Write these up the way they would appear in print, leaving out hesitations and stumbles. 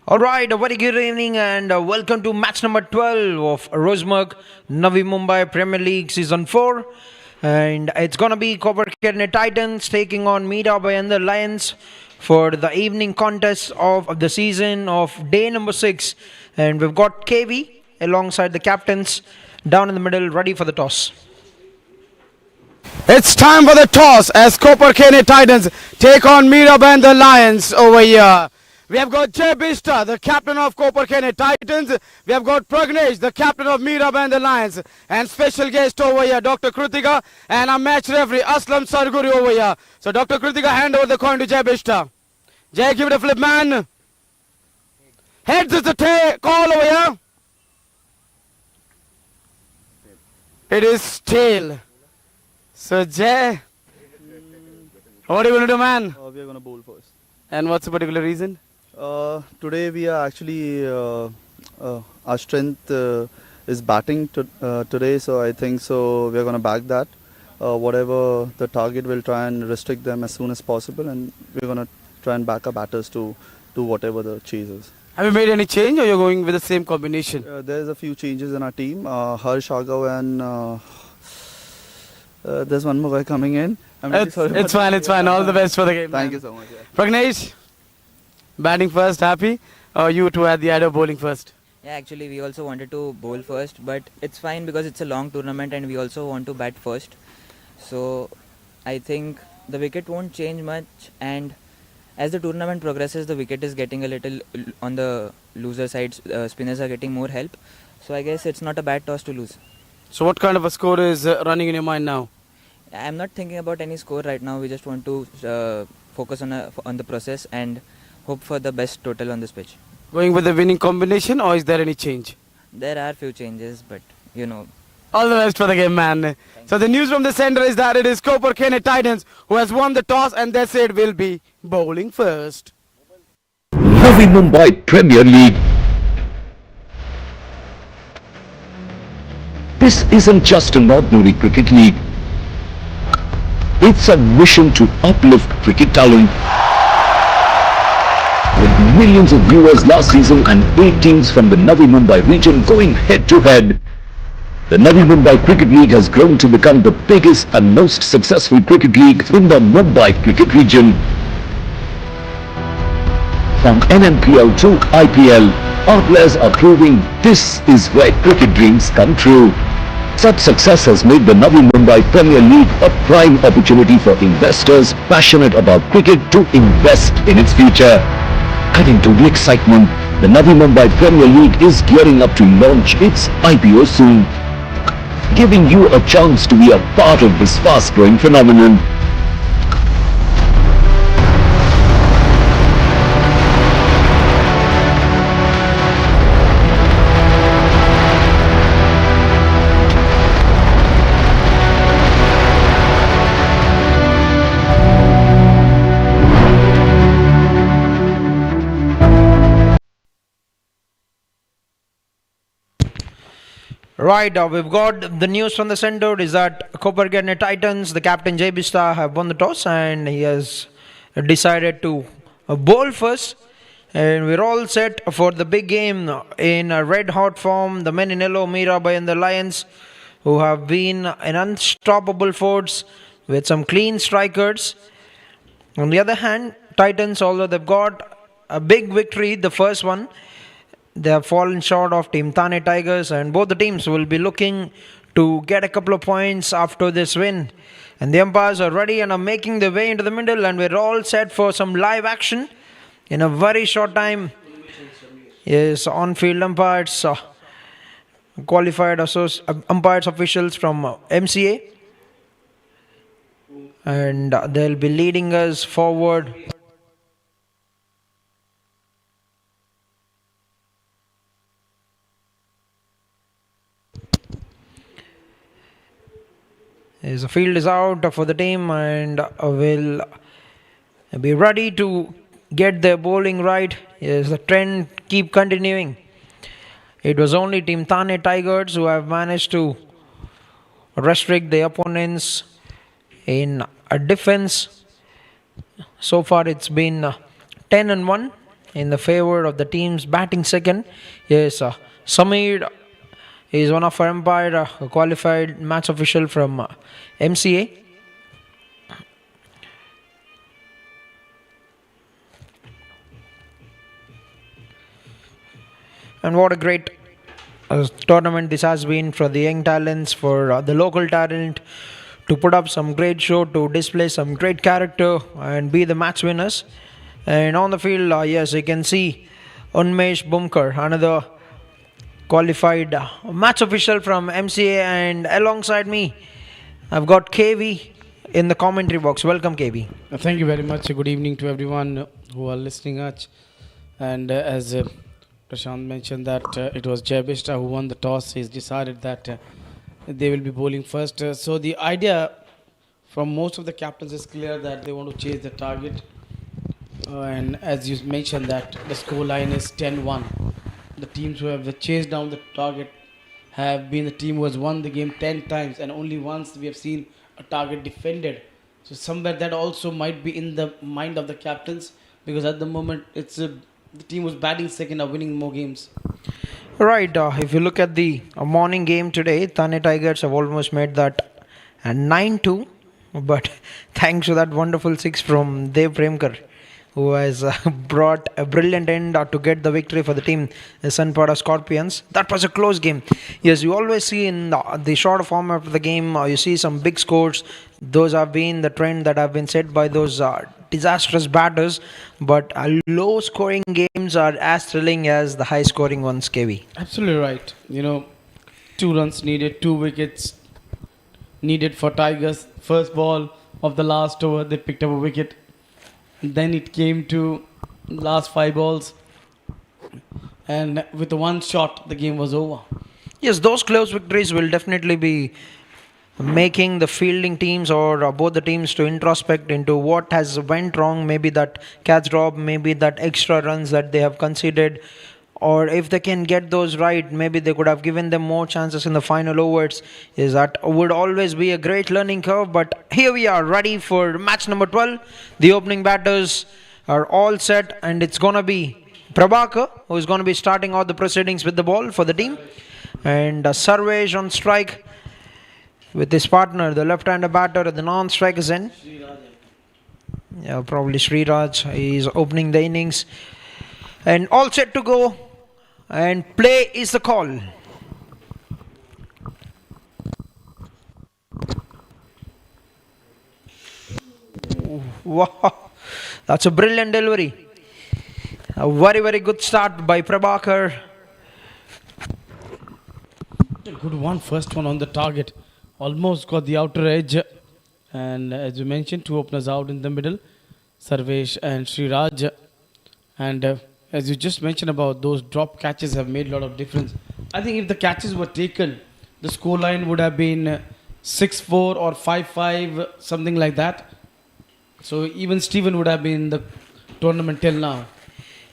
All right, a very good evening and welcome to match number 12 of Rosemark Navi Mumbai Premier League Season 4. And it's going to be Koperkhairne Titans taking on Mira Bhayandar Lions for the evening contest of the season of day number 6. And we've got KV alongside the captains down in the middle ready for the toss. It's time for the toss as Koperkhairne Titans take on Mira Bhayandar Lions over here. We have got Jay Bista, the captain of Koperkhairne Titans. We have got Pragnesh, the captain of Mira Bhayandar Lions. And special guest over here, Dr. Kritika, and our match referee, Aslam Sarguri over here. So Dr. Kritika, hand over the coin to Jay Bista. Jay, give it a flip, man. Heads is the call over here. It is tail. So Jay, what are you going to do, man? We are going to bowl first. And what's the particular reason? Today we are actually, our strength is batting today, so I think so we are going to back that. Whatever the target, we'll try and restrict them as soon as possible, and we're going to try and back our batters to do whatever the chase is. Have you made any change or you're going with the same combination? There's a few changes in our team. Harsh Agav and there's one more guy coming in. I'm really sorry. It's fine. All the best for the game. Thank you so much. Yeah. Pragnesh, batting first, happy? Or you two had the idea of bowling first? Yeah, actually we also wanted to bowl first, but it's fine because it's a long tournament and we also want to bat first. So I think the wicket won't change much, and as the tournament progresses, the wicket is getting a little on the loser side. Spinners are getting more help. So I guess it's not a bad toss to lose. So what kind of a score is running in your mind now? I'm not thinking about any score right now. We just want to focus on the process and hope for the best total on this pitch. Going with the winning combination, or is there any change? There are few changes, but you know. All the best for the game, man. So the news from the center is that it is Koperkhairne Titans who has won the toss, and they said will be bowling first. Navi Mumbai Premier League. This isn't just an ordinary cricket league. It's a mission to uplift cricket talent. With millions of viewers last season and 8 teams from the Navi Mumbai region going head to head, the Navi Mumbai Cricket League has grown to become the biggest and most successful cricket league in the Mumbai cricket region. From NMPL to IPL, our players are proving this is where cricket dreams come true. Such success has made the Navi Mumbai Premier League a prime opportunity for investors passionate about cricket to invest in its future. Adding to the excitement, the Navi Mumbai Premier League is gearing up to launch its IPO soon, giving you a chance to be a part of this fast-growing phenomenon. Right, we've got the news from the center is that Koperkhairne Titans, the captain Jay Bista, have won the toss and he has decided to bowl first. And we're all set for the big game in red hot form. The men in yellow, Mira Bhayandar Lions, who have been an unstoppable force with some clean strikers. On the other hand, Titans, although they've got a big victory, the first one, they have fallen short of Team Thane Tigers, and both the teams will be looking to get a couple of points after this win. And the umpires are ready and are making their way into the middle, and we're all set for some live action in a very short time. Yes, on-field umpires, qualified umpires officials from MCA, and they'll be leading us forward. The field is out for the team and will be ready to get their bowling right. Yes, the trend keep continuing. It was only Team Thane Tigers who have managed to restrict the opponents in a defense. So far it's been 10-1 in the favor of the teams batting second. Yes, Samir is one of our umpire, a qualified match official from MCA. And what a great tournament this has been for the young talents, for the local talent to put up some great show, to display some great character and be the match winners. And on the field, yes, you can see Unmesh Bumkar, another qualified match official from MCA, and alongside me, I've got KV in the commentary box. Welcome, KV. Thank you very much. Good evening to everyone who are listening us. And as Prashant mentioned that it was Jay Bista who won the toss. He's decided that they will be bowling first. So the idea from most of the captains is clear that they want to chase the target. And as you mentioned that the score line is 10-1. The teams who have chased down the target have been the team who has won the game 10 times, and only once we have seen a target defended. So somewhere that also might be in the mind of the captains, because at the moment it's the team who's batting second are winning more games. Right, if you look at the morning game today, Thane Tigers have almost made that 9-2, but thanks to that wonderful six from Dev Premkar, who has brought a brilliant end to get the victory for the team, the Sunpada Scorpions. That was a close game. Yes, you always see in the short format of the game, you see some big scores. Those have been the trend that have been set by those disastrous batters. But low scoring games are as thrilling as the high scoring ones, KV. Absolutely right. 2 runs needed, 2 wickets needed for Tigers. First ball of the last over, they picked up a wicket. Then it came to last 5 balls, and with the one shot, the game was over. Yes, those close victories will definitely be making the fielding teams or both the teams to introspect into what has went wrong. Maybe that catch drop, maybe that extra runs that they have conceded, or if they can get those right, maybe they could have given them more chances in the final overs. Is that would always be a great learning curve. But here we are, ready for match number 12. The opening batters are all set, and it's gonna be Prabhakar who is going to be starting out the proceedings with the ball for the team, and Sarvesh on strike with his partner, the left-hander batter at the non-strikers end. Yeah, probably Sriraj. He's opening the innings, and all set to go. And play is the call. Wow, that's a brilliant delivery. A very, very good start by Prabhakar. Good one, first one on the target. Almost got the outer edge. And as you mentioned, 2 openers out in the middle, Sarvesh and Sriraj. And as you just mentioned about those drop catches have made a lot of difference. I think if the catches were taken, the scoreline would have been 6-4 or 5-5, something like that. So even Stephen would have been in the tournament till now.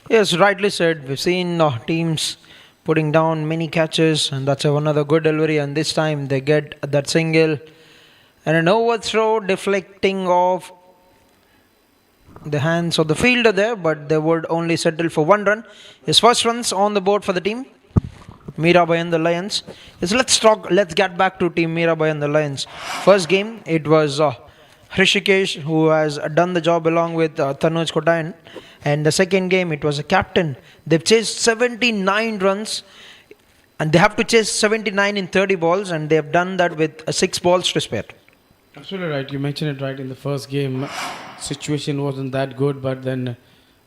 Yes, rightly said. We've seen teams putting down many catches, and that's another good delivery. And this time they get that single and an overthrow deflecting off the hands of the fielder there, but they would only settle for 1 run. His first runs on the board for the team, Mira Bhayandar Lions. Yes, let's get back to team Mira Bhayandar Lions. First game, it was Hrishikesh who has done the job along with Tanuj Kotayan. And the second game, it was a captain. They've chased 79 runs, and they have to chase 79 in 30 balls, and they have done that with 6 balls to spare. Absolutely right. You mentioned it right. In the first game, situation wasn't that good, but then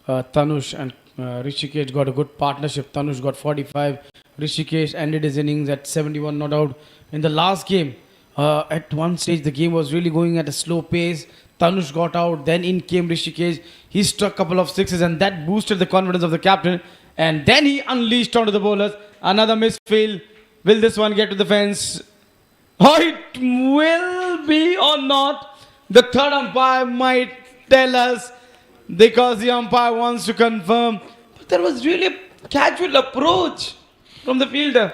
Tanush and Rishikesh got a good partnership. Tanush got 45. Rishikesh ended his innings at 71 not out. In the last game, at one stage, the game was really going at a slow pace. Tanush got out, then in came Rishikesh. He struck a couple of sixes, and that boosted the confidence of the captain. And then he unleashed onto the bowlers. Another misfield. Will this one get to the fence? Oh, it will be or not. The third umpire might tell us, because the umpire wants to confirm. But there was really a casual approach from the fielder.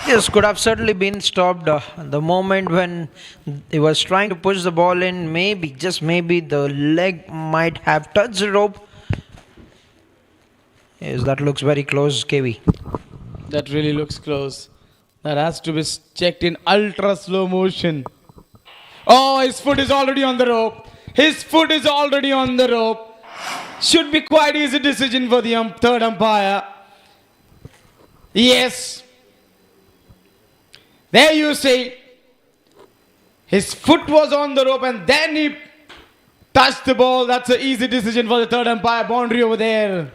Yes, could have certainly been stopped. The moment when he was trying to push the ball in, maybe, just maybe, the leg might have touched the rope. Yes, that looks very close, KV. That really looks close. That has to be checked in ultra slow motion. Oh, his foot is already on the rope. His foot is already on the rope. Should be quite easy decision for the third umpire. Yes. There you see. His foot was on the rope and then he touched the ball. That's an easy decision for the third umpire. Boundary over there.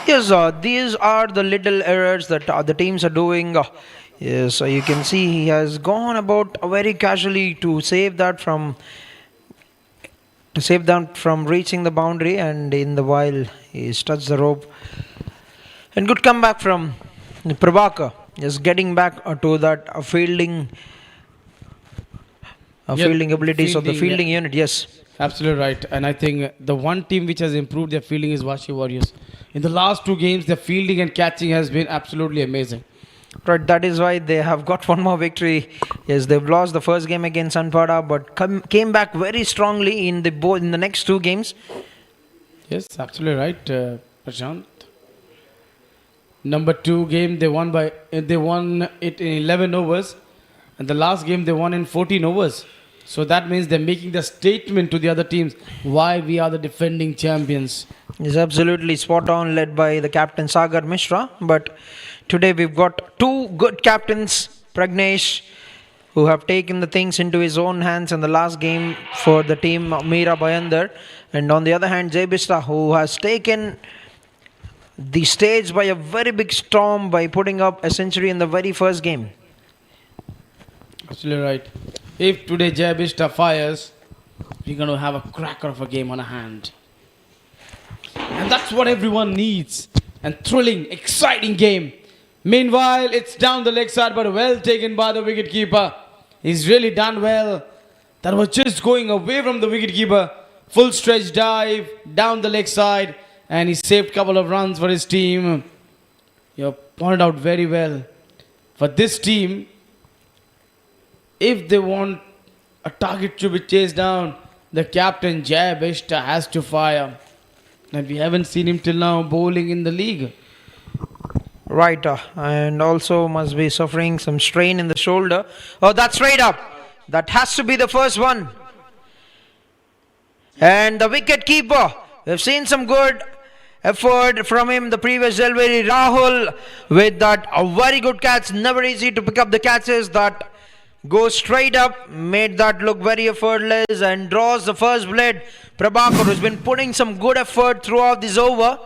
Yes, these are the little errors that the teams are doing. Yes, you can see he has gone about very casually to save that from reaching the boundary, and in the while he's touched the rope. And good comeback from Prabhakar, just getting back to that fielding abilities of the fielding unit. Yes, absolutely right. And I think the one team which has improved their fielding is Vashi Warriors. In the last 2 games, their fielding and catching has been absolutely amazing. right. That is why they have got one more victory. Yes, they've lost the first game against Sanpada, but came back very strongly in the next 2 games. Yes, absolutely right, Prashant. Number 2 game they won it in 11 overs, and the last game they won in 14 overs. So that means they're making the statement to the other teams why we are the defending champions. Is absolutely spot on, led by the captain Sagar Mishra. But today we've got 2 good captains, Pragnesh, who have taken the things into his own hands in the last game for the team, Mira Bhayandar, and on the other hand Jay Bista, who has taken the stage by a very big storm by putting up a century in the very first game. Absolutely right. If today Jay Bista fires, we're going to have a cracker of a game on our hand. And that's what everyone needs. And thrilling, exciting game. Meanwhile, it's down the leg side, but well taken by the wicketkeeper. He's really done well. That was just going away from the wicketkeeper. Full stretch dive, down the leg side, and he saved a couple of runs for his team. You pointed out very well. For this team, if they want a target to be chased down, the captain Jay Bista has to fire. And we haven't seen him till now bowling in the league. Right, and also must be suffering some strain in the shoulder. Oh, that's straight up. That has to be the first one. And the wicket keeper, we've seen some good effort from him the previous delivery. Rahul with that a very good catch. Never easy to pick up the catches that go straight up. Made that look very effortless and draws the first blade. Prabhakar, who's been putting some good effort throughout this over,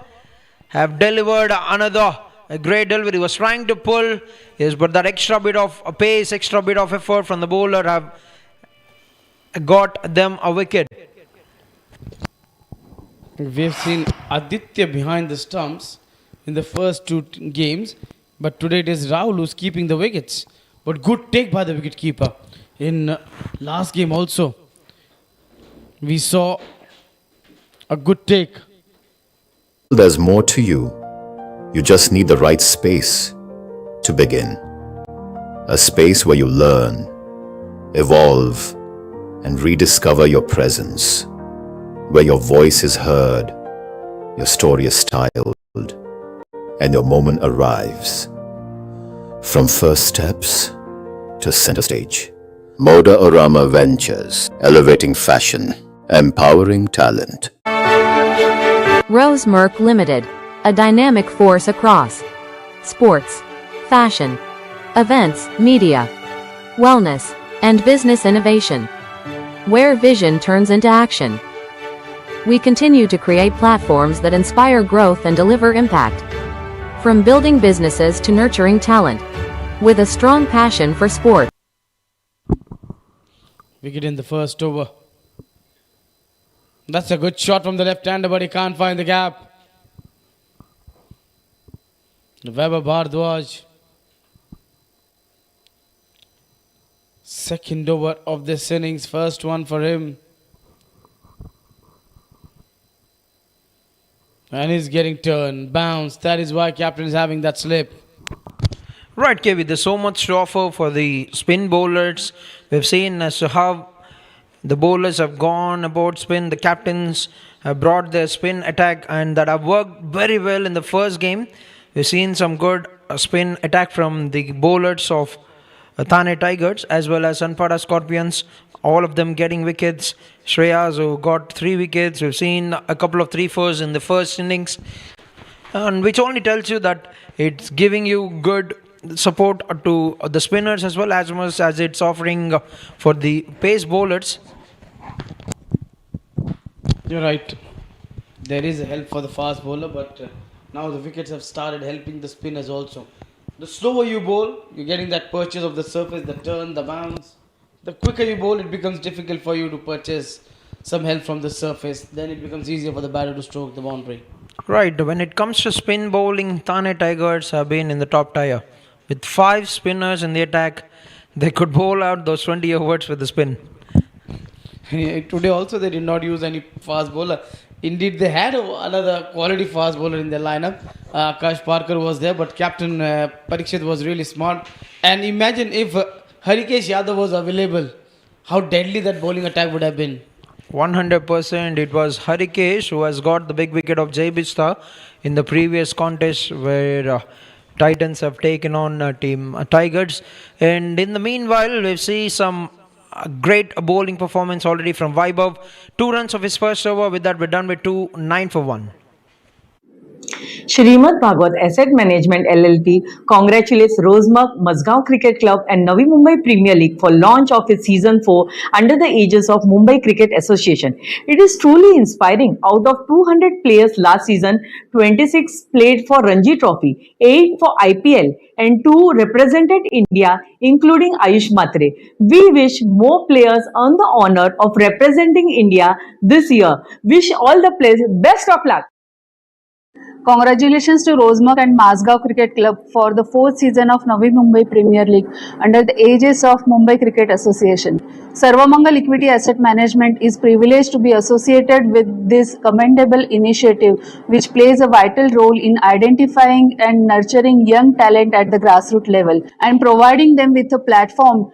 have delivered another a great delivery. He was trying to pull, yes, but that extra bit of pace, extra bit of effort from the bowler have got them a wicket. We've seen Aditya behind the stumps in the first 2 games, but today it is Rahul who's keeping the wickets. But good take by the wicketkeeper. In last game also, we saw a good take. There's more to you. You just need the right space to begin. A space where you learn, evolve, and rediscover your presence. Where your voice is heard, your story is styled, and your moment arrives. From first steps to center stage. Moda Orama Ventures, elevating fashion, empowering talent. Rose Merck Limited, a dynamic force across sports, fashion, events, media, wellness, and business innovation, where vision turns into action. We continue to create platforms that inspire growth and deliver impact. From building businesses to nurturing talent, with a strong passion for sport. Wicket in the first over. That's a good shot from the left-hander, but he can't find the gap. Weber Bhardwaj. Second over of this innings, first one for him. And he's getting turned, bounced. That is why captain is having that slip. Right, KV, there's so much to offer for the spin bowlers. We've seen as to how the bowlers have gone about spin. The captains have brought their spin attack and that have worked very well in the first game. We've seen some good spin attack from the bowlers of Thane Tigers as well as Sanpada Scorpions. All of them getting wickets. Shreyas who got 3 wickets. We've seen a couple of 3-4s in the first innings, and which only tells you that it's giving you good support to the spinners as well as much as it's offering for the pace bowlers. You're right. There is a help for the fast bowler, but now the wickets have started helping the spinners also. The slower you bowl, you're getting that purchase of the surface, the turn, the bounce. The quicker you bowl, it becomes difficult for you to purchase some help from the surface. Then it becomes easier for the batter to stroke the boundary. Right, when it comes to spin bowling, Thane Tigers have been in the top tier. With 5 spinners in the attack, they could bowl out those 20 overs with the spin. Today also they did not use any fast bowler. Indeed, they had another quality fast bowler in their lineup. Akash Parker was there, but Captain Parikshit was really smart. And imagine if Harikesh Yadav was available, how deadly that bowling attack would have been. 100% it was Harikesh who has got the big wicket of Jay Bista in the previous contest where Titans have taken on team Tigers. And in the meanwhile, we see some great bowling performance already from Vaibhav. 2 runs of his first over. With that, we're done with 2, 9 for 1. Shrimad Bhagwat Asset Management LLP congratulates Rosemark, Mazgaon Cricket Club and Navi Mumbai Premier League for launch of its Season 4 under the aegis of Mumbai Cricket Association. It is truly inspiring. Out of 200 players last season, 26 played for Ranji Trophy, 8 for IPL and 2 represented India, including Ayush Matre. We wish more players earn the honor of representing India this year. Wish all the players best of luck. Congratulations to Rosemark and Mazgaon Cricket Club for the 4th season of Navi Mumbai Premier League under the aegis of Mumbai Cricket Association. Sarvamangal Equity Asset Management is privileged to be associated with this commendable initiative, which plays a vital role in identifying and nurturing young talent at the grassroots level and providing them with a platform.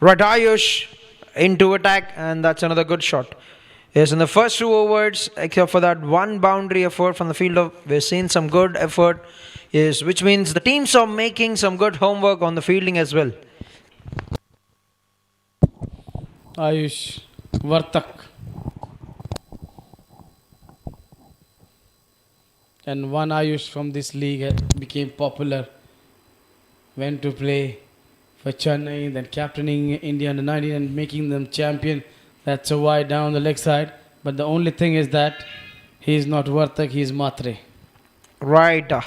Right, Ayush into attack, and that's another good shot. Yes, in the first 2 overs, except for that one boundary effort from the fielder, we've seen some good effort. Yes, which means the teams are making some good homework on the fielding as well. Ayush Vartak. And one Ayush from this league became popular. Went to play for Chennai, then captaining India under 19 and making them champion. That's a wide down the leg side. But the only thing is that he is not Vartak, he is Matre. Right, a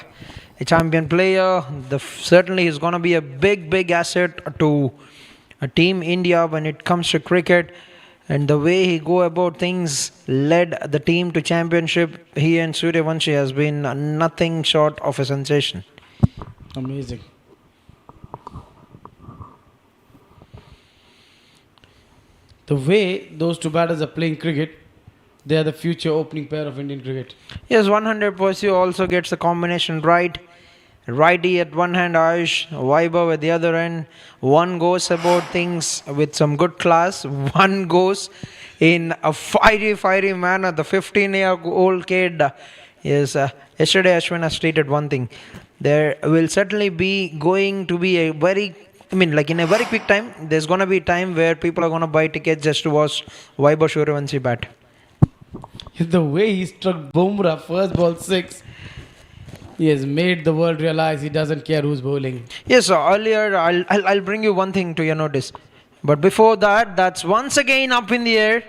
champion player. Certainly is going to be a big asset to Team India when it comes to cricket. And the way he go about things led the team to championship. He and Suryavanshi has been nothing short of a sensation. Amazing. The way those 2 batters are playing cricket, they are the future opening pair of Indian cricket. Yes, 100% also gets the combination right. Righty at one hand, Ayush, Vaibhav at the other end. One goes about things with some good class. One goes in a fiery manner. The 15-year-old kid. Yes, yesterday Ashwin has stated one thing. There will certainly be going to be a in a very quick time, there's going to be a time where people are going to buy tickets just to watch Vaibhav Suryavanshi bat. The way he struck Bumrah, first ball 6, he has made the world realize he doesn't care who's bowling. Yes, so earlier, I'll bring you one thing to your notice. But before that, that's once again up in the air.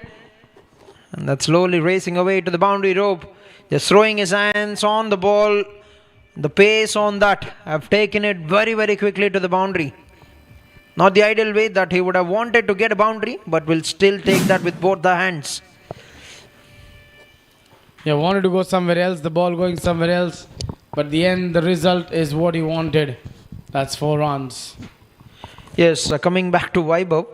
And that's slowly racing away to the boundary rope. Just throwing his hands on the ball. The pace on that have taken it very quickly to the boundary. Not the ideal way that he would have wanted to get a boundary, but will still take that with both the hands. He wanted to go somewhere else, the ball going somewhere else. But the end, the result is what he wanted. That's 4 runs. Yes, coming back to Vaibhav.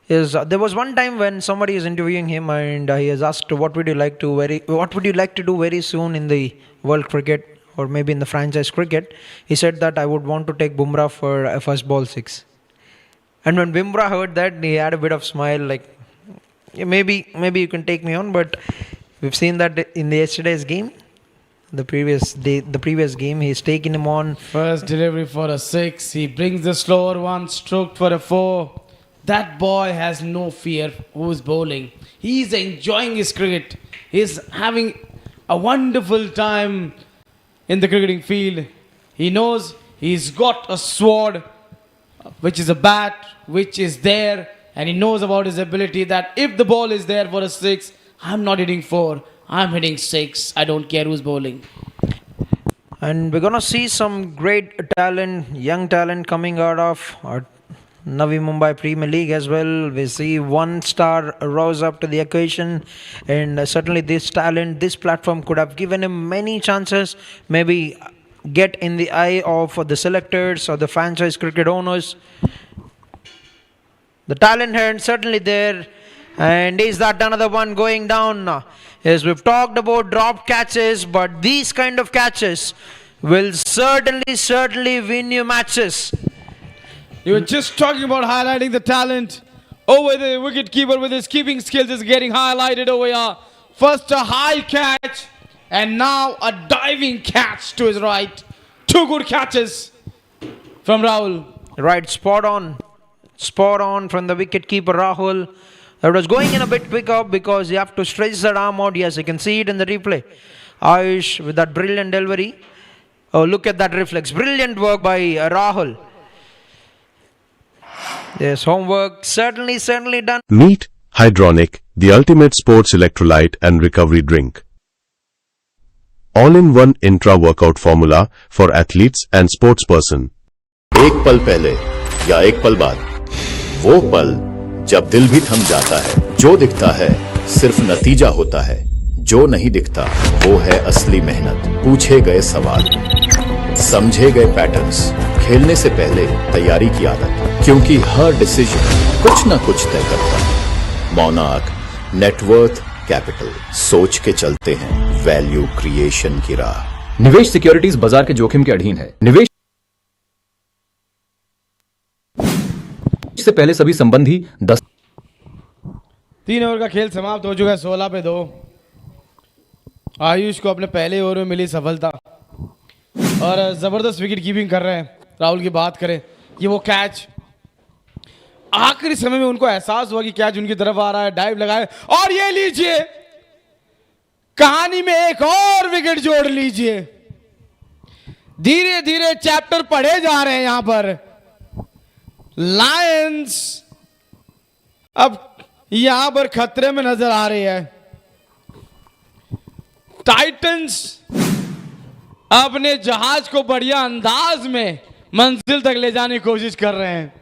There was one time when somebody is interviewing him and he has asked what would you like to do very soon in the world cricket or maybe in the franchise cricket. He said that I would want to take Bumrah for a first ball 6. And when Bumrah heard that, he had a bit of smile like, maybe you can take me on, but we've seen that in the yesterday's game, the previous game, he's taken him on. First delivery for a 6. He brings the slower one, stroked for a 4. That boy has no fear who's bowling. He's enjoying his cricket. He's having a wonderful time in the cricketing field. He knows he's got a sword, which is a bat, which is there, and he knows about his ability that if the ball is there for a 6, I'm not hitting 4, I'm hitting 6. I don't care who's bowling. And we're gonna see some great talent, young talent coming out of our Navi Mumbai Premier League as well. We see one star rose up to the occasion, and certainly this talent, this platform could have given him many chances, maybe get in the eye of the selectors or the franchise cricket owners. The talent hand certainly there, and is that another one going down? Yes, we've talked about drop catches, but these kind of catches will certainly win you matches. You were just talking about highlighting the talent. Over the wicket-keeper with his keeping skills is getting highlighted over here. First a high catch and now a diving catch to his right. 2 good catches from Rahul. Right, spot on from the wicket-keeper Rahul. That was going in a bit quicker because you have to stretch that arm out. Yes, you can see it in the replay. Ayush with that brilliant delivery. Oh, look at that reflex. Brilliant work by Rahul. Yes, homework certainly done. Meet Hydronic, the ultimate sports electrolyte and recovery drink. All-in-one intra-workout formula for athletes and sportsperson. एक पल पहले या एक पल बाद, वो पल जब दिल भी थम जाता है। जो दिखता है सिर्फ नतीजा होता है, जो नहीं दिखता वो है असली मेहनत। पूछे गए सवाल, समझे गए पैटर्न्स, खेलने से पहले तैयारी की आदत, क्योंकि हर डिसीजन कुछ ना कुछ तय करता है। मोनार्क नेटवर्थ कैपिटल, सोच के चलते हैं वैल्यू क्रिएशन की राह। निवेश सिक्योरिटीज बाजार के जोखिम के अधीन है। निवेश से पहले सभी संबंधी 3 ओवर का खेल समाप्त हो चुका है। 16 पे 2। आयुष को अपने पहले ओवर में मिली सफलता और जबरदस्त विकेट कीपिंग कर रहे हैं। राहुल की बात करें कि वो कैच आखिरी समय में उनको एहसास हुआ कि कैच उनकी तरफ आ रहा है, डाइव लगाए और ये लीजिए, कहानी में एक और विकेट जोड़ लीजिए। धीरे धीरे चैप्टर पढ़े जा रहे हैं यहां पर। लायंस अब यहां पर खतरे में नजर आ रही है। टाइटंस अपने जहाज को बढ़िया अंदाज में मंजिल तक ले जाने की कोशिश कर रहे हैं।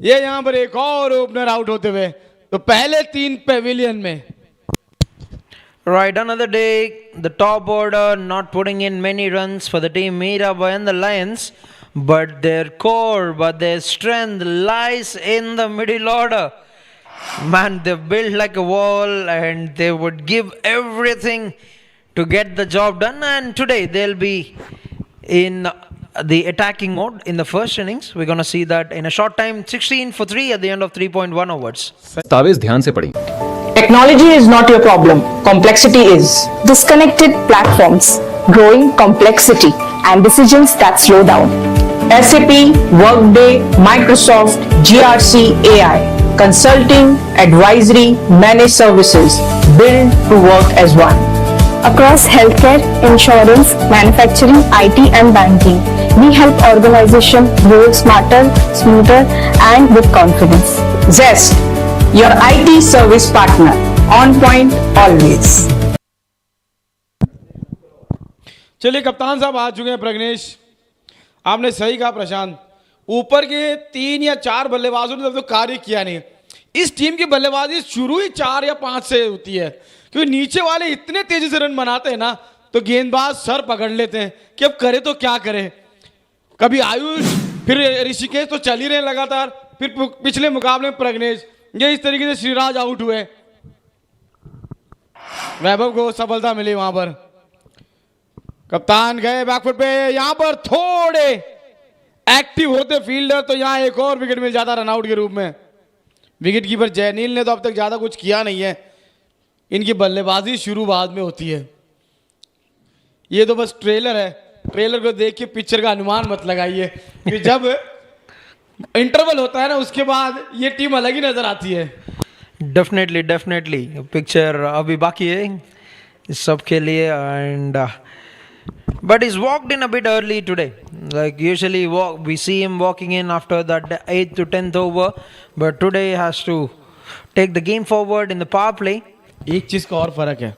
ये यहां पर एक और ओपनर आउट होते हुए, तो पहले 3 पेविलियन में। Right, another day, the top order not putting in many runs for the team Mira Bhayandar Lions, but their core, but their strength lies in the middle order. Man, they built like a wall and they would give everything to get the job done, and today they'll be in the attacking mode in the first innings. We're going to see that in a short time. 16 for 3 at the end of 3.1 overs. दस्तावेज ध्यान से पढ़ें। Technology is not your problem. Complexity is. Disconnected platforms, growing complexity, and decisions that slow down. SAP, Workday, Microsoft, GRC, AI. Consulting, advisory, managed services. Build to work as one. Across healthcare, insurance, manufacturing, IT, and banking, we help organizations grow smarter, smoother, and with confidence. Zest, your IT service partner, on point always. चलिए कप्तान साहब आ चुके हैं। प्रज्ञेश, आपने सही कहा प्रशांत, ऊपर के 3 या 4 बल्लेबाजों ने तो कार्य किया नहीं। इस टीम की बल्लेबाजी शुरू ही 4 या 5 से होती है, क्योंकि नीचे वाले इतने तेजी से रन बनाते हैं ना, तो गेंदबाज सर पकड़ लेते हैं कि अब करे तो क्या करे। कभी आयुष, फिर ऋषिकेश तो चल ही रहे लगातार, फिर पिछले मुकाबले में प्रज्ञेश, ये इस तरीके से श्रीराज आउट हुए। वैभव को सफलता मिली वहां पर। कप्तान गए बैकफुट पे, यहां पर थोड़े एक्टिव होते फील्डर तो यहां एक और विकेट मिल जाता रनआउट के रूप में। विकेट कीपर जयनील ने तो अब तक ज़्यादा कुछ किया नहीं है, इनकी बल्लेबाजी शुरू बाद में होती है। ये तो बस ट्रेलर है, ट्रेलर को देख के पिक्चर का अनुमान मत लगाइए कि जब इंटरवल होता है ना उसके बाद ये टीम अलग ही नजर आती है। डेफिनेटली पिक्चर अभी बाकी है इस सब के लिए, and but he's walked in a bit early today. Like usually we see him walking in after that 8th to 10th over, but today he has to take the game forward in the power play. एक चीज का और फर्क है,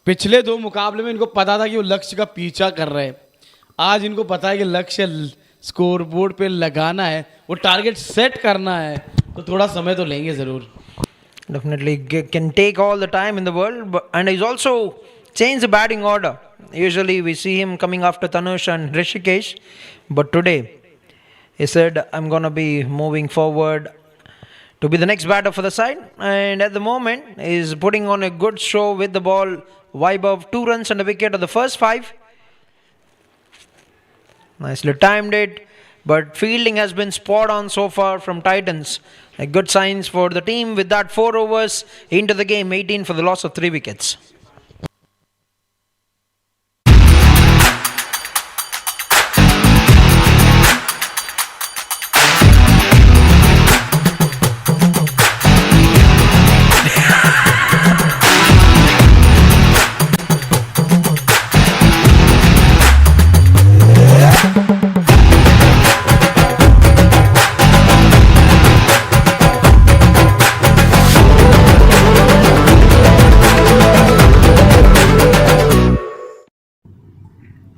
पिछले 2 मुकाबले में इनको पता था कि वो लक्ष्य का पीछा कर रहे हैं, आज इनको पता है कि लक्ष्य स्कोर बोर्ड पे लगाना है, वो टारगेट सेट करना है, तो थोड़ा समय तो लेंगे जरूर। Definitely can take all the time in the world, and he's also changed the batting order. Usually we see him coming after Tanush and Rishikesh, but today he said, I'm going to be moving forward to be the next batter for the side, and at the moment he's putting on a good show with the ball. Vibe of 2 runs and a wicket of the first 5. Nicely timed it, but fielding has been spot on so far from Titans. Like good signs for the team with that 4 overs into the game, 18 for the loss of 3 wickets.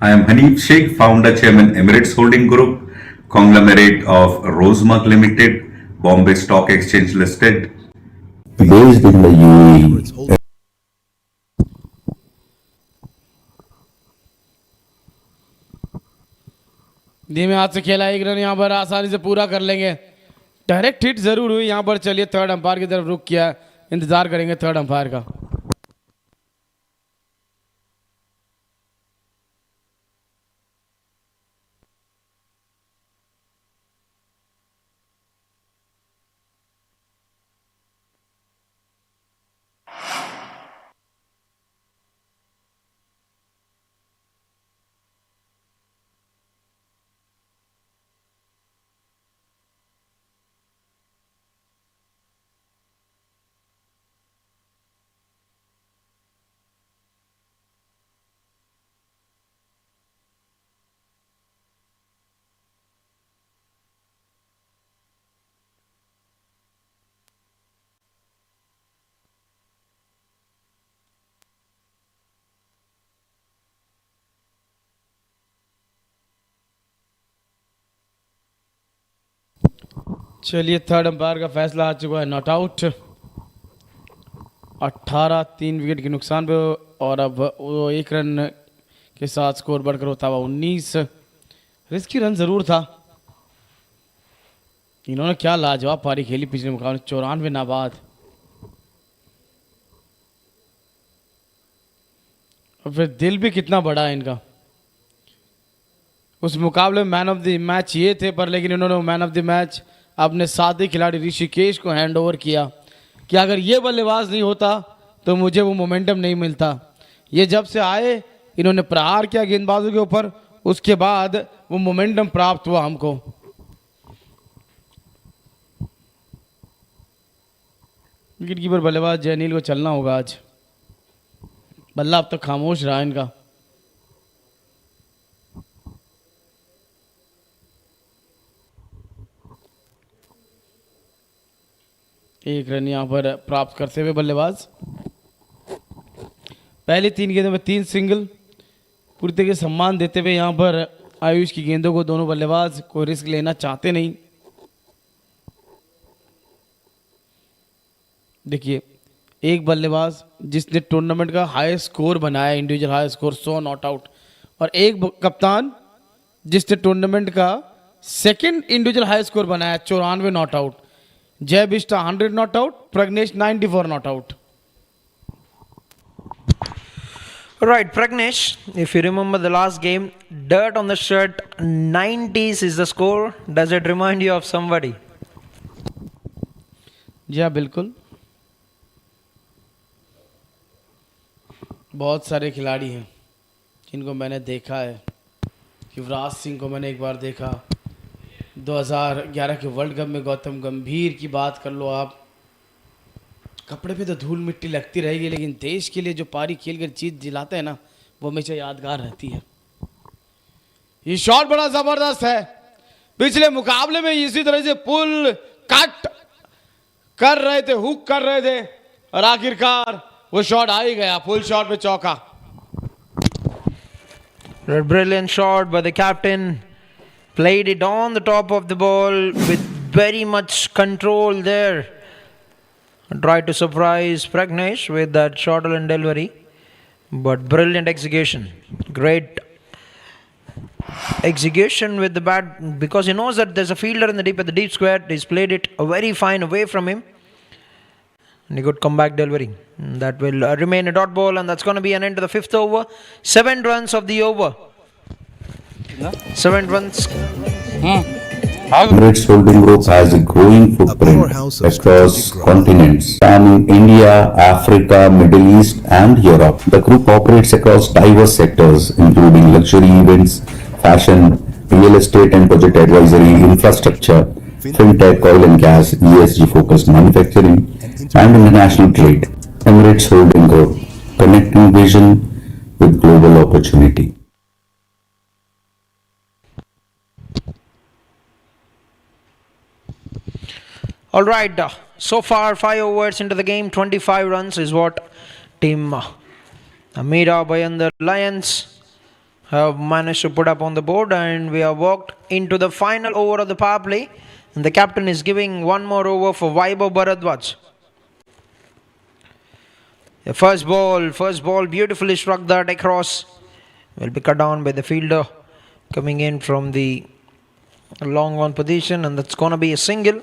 I am Hanif Sheikh, founder chairman Emirates Holding Group, conglomerate of Rosemark Limited, Bombay Stock Exchange listed. Based in the UAE. धीमे हाथ से खेला, 1 run यहाँ पर आसानी से पूरा कर लेंगे। डायरेक्ट हिट जरूर हुई यहाँ पर। चलिए थर्ड अंपायर की तरफ रुक किया, इंतजार करेंगे थर्ड अंपायर का। चलिए थर्ड अंपायर का फैसला आ चुका है, नॉट आउट। 18 3 विकेट के नुकसान पे, और अब वो 1 रन के साथ स्कोर बढ़कर होता हुआ 19। रिस्की रन जरूर था। इन्होंने क्या लाजवाब पारी खेली पिछले मुकाबले, 94 नाबाद। और फिर दिल भी कितना बड़ा है इनका। उस मुकाबले में मैन ऑफ द मैच ये थे, पर लेकिन इन्होंने मैन ऑफ द मैच अपने साथी खिलाड़ी ऋषिकेश को हैंड ओवर किया कि अगर ये बल्लेबाज नहीं होता तो मुझे वो मोमेंटम नहीं मिलता। ये जब से आए इन्होंने प्रहार किया गेंदबाजों के ऊपर, उसके बाद वो मोमेंटम प्राप्त हुआ हमको। विकेट कीपर बल्लेबाज जयनील को चलना होगा आज। बल्ला अब तक खामोश रहा इनका। एक रन यहाँ पर प्राप्त करते हुए बल्लेबाज। पहली 3 गेंदों में 3 सिंगल, पूरी तरीके से सम्मान देते हुए यहाँ पर आयुष की गेंदों को दोनों बल्लेबाज कोई रिस्क लेना चाहते नहीं। देखिए एक बल्लेबाज जिसने टूर्नामेंट का हाईएस्ट स्कोर बनाया, individual highest score 100 not out, और एक कप्तान जिसने टूर्नामेंट का सेकंड इंडिविजुअल हाईएस्ट स्कोर बनाया 94 नॉट आउट। जय vista 100 not out, Pragnesh 94 not out. Right, Pragnesh, if you remember the last game, dirt on the shirt, 90s is the score. Does it remind you of somebody? जी हाँ बिल्कुल, बहुत सारे खिलाड़ी हैं जिनको मैंने देखा है। युवराज सिंह को मैंने एक बार देखा, 2011 के वर्ल्ड कप में गौतम गंभीर की बात कर लो आप, कपड़े पे तो धूल मिट्टी लगती रहेगी, लेकिन देश के लिए जो पारी खेल कर जीत दिलाते हैं ना, वो हमेशा यादगार रहती है। ये शॉट बड़ा जबरदस्त है, पिछले मुकाबले में इसी तरह से पुल कट कर रहे थे, हुक कर रहे थे, और आखिरकार वो शॉट आ ही गया, फुल शॉट पे चौका। A brilliant shot by the captain. Played it on the top of the ball with very much control there. Tried to surprise Pragnesh with that short and delivery. But brilliant execution. Great execution with the bat because he knows that there's a fielder in the deep at the deep square. He's played it very fine away from him. And a good comeback delivery. That will remain a dot ball, and that's going to be an end to the fifth over. 7 runs of the over. 7 runs. Emirates Holding Group has a growing footprint across continents, spanning India, Africa, Middle East, and Europe. The group operates across diverse sectors, including luxury events, fashion, real estate and project advisory, infrastructure, fintech, oil and gas, ESG-focused manufacturing, and international trade. Emirates Holding Group, connecting vision with global opportunity. All right, so far 5 overs into the game, 25 runs is what team Mira Bhayandar Lions have managed to put up on the board, and we have walked into the final over of the power play, and the captain is giving one more over for Vaibhav Bharadwaj. The first ball beautifully struck that across, will be cut down by the fielder coming in from the long on position, and that's going to be a single.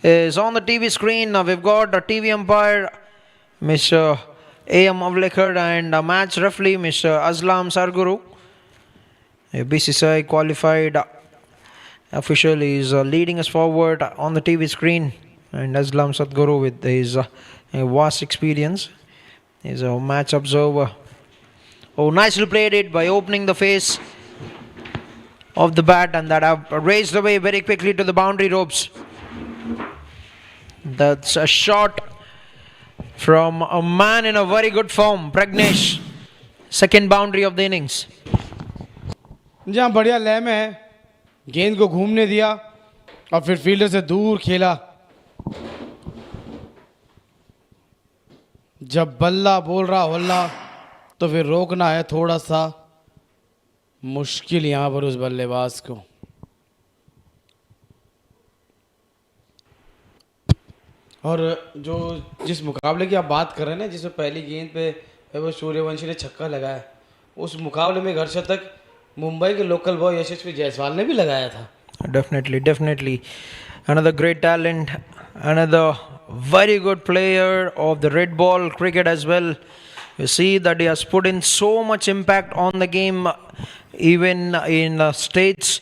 Is on the TV screen. Now we've got a TV umpire, Mr. A.M. Avlekar, and a match referee, Mr. Aslam Sarguru. A BCCI qualified official is leading us forward on the TV screen, and Aslam Sadguru with his vast experience is a match observer. Oh, nicely played it by opening the face of the bat, and that have raised away very quickly to the boundary ropes. That's a shot from a man in a very good form, Pragnesh. Second boundary of the innings. जहाँ बढ़िया लय में है, गेंद को घूमने दिया और फिर फील्डर से दूर खेला। जब बल्ला बोल रहा होल्ला तो फिर रोकना है थोड़ा सा मुश्किल यहाँ पर उस बल्लेबाज को। और जो जिस मुकाबले की आप बात कर रहे हैं ना, जिसमें पहली गेंद पे वो सूर्यवंशी ने छक्का लगाया, उस मुकाबले में घर तक मुंबई के लोकल बॉय यशस्वी जायसवाल ने भी लगाया था। Definitely. Another great talent, another very good player of the red ball cricket as well. You see that he has put in so much impact on the game, even in states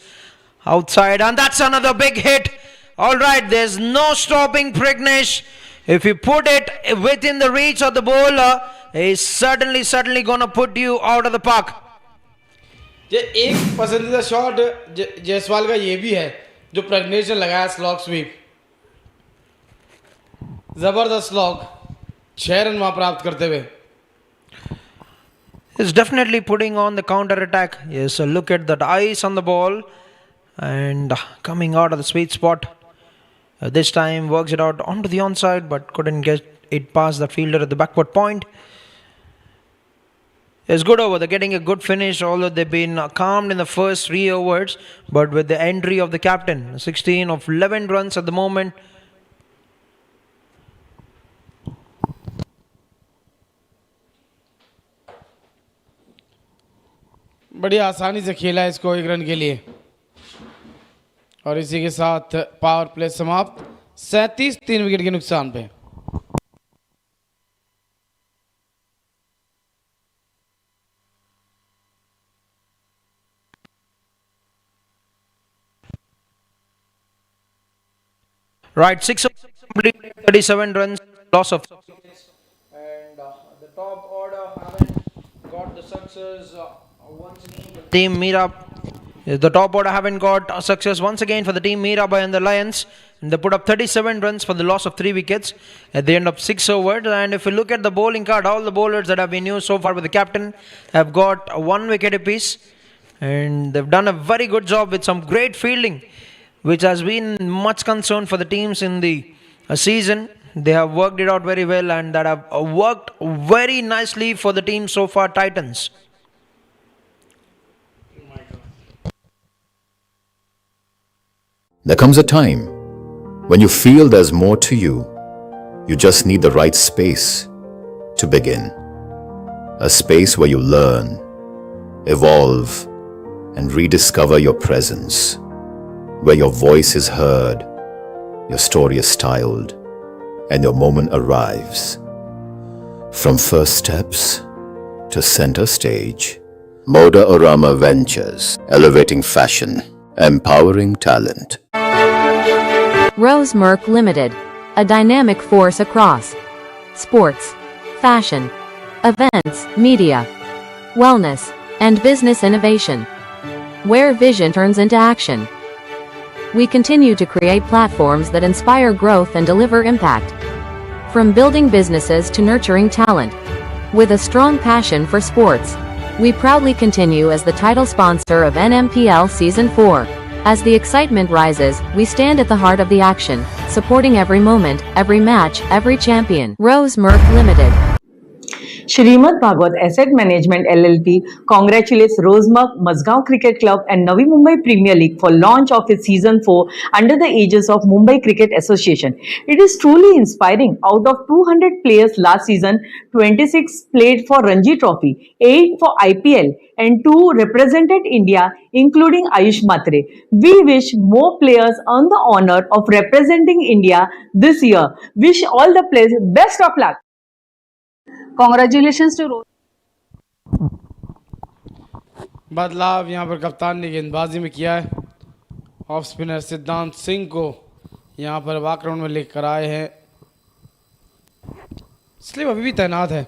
outside, and that's another big hit. All right, there's no stopping Pragnesh. If you put it within the reach of the bowler, he's certainly gonna put you out of the park. ये एक पसंदीदा shot Jaiswal का ये भी है जो प्रज्ञेश ने लगाया, स्लॉग स्वीप, जबरदस्त स्लॉग, 6 रन वहां प्राप्त करते हुए। He's definitely putting on the counter attack. Yes, so look at that ice on the ball and coming out of the sweet spot. This time works it out onto the onside, but couldn't get it past the fielder at the backward point. It's good over. They're getting a good finish, although they've been calmed in the first 3 overs. But with the entry of the captain, 16 of 11 runs at the moment. बड़ी आसानी से खेला इसको 1 run के लिए, और इसी के साथ पावर प्ले समाप्त, 37 3 विकेट के नुकसान पे। Right, 6 complete, 37 runs, loss of 3 wickets, and the top order haven't got the success once again. For the team Mira, the top order haven't got a success once again for the team Mira Bhayandar Lions. And they put up 37 runs for the loss of 3 wickets at the end of 6 overs. And if you look at the bowling card, all the bowlers that have been used so far with the captain have got 1 wicket apiece. And they've done a very good job with some great fielding, which has been much concern for the teams in the season. They have worked it out very well, and that have worked very nicely for the team so far, Titans. There comes a time when you feel there's more to you. You just need the right space to begin. A space where you learn, evolve, and rediscover your presence. Where your voice is heard, your story is styled, and your moment arrives. From first steps to center stage, Moda Orama Ventures, elevating fashion, empowering talent. Rose Merck Limited, a dynamic force across sports, fashion, events, media, wellness, and business innovation. Where vision turns into action. We continue to create platforms that inspire growth and deliver impact. From building businesses to nurturing talent. With a strong passion for sports, we proudly continue as the title sponsor of NMPL Season 4. As the excitement rises, we stand at the heart of the action, supporting every moment, every match, every champion. Rose Merck Limited. Shrimad Bhagwat Asset Management LLP congratulates Rosemark, Mazgaon Cricket Club and Navi Mumbai Premier League for launch of its Season 4 under the aegis of Mumbai Cricket Association. It is truly inspiring. Out of 200 players last season, 26 played for Ranji Trophy, 8 for IPL and 2 represented India, including Ayush Matre. We wish more players earn the honor of representing India this year. Wish all the players best of luck. Congratulations to Rose. बदलाव यहाँ पर कप्तान ने गेंदबाजी में किया है. Off spinner सिद्धांत सिंह को यहाँ पर वॉकआउट में लेकर आए हैं. स्लिप अभी भी तैनात है.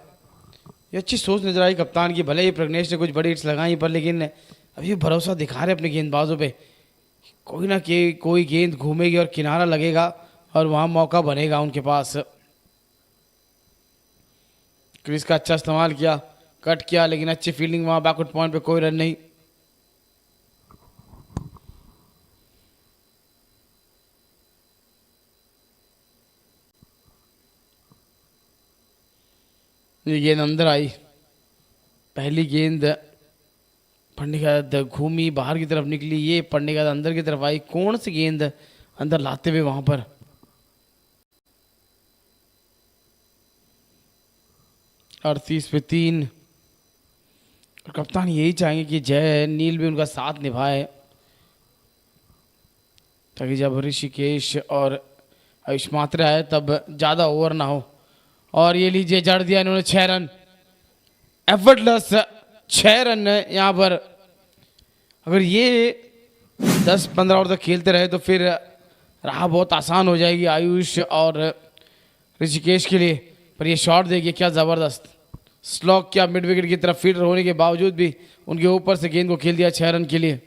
ये अच्छी सोच नजर आई कप्तान की. भले ही प्रज्ञेश ने कुछ बड़ी हिट्स लगाई पर लेकिन अभी भरोसा दिखा रहे अपने गेंदबाजों पे. कोई ना कोई गेंद घूमेगी और किनारा लगेगा और वहाँ मौका बनेगा उनके पास. क्रिस का अच्छा इस्तेमाल किया, कट किया, लेकिन अच्छी फील्डिंग. वहाँ बैकवर्ड पॉइंट पे कोई रन नहीं. ये गेंद अंदर आई. पहली गेंद पढ़ने के बाद घूमी, बाहर की तरफ निकली. ये पढ़ने के बाद अंदर की तरफ आई. कौन सी गेंद अंदर लाते हुए वहां पर 38 पे 3. और कप्तान यही चाहेंगे कि जय नील भी उनका साथ निभाए ताकि जब ऋषिकेश और आयुष मात्रे आए तब ज़्यादा ओवर ना हो. और ये लीजिए जड़ दिया इन्होंने 6 रन. एफर्टलेस 6 रन यहाँ पर. अगर ये 10-15 ओवर तक खेलते रहे तो फिर राह बहुत आसान हो जाएगी आयुष और ऋषिकेश के लिए. पर ये शॉट देखिए क्या ज़बरदस्त स्लॉक किया. मिड विकेट की तरफ फील्डर होने के बावजूद भी उनके ऊपर से गेंद को खेल दिया 6 रन के लिए.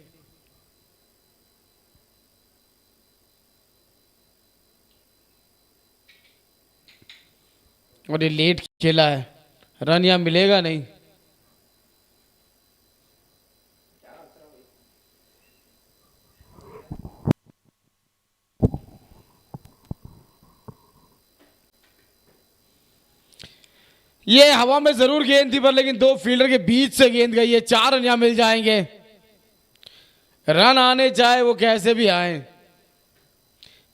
और ये लेट खेला है. रन यहाँ मिलेगा नहीं. ये हवा में जरूर गेंद थी पर लेकिन 2 फील्डर के बीच से गेंद गई है. 4 रन यहां मिल जाएंगे. रन आने चाहे वो कैसे भी आए,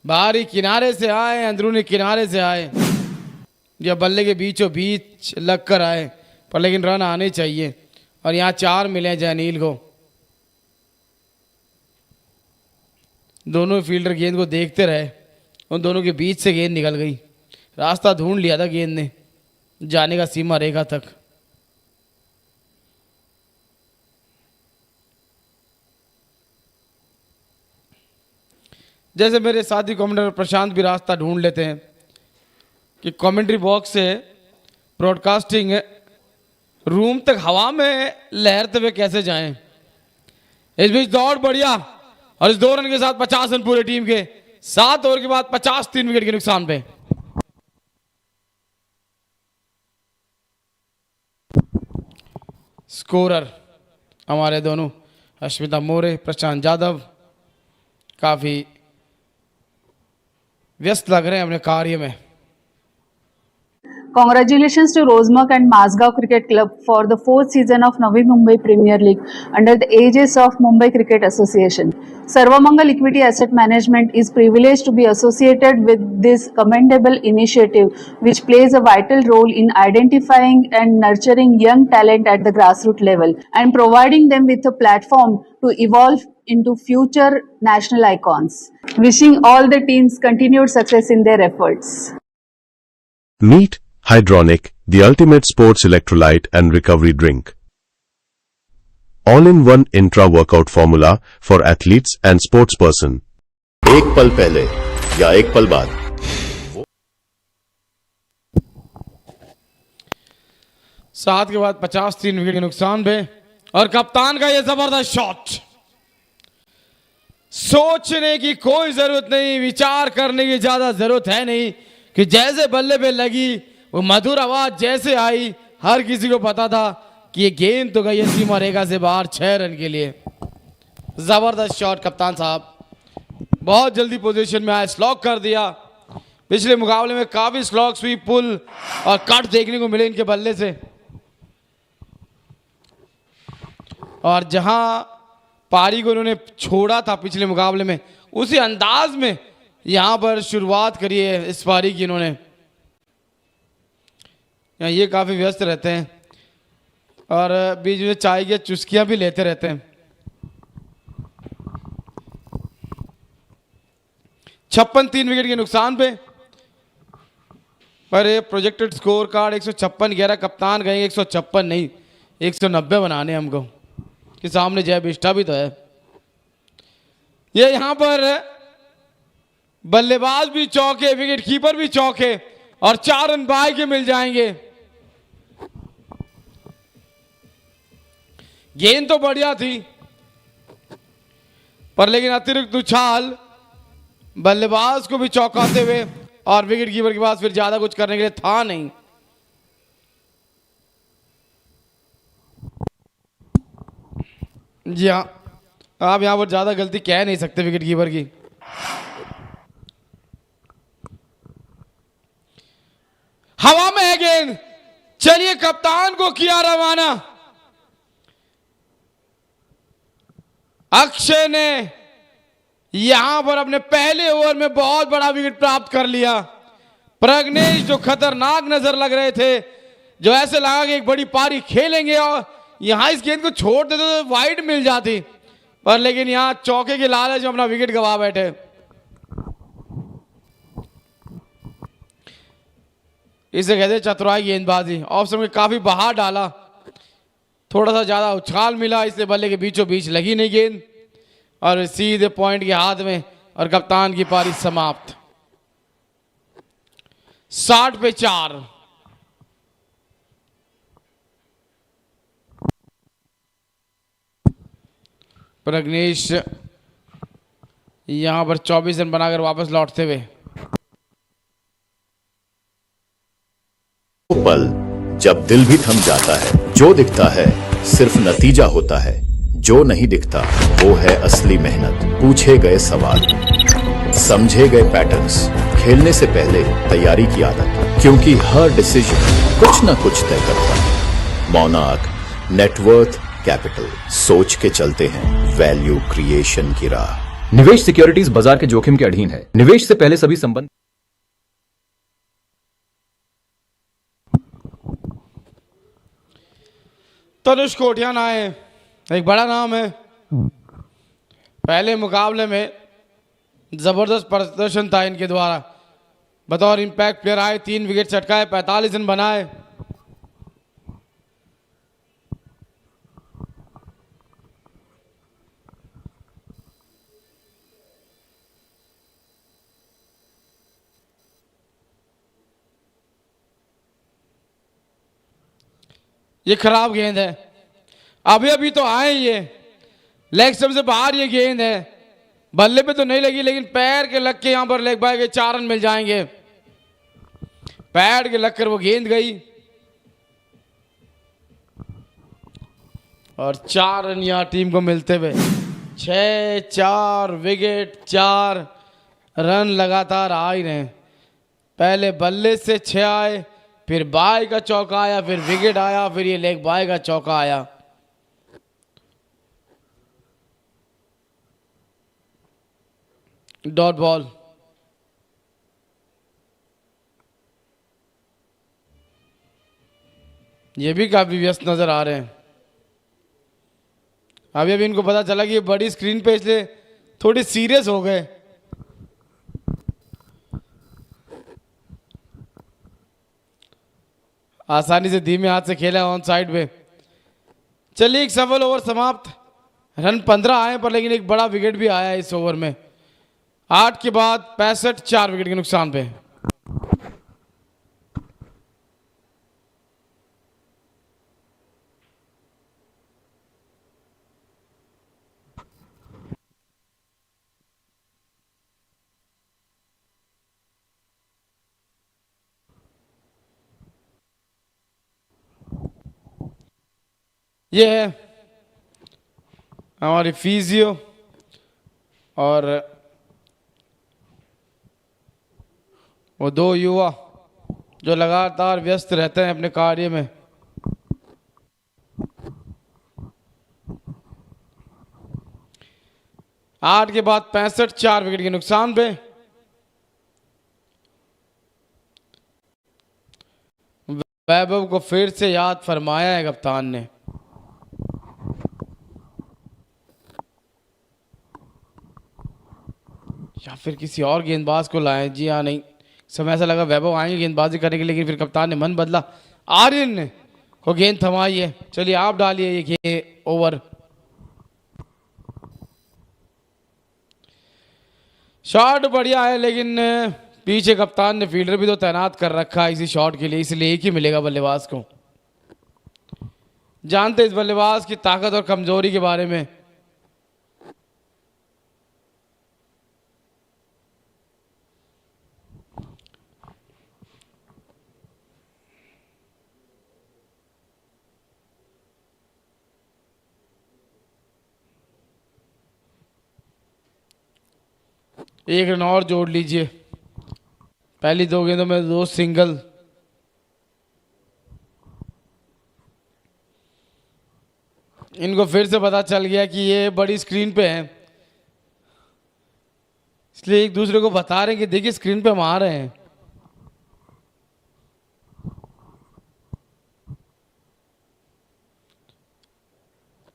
बाहरी किनारे से आए, अंदरूनी किनारे से आए या बल्ले के बीचों बीच लग कर आए, पर लेकिन रन आने चाहिए. और यहां 4 मिले जयनील को. दोनों फील्डर गेंद को देखते रहे. उन दोनों के बीच से गेंद निकल गई. रास्ता ढूंढ लिया था गेंद ने जाने का सीमा रेखा तक. जैसे मेरे साथी कमेंटर प्रशांत भी रास्ता ढूंढ लेते हैं कि कमेंट्री बॉक्स से ब्रॉडकास्टिंग रूम तक हवा में लहरते हुए कैसे जाएं। इस बीच दौड़ बढ़िया और इस 2 रन के साथ 50 रन पूरे टीम के, 7 ओवर के बाद 50, 3 विकेट के नुकसान पे। स्कोरर हमारे दोनों अश्मिता मोरे, प्रशांत यादव काफी व्यस्त लग रहे हैं अपने कार्य में। Congratulations to Rosemark and Mazgaon Cricket Club for the 4th season of Navi Mumbai Premier League under the aegis of Mumbai Cricket Association. Sarvamangal Equity Asset Management is privileged to be associated with this commendable initiative, which plays a vital role in identifying and nurturing young talent at the grassroots level and providing them with a platform to evolve into future national icons. Wishing all the teams continued success in their efforts. Meet Hydronic, the ultimate sports electrolyte and recovery drink. All-in-one intra-workout formula for athletes and sportsperson. एक पल पहले या एक पल बाद 7 के बाद 50, 3 wicket के नुकसान पे और कप्तान का यह जबरदस्त शॉट। सोचने की कोई जरूरत नहीं, विचार करने की ज्यादा जरूरत है नहीं कि जैसे बल्ले पे लगी वो मधुर आवाज जैसे आई, हर किसी को पता था कि ये गेंद तो गई सीमा रेखा से बाहर 6 रन के लिए। जबरदस्त शॉट कप्तान साहब, बहुत जल्दी पोजीशन में आए, स्लॉक कर दिया। पिछले मुकाबले में काफी स्लॉक, स्वीप, पुल और कट देखने को मिले इनके बल्ले से, और जहां पारी को उन्होंने छोड़ा था पिछले मुकाबले में, उसी अंदाज में यहां पर शुरुआत करी है इस पारी की इन्होंने। ये काफी व्यस्त रहते हैं और बीच में चाय की चुस्कियां भी लेते रहते हैं। 56, 3 विकेट के नुकसान पे, पर ये प्रोजेक्टेड स्कोर कार्ड 156 कह रहा, कप्तान कहेंगे 156 नहीं 190 बनाने हमको, कि सामने जय बिष्टा भी तो है। ये यहां पर बल्लेबाज भी चौके, विकेट कीपर भी चौके और 4 रन बाय के मिल जाएंगे। गेंद तो बढ़िया थी पर लेकिन अतिरिक्त उछाल बल्लेबाज को भी चौंकाते हुए और विकेट कीपर के पास फिर ज्यादा कुछ करने के लिए था नहीं। जी हाँ, आप यहां पर ज्यादा गलती कह नहीं सकते विकेट कीपर की। हवा में है गेंद, चलिए कप्तान को किया रवाना। अक्षय ने यहां पर अपने पहले ओवर में बहुत बड़ा विकेट प्राप्त कर लिया। प्रज्ञेश जो खतरनाक नजर लग रहे थे, जो ऐसे लगा कि एक बड़ी पारी खेलेंगे और यहां इस गेंद को छोड़ देते तो वाइड मिल जाती, पर लेकिन यहां चौके के लालच में अपना विकेट गंवा बैठे। इसे कहते चतुराई गेंदबाजी। ऑफ स्टंप में काफी बाहर डाला, थोड़ा सा ज्यादा उछाल मिला, इसलिए बल्ले के बीचों बीच लगी नहीं गेंद और सीधे पॉइंट के हाथ में और कप्तान की पारी समाप्त। 60 पे 4। प्रज्ञेश यहां पर 24 रन बनाकर वापस लौटते हुए। वो पल जब दिल भी थम जाता है, जो दिखता है सिर्फ नतीजा होता है, जो नहीं दिखता वो है असली मेहनत। पूछे गए सवाल, समझे गए पैटर्न्स, खेलने से पहले तैयारी की आदत, क्योंकि हर डिसीजन कुछ ना कुछ तय करता है। मौनाक नेटवर्थ कैपिटल, सोच के चलते हैं वैल्यू क्रिएशन की राह। निवेश सिक्योरिटीज बाजार के जोखिम के अधीन है। निवेश से पहले सभी संबंध। तनुष कोटियान आए, एक बड़ा नाम है। पहले मुकाबले में जबरदस्त प्रदर्शन था इनके द्वारा, बतौर इंपैक्ट प्लेयर आए, 3 विकेट चटकाए, 45 रन बनाए। ये खराब गेंद है, अभी अभी तो आए ये लेग स्टंप से बाहर, ये गेंद है, बल्ले पे तो नहीं लगी लेकिन पैर के लग के यहां पर लेग बाय के 4 रन मिल जाएंगे। पैर के लग कर वो गेंद गई और 4 रन यहां टीम को मिलते हुए 6-4 विकेट 4 रन लगातार आ ही रहे। पहले बल्ले से 6 आए, फिर बाय का चौका आया, फिर विकेट आया, फिर ये लेग बाय का चौका आया। Dot ball. ये भी काफी व्यस्त नजर आ रहे हैं। अभी अभी इनको पता चला कि ये बड़ी स्क्रीन पे इसलिए थोड़ी सीरियस हो गए। आसानी से धीमे हाथ से खेला ऑन साइड पे। चलिए एक सफल ओवर समाप्त। रन 15 आए पर लेकिन एक बड़ा विकेट भी आया इस ओवर में। 8 के बाद 65, 4 विकेट के नुकसान पे। ये है हमारी फिजियो और वो 2 युवा जो लगातार व्यस्त रहते हैं अपने कार्य में। आठ के बाद 65, 4 विकेट के नुकसान पे। वैभव को फिर से याद फरमाया है कप्तान ने। या फिर किसी और गेंदबाज को लाएं। जी हाँ, नहीं समय ऐसा लगा वैभव आएंगे गेंदबाजी करने के लिए, लेकिन फिर कप्तान ने मन बदला। आर्यन को गेंद थमाई है। चलिए आप डालिए ये ओवर। शॉट बढ़िया है लेकिन पीछे कप्तान ने फील्डर भी तो तैनात कर रखा है इसी शॉट के लिए, इसलिए एक ही मिलेगा बल्लेबाज को। जानते इस बल्लेबाज की ताकत और कमजोरी के बारे में। एक रन और जोड़ लीजिए। पहली 2 गेंदों में 2 सिंगल। इनको फिर से पता चल गया कि ये बड़ी स्क्रीन पे है, इसलिए एक दूसरे को बता रहे हैं कि देखिए स्क्रीन पे हम आ रहे हैं।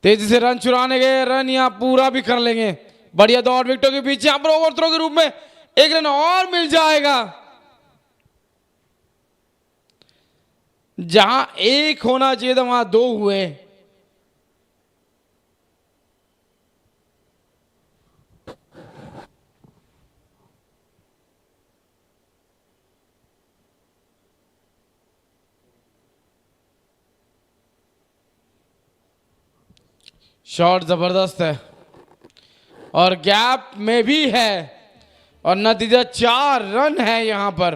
तेजी से रन चुराने गए, रन यहां पूरा भी कर लेंगे। बढ़िया दौड़ विकेटों के पीछे, यहां पर ओवर थ्रो के रूप में 1 रन और मिल जाएगा। जहां 1 होना चाहिए था वहां 2 हुए। शॉट जबरदस्त है और गैप में भी है और नतीजा 4 रन है यहां पर।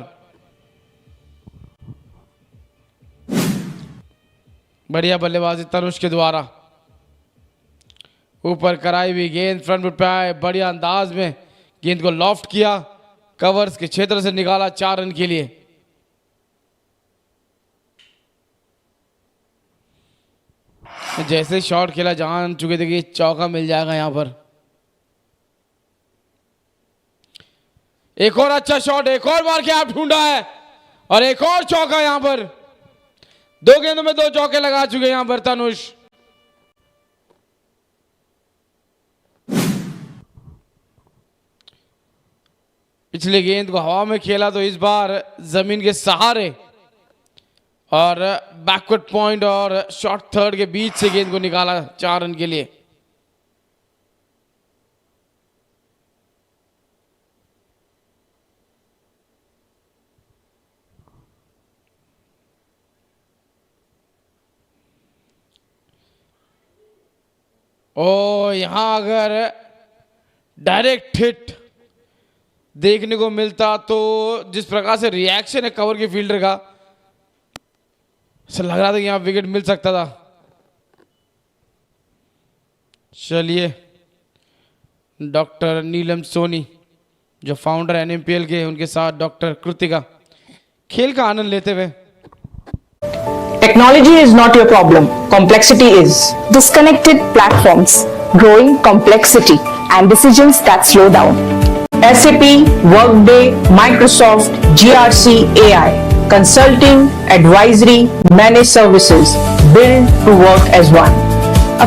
बढ़िया बल्लेबाजी तनुष के द्वारा। ऊपर कराई हुई गेंद फ्रंट फुट पे आए, बढ़िया अंदाज में गेंद को लॉफ्ट किया, कवर्स के क्षेत्र से निकाला 4 रन के लिए। जैसे शॉट खेला जान चुके थे कि चौका मिल जाएगा यहां पर। एक और अच्छा शॉट, एक और बार क्या ढूंढा है और एक और चौका यहां पर। 2 गेंदों में 2 चौके लगा चुके यहां पर तनुष। पिछले गेंद को हवा में खेला तो इस बार जमीन के सहारे और बैकवर्ड पॉइंट और शॉर्ट थर्ड के बीच से गेंद को निकाला 4 रन के लिए। और यहाँ अगर डायरेक्ट हिट देखने को मिलता तो जिस प्रकार से रिएक्शन है कवर के फील्डर का, ऐसा लग रहा था कि यहाँ विकेट मिल सकता था। चलिए, डॉक्टर नीलम सोनी जो फाउंडर NMPL के, उनके साथ डॉक्टर कृतिका खेल का आनंद लेते हुए। Technology is not your problem. Complexity is. Disconnected platforms, growing complexity, and decisions that slow down. SAP, Workday, Microsoft, GRC, AI, consulting, advisory, managed services, built to work as one.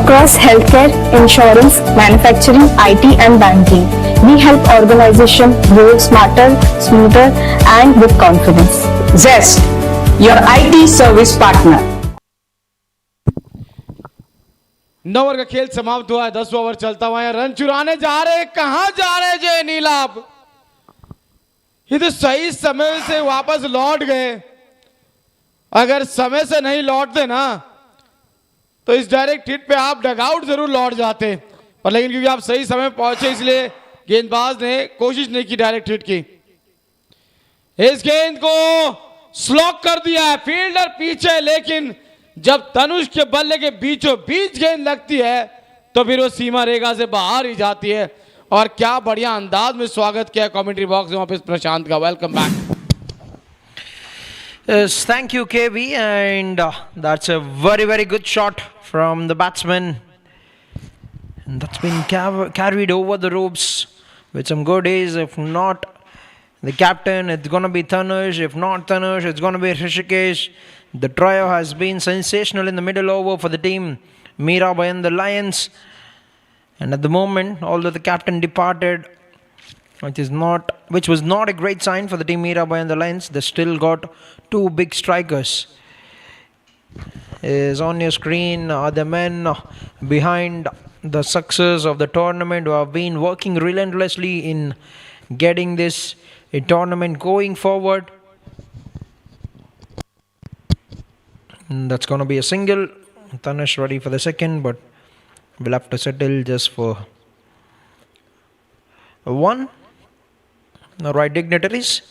Across healthcare, insurance, manufacturing, IT, and banking, we help organizations grow smarter, smoother, and with confidence. Zest, your IT service partner. 9 over का खेल समाप्त हुआ है, 10 over चलता हुआ है। Run चुराने जा रहे हैं, कहां जा रहे हैं जय नीलाभ? ये तो सही समय से वापस लौट गए। अगर समय से नहीं लौटते ना तो इस डायरेक्ट हिट पे आप डगआउट जरूर लौट जाते, पर लेकिन क्योंकि आप सही समय पहुंचे इसलिए गेंदबाज ने कोशिश नहीं की डायरेक्ट हिट की। इस गेंद को स्लॉक कर दिया है, फील्डर पीछे, लेकिन जब तनुष के बल्ले के बीचों बीच गेंद लगती है तो फिर वो सीमा रेखा से बाहर ही जाती है। और क्या बढ़िया अंदाज में स्वागत किया कमेंट्री बॉक्स में वापस प्रशांत का। Welcome back. Yes, thank you, KB, and that's a very good shot from the batsman, and that's been carried over the ropes with some good ace. If not the captain, it's gonna be Tanush. If not Tanush, it's gonna be Rishikesh. The trio has been sensational in the middle over for the team Mira Bhayandar Lions, and at the moment, although the captain departed, which was not a great sign for the team Mira Bhayandar Lions, they still got two big strikers. Is on your screen are the men behind the success of the tournament, who have been working relentlessly in getting this tournament going forward. And that's going to be a single. Tanush ready for the second, but we'll have to settle just for one. All right, dignitaries,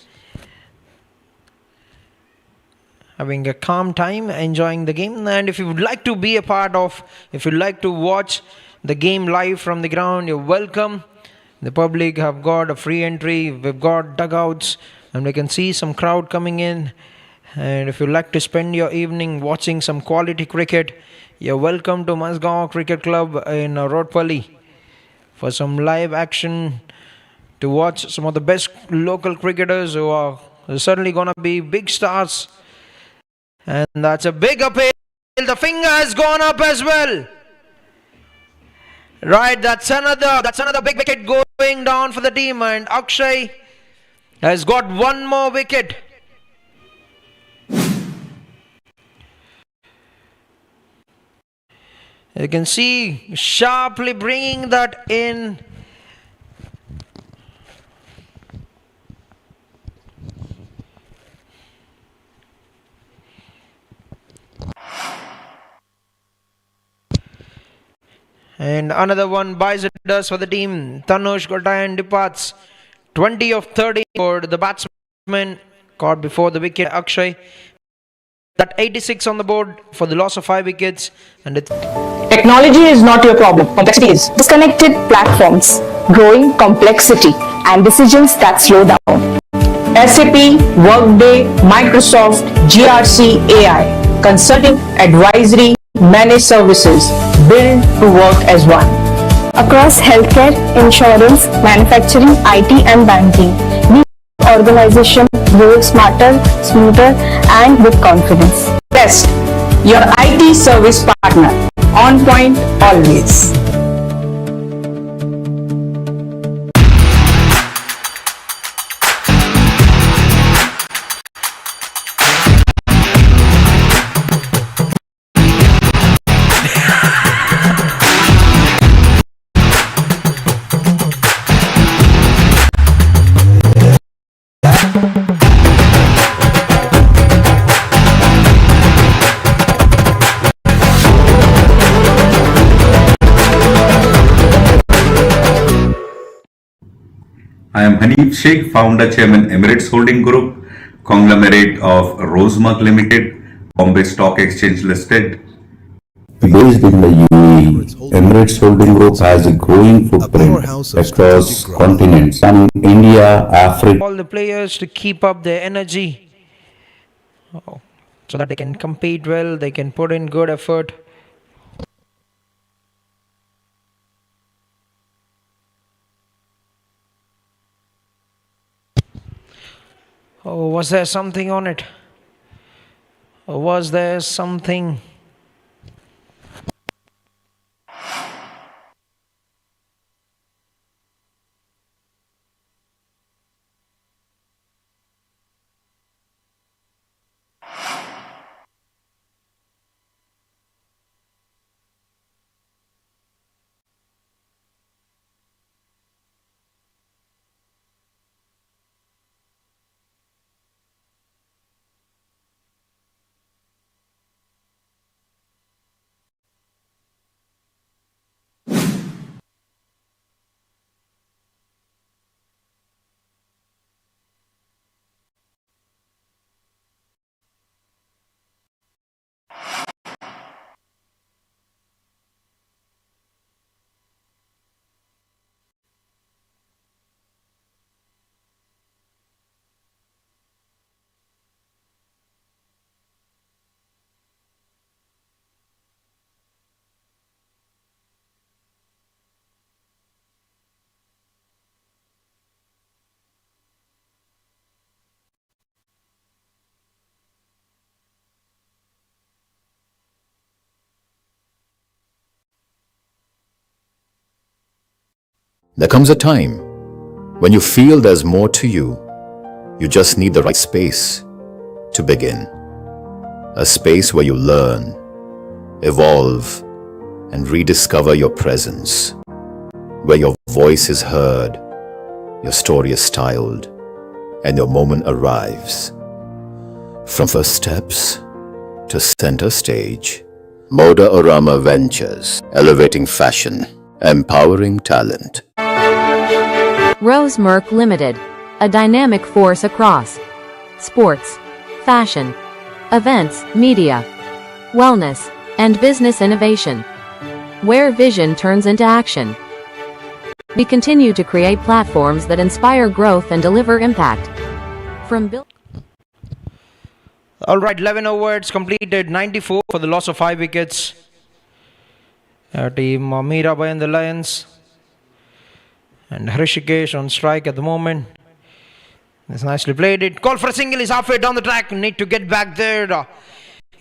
having a calm time, enjoying the game. And if you would like to be a part of, if you'd like to watch the game live from the ground, you're welcome. The public have got a free entry. We've got dugouts, and we can see some crowd coming in. And if you'd like to spend your evening watching some quality cricket, you're welcome to Mazgaon Cricket Club in Rodpalli for some live action, to watch some of the best local cricketers who are certainly going to be big stars. And that's a big appeal. The finger has gone up as well. Right, that's another big wicket going down for the team, and Akshay has got one more wicket. You can see sharply bringing that in. And another one buys it does for the team. Tanush Gotayan departs. 20 of 30 for the batsman, caught before the wicket. Akshay, that 86 on the board for the loss of 5 wickets. And it's Technology is not your problem. Complexity is. Disconnected platforms, growing complexity, and decisions that slow down. SAP, Workday, Microsoft, GRC, AI, consulting, advisory, managed services, built to work as one. Across healthcare, insurance, manufacturing, IT, and banking, we help organizations grow smarter, smoother, and with confidence. Best, your IT service partner. On point always. I am Hanif Sheikh, founder chairman Emirates Holding Group, conglomerate of Rosemark Limited, Bombay Stock Exchange listed. Based in the UAE, Emirates Holding Group has a growing footprint across continents, spanning India, Africa. All the players to keep up their energy so that they can compete well, they can put in good effort. Oh, was there something on it? Was there something? There comes a time when you feel there's more to you. You just need the right space to begin. A space where you learn, evolve, and rediscover your presence. Where your voice is heard, your story is styled, and your moment arrives. From first steps to center stage, Moda Orama Ventures, elevating fashion, empowering talent. Rosemark Limited, a dynamic force across sports, fashion, events, media, wellness, and business innovation, where vision turns into action. We continue to create platforms that inspire growth and deliver impact. All right, 11 overs completed, 94 for the loss of 5 wickets. Team Mira Bhayandar Lions and Hrishikesh on strike at the moment. It's nicely played. It call for a single. Is halfway down the track. Need to get back there.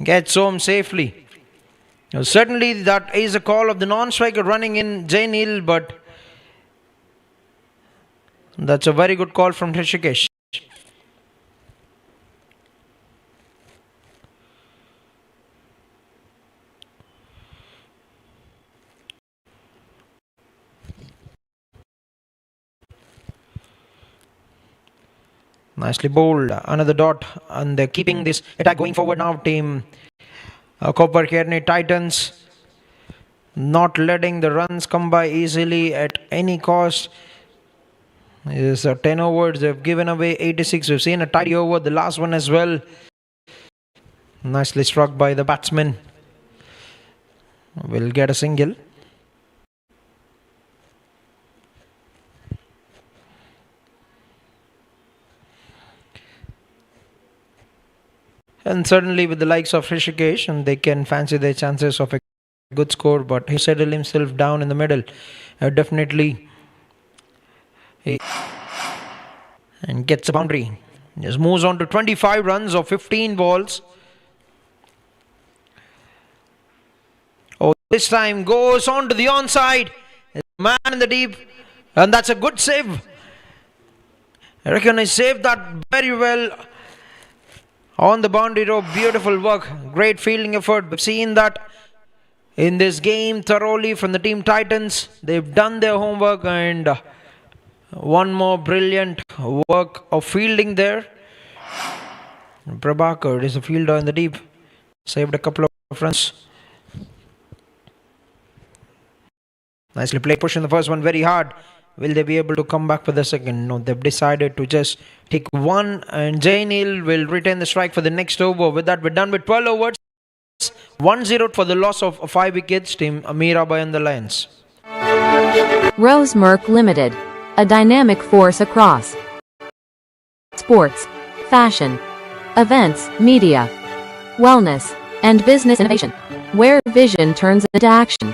Gets home safely. Certainly that is a call of the non-striker running in Jain Hill, but that's a very good call from Hrishikesh. Nicely bowled. Another dot, and they're keeping this attack going forward now. Team Koperkhairne Titans not letting the runs come by easily at any cost. It's 10 overs. They've given away 86. We've seen a tidy over the last one as well. Nicely struck by the batsman. Will get a single. And certainly with the likes of Hrishikesh, and they can fancy their chances of a good score, but he settled himself down in the middle. Definitely. And gets a boundary. Just moves on to 25 runs of 15 balls. Oh, this time goes on to the onside. Man in the deep. And that's a good save. I reckon he saved that very well. On the boundary rope, beautiful work, great fielding effort. We've seen that in this game thoroughly from the Team Titans. They've done their homework, and one more brilliant work of fielding there. Prabhakar is a fielder in the deep, saved a couple of runs. Nicely played, pushing the first one very hard. Will they be able to come back for the second? No, they've decided to just take one, and Jainil will retain the strike for the next over. With that, we're done with 12 overs. 1-0 for the loss of 5 wickets, team Mira Bhayandar Lions. Rose Merck Limited, a dynamic force across sports, fashion, events, media, wellness, and business innovation, where vision turns into action.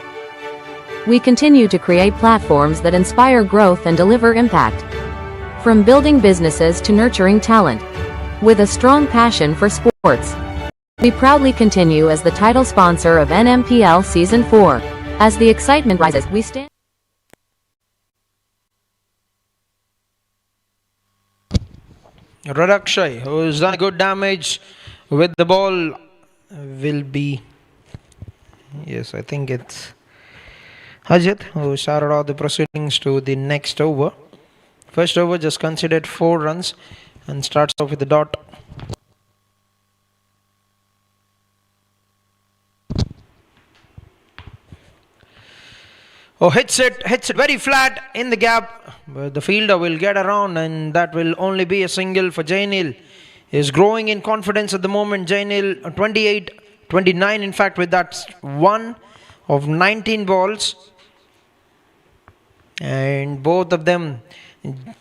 We continue to create platforms that inspire growth and deliver impact. From building businesses to nurturing talent, with a strong passion for sports, we proudly continue as the title sponsor of NMPL Season 4. As the excitement rises, we stand. Radakshay, who's done good damage with the ball, will be. Yes, I think it's Ajit who started off the proceedings to the next over. First over just considered 4 runs and starts off with the dot. Oh, hits it very flat in the gap. But the fielder will get around, and that will only be a single for Jainil. He is growing in confidence at the moment. Jainil 29 in fact, with that one of 19 balls. And both of them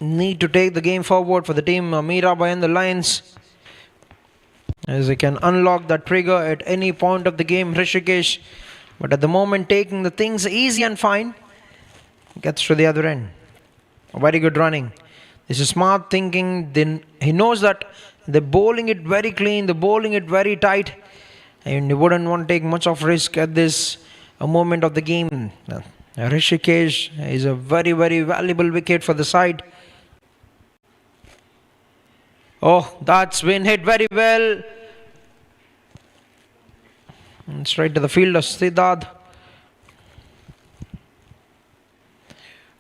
need to take the game forward for the team Mira Bhayandar Lions, as they can unlock that trigger at any point of the game. Rishikesh, but at the moment taking the things easy and fine, gets to the other end. Very good running. This is smart thinking. Then he knows that they're bowling it very clean, they're bowling it very tight, and he wouldn't want to take much of risk at this moment of the game. Rishikesh is a very, very valuable wicket for the side. Oh, that's been hit very well. And straight to the fielder, Siddharth.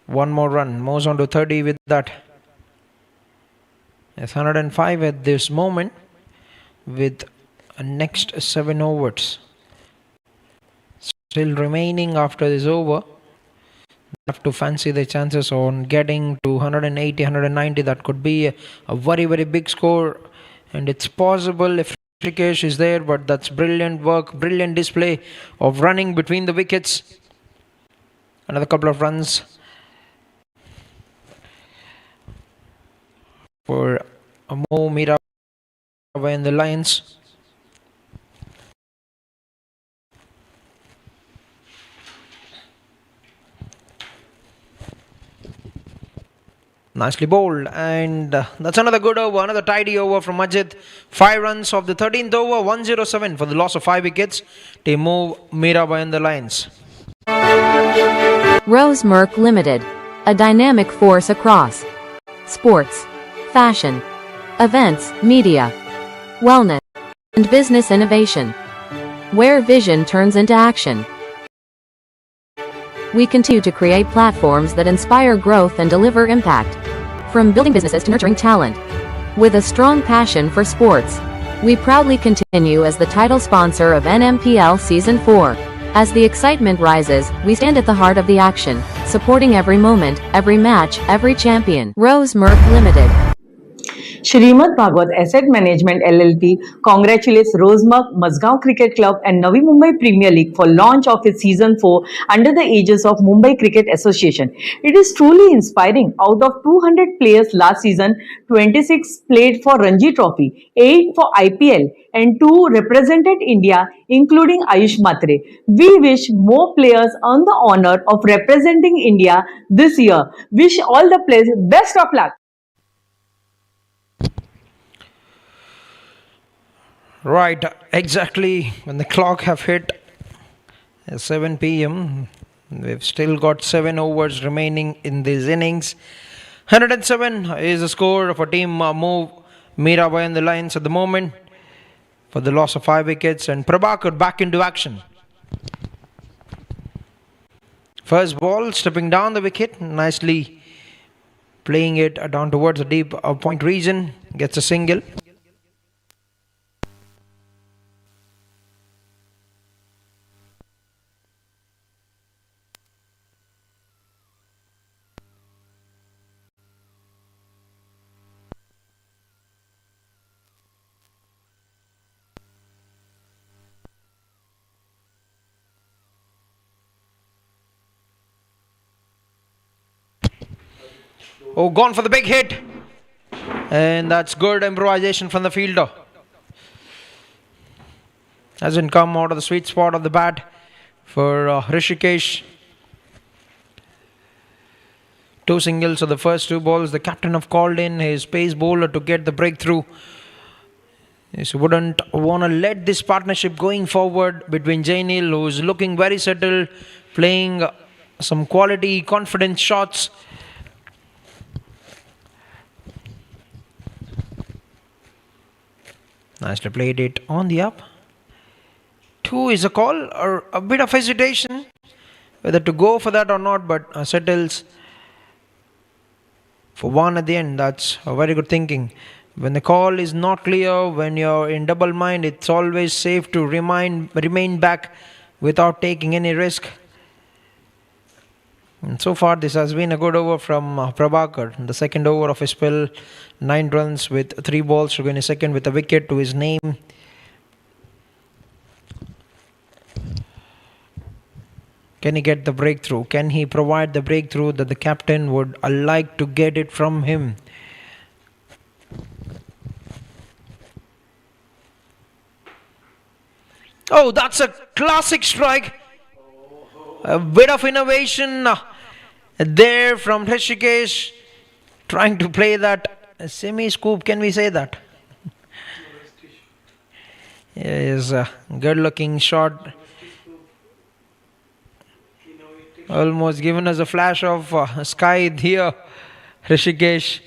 One more run, moves on to 30 with that. It's 105 at this moment with next 7 overs still remaining after this over. Have to fancy the chances on getting to 180, 190. That could be a very, very big score, and it's possible if Rishikesh is there, but that's brilliant work, brilliant display of running between the wickets. Another couple of runs for Mira and the Lions. Nicely bowled, and that's another good over, another tidy over from Ajit. 5 runs of the 13th over, 107 for the loss of 5 wickets. They move Mira Bhayandar Lions. Rose Merck Limited, a dynamic force across sports, fashion, events, media, wellness, and business innovation, where vision turns into action. We continue to create platforms that inspire growth and deliver impact. From building businesses to nurturing talent, with a strong passion for sports, we proudly continue as the title sponsor of NMPL Season 4. As the excitement rises, we stand at the heart of the action, supporting every moment, every match, every champion. Rose Merck Limited. Shrimad Bhagwat Asset Management LLP congratulates Rosemark, Mazgaon Cricket Club and Navi Mumbai Premier League for launch of its Season 4 under the aegis of Mumbai Cricket Association. It is truly inspiring. Out of 200 players last season, 26 played for Ranji Trophy, 8 for IPL and 2 represented India, including Ayush Matre. We wish more players earn the honor of representing India this year. Wish all the players best of luck. Right, exactly when the clock have hit 7 p.m. We've still got 7 overs remaining in this innings. 107 is the score for team move Mira Bhayandar Lions at the moment for the loss of 5 wickets, and Prabhakar back into action. First ball, stepping down the wicket, nicely playing it down towards the deep point region, gets a single. Oh, gone for the big hit. And that's good improvisation from the fielder. Hasn't come out of the sweet spot of the bat for Rishikesh. 2 singles of the first 2 balls. The captain have called in his pace bowler to get the breakthrough. He wouldn't want to let this partnership going forward between Jainil, who's looking very settled, playing some quality, confident shots. Nicely played it on the up. 2 is a call, or a bit of hesitation whether to go for that or not, but settles for 1 at the end. That's a very good thinking. When the call is not clear, when you're in double mind, it's always safe to remain back without taking any risk. And so far, this has been a good over from Prabhakar. The second over of his spell, 9 runs with 3 balls to go in a second with a wicket to his name. Can he get the breakthrough? Can he provide the breakthrough that the captain would like to get it from him? Oh, that's a classic strike. A bit of innovation there from Rishikesh, trying to play that semi-scoop. Can we say that? Is a good-looking shot. Almost given us a flash of sky here. Rishikesh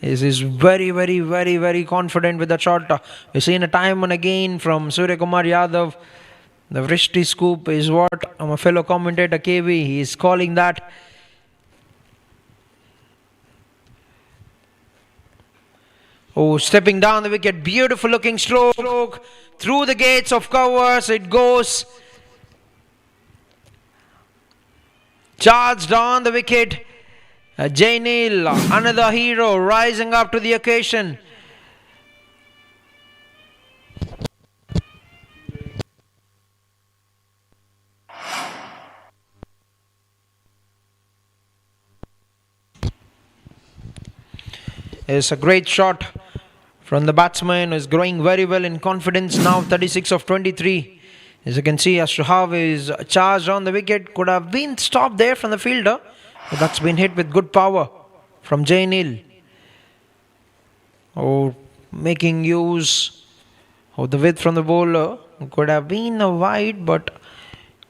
is very, very, very, very confident with the shot. We've seen a time and again from Surya Kumar Yadav. The Vrishti scoop is what my fellow commentator KV, he is calling that. Oh, stepping down the wicket. Beautiful looking stroke. Through the gates of covers it goes. Charged on the wicket. Jainil, another hero, rising up to the occasion. It's a great shot from the batsman, who is growing very well in confidence now. 36 of 23. As you can see, Ashrahav is charged on the wicket. Could have been stopped there from the fielder, but that's been hit with good power from Jainil. Oh, making use of the width from the bowler. Could have been a wide, but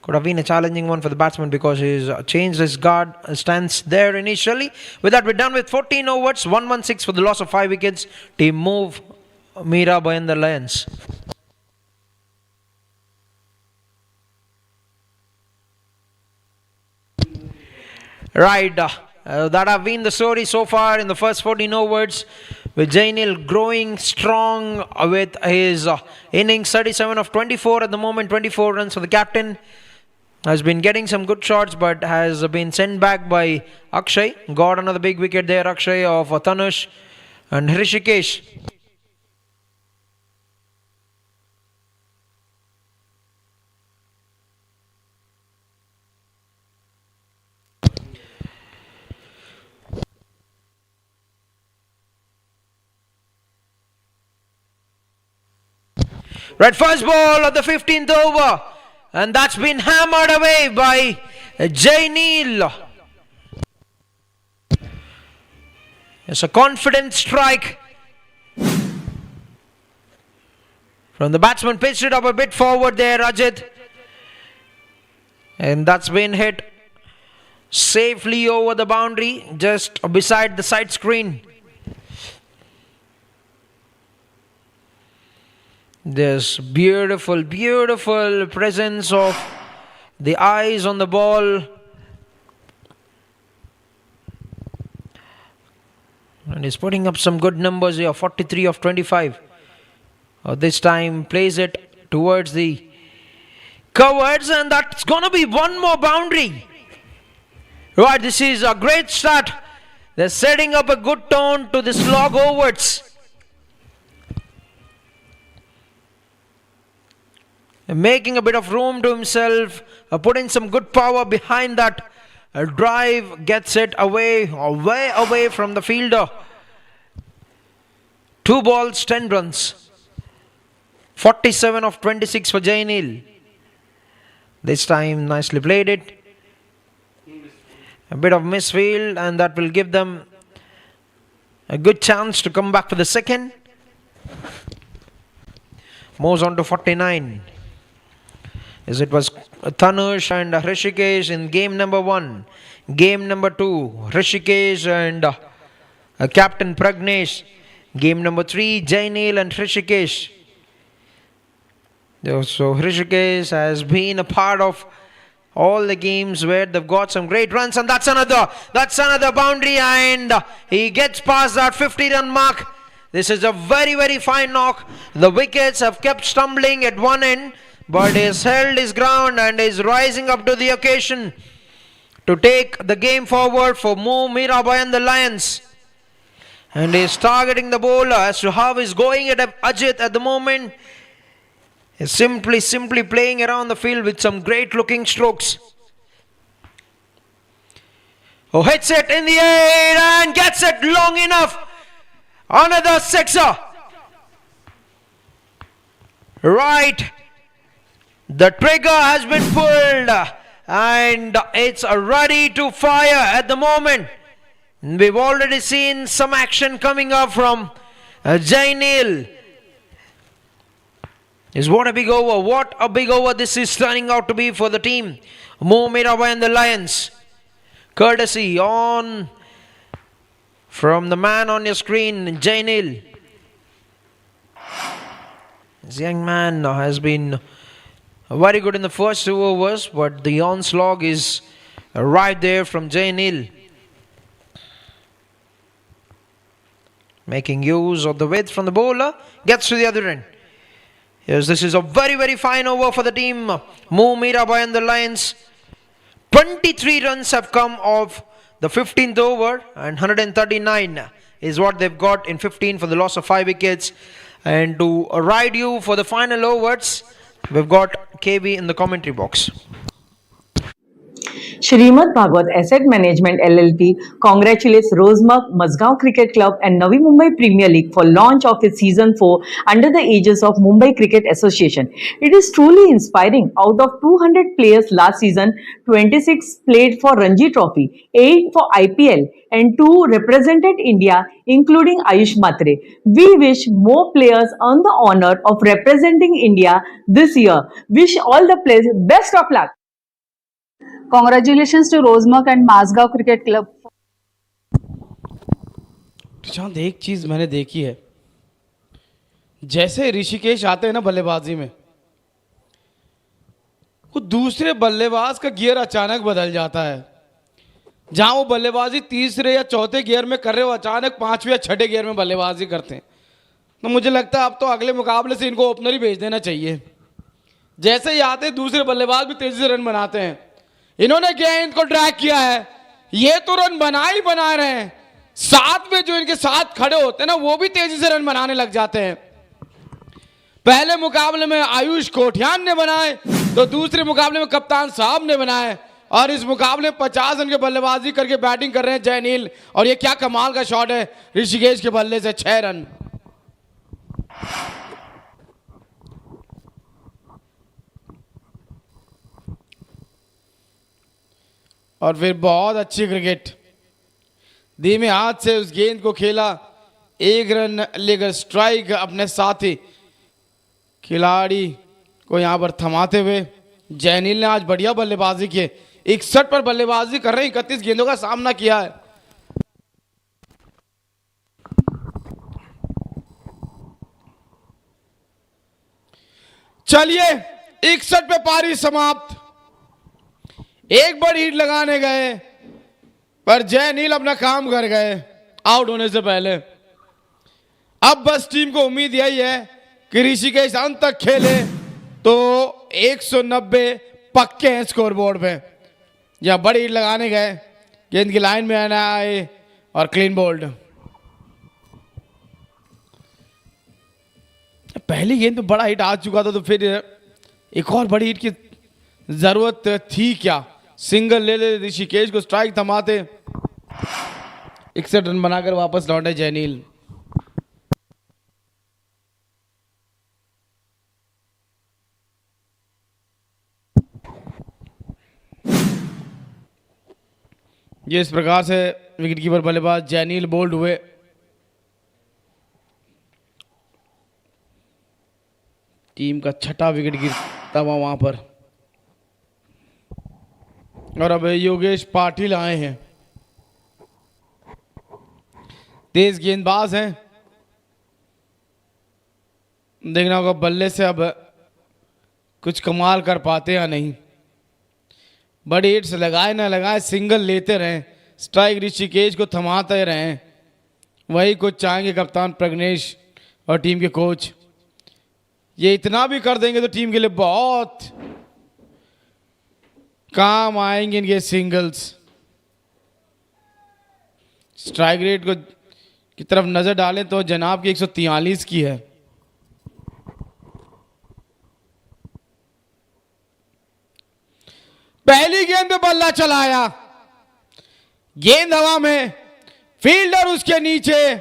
could have been a challenging one for the batsman because he's changed his guard stance there initially. With that, we're done with 14 overs, 116 for the loss of 5 wickets. Team move Mira Bhayandar Lions. Right, that have been the story so far in the first 14 overs, with Jainil growing strong with his innings. 37 of 24 at the moment, 24 runs for the captain. Has been getting some good shots, but has been sent back by Akshay. Got another big wicket there, Akshay, of Tanush and Rishikesh. Right, first ball of the 15th over, and that's been hammered away by Jainil. It's a confident strike from the batsman. Pitched it up a bit forward there, Rajit, and that's been hit safely over the boundary, just beside the side screen. This beautiful, beautiful presence of the eyes on the ball. And he's putting up some good numbers here, 43 of 25. This time plays it towards the covers, and that's going to be one more boundary. Right, this is a great start. They're setting up a good tone to the slog overs. Making a bit of room to himself, putting some good power behind that A drive gets it away, way away from the fielder. 2 balls, 10 runs. 47 of 26 for Jainil. This time nicely played it. A bit of misfield, and that will give them a good chance to come back for the second. Moves on to 49. As it was Tanush and Hrishikesh in game number 1. Game number 2, Hrishikesh and Captain Pragnesh. Game number 3, Jainil and Hrishikesh. So Hrishikesh has been a part of all the games where they've got some great runs, and that's another boundary, and he gets past that 50-run mark. This is a very, very fine knock. The wickets have kept stumbling at one end, but he has held his ground and is rising up to the occasion to take the game forward for Mira Bhayandar Lions. And he is targeting the bowler. As to how he's going at Ajit at the moment, is simply playing around the field with some great looking strokes. Who hits it in the air and gets it long enough. Another sixer. Right. The trigger has been pulled and it's ready to fire at the moment. We've already seen some action coming up from Jainil. What a big over. What a big over this is turning out to be for the team. Mira Bhayandar Lions. Courtesy on from the man on your screen, Jainil. This young man has been very good in the first 2 overs, but the onslaught is right there from Jainil. Making use of the width from the bowler. Gets to the other end. Yes, this is a very, very fine over for the team. Mira Bhayandar Lions. 23 runs have come off the 15th over, and 139 is what they've got in 15 for the loss of 5 wickets. And to ride you for the final overs, we've got KB in the commentary box. Shrimad Bhagwat Asset Management LLP congratulates Rosemark, Mazgaon Cricket Club and Navi Mumbai Premier League for launch of its Season 4 under the aegis of Mumbai Cricket Association. It is truly inspiring. Out of 200 players last season, 26 played for Ranji Trophy, 8 for IPL and 2 represented India, including Ayush Matre. We wish more players earn the honor of representing India this year. Wish all the players best of luck. Congratulations to Rosemark and Mazgaon Cricket Club. चांद एक चीज मैंने देखी है, जैसे ऋषिकेश आते हैं ना बल्लेबाजी में, वो दूसरे बल्लेबाज का गियर अचानक बदल जाता है. जहां वो बल्लेबाजी तीसरे या चौथे गियर में कर रहे हो, अचानक पांचवें या छठे गियर में बल्लेबाजी करते हैं. तो मुझे लगता है अब तो अगले मुकाबले से इनको ओपनर ही भेज देना चाहिए. जैसे ही आते दूसरे बल्लेबाज भी तेजी से रन बनाते हैं. इन्होंने गेंद को ड्रैग किया है, ये तो रन बना रहे हैं, साथ में जो इनके साथ खड़े होते हैं ना वो भी तेजी से रन बनाने लग जाते हैं. पहले मुकाबले में आयुष कोठियान ने बनाए, तो दूसरे मुकाबले में कप्तान साहब ने बनाए, और इस मुकाबले में 50 रन के बल्लेबाजी करके बैटिंग कर रहे हैं जयनील. और ये क्या कमाल का शॉट है ऋषिकेश के बल्ले से, 6 रन. और फिर बहुत अच्छी क्रिकेट, धीमे हाथ से उस गेंद को खेला, 1 रन लेकर स्ट्राइक अपने साथी खिलाड़ी को यहां पर थमाते हुए. जयनील ने आज बढ़िया बल्लेबाजी की, 61 पर बल्लेबाजी कर रहे हैं, 31 गेंदों का सामना किया है. चलिए 61 पे पारी समाप्त. एक बड़ी हिट लगाने गए पर जयनील अपना काम कर गए आउट होने से पहले. अब बस टीम को उम्मीद यही है कि ऋषिकेश अंत तक खेले तो 190 पक्के हैं स्कोर बोर्ड पे. या बड़ी हिट लगाने गए, गेंद की लाइन में आना आए और क्लीन बोल्ड. पहली गेंद पे बड़ा हिट आ चुका था, तो फिर एक और बड़ी हिट की जरूरत थी क्या? सिंगल ले ले ऋषिकेश को, स्ट्राइक थमाते 61 रन बनाकर वापस लौटे जैनील। ये इस प्रकार से विकेटकीपर बल्लेबाज जैनील बोल्ड हुए। टीम का छठा विकेट गिरता हुआ वहां पर, और अब योगेश पाटिल आए हैं। तेज गेंदबाज हैं, देखना होगा बल्ले से अब कुछ कमाल कर पाते या नहीं। बड़ी हिट्स लगाए ना लगाए, सिंगल लेते रहें, स्ट्राइक ऋषिकेश को थमाते रहें, वही कुछ चाहेंगे कप्तान प्रज्ञेश और टीम के कोच। ये इतना भी कर देंगे तो टीम के लिए बहुत काम आएंगे इनके सिंगल्स। स्ट्राइक रेट को की तरफ नजर डालें तो जनाब की 143 की है। पहली गेंद पे बल्ला चलाया, गेंद हवा में, फील्डर उसके नीचे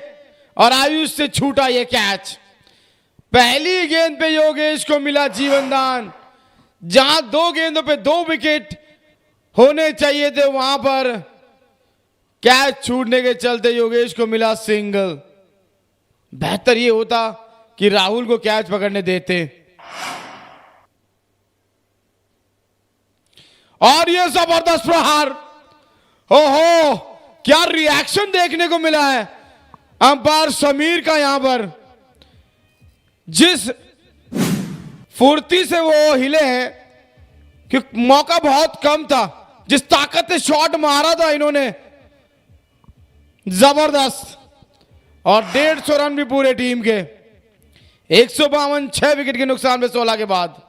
और आयुष से छूटा ये कैच। पहली गेंद पे योगेश को मिला जीवनदान। जहां 2 गेंदों पे 2 विकेट होने चाहिए थे, वहां पर कैच छूटने के चलते योगेश को मिला सिंगल। बेहतर ये होता कि राहुल को कैच पकड़ने देते। और ये जबरदस्त प्रहार, ओहो क्या रिएक्शन देखने को मिला है अंपायर समीर का। यहां पर जिस फुर्ती से वो हिले हैं कि मौका बहुत कम था, जिस ताकत से शॉट मारा था इन्होंने, जबरदस्त। और 150 रन भी पूरे टीम के, 152 6 विकेट के नुकसान में 16 के बाद।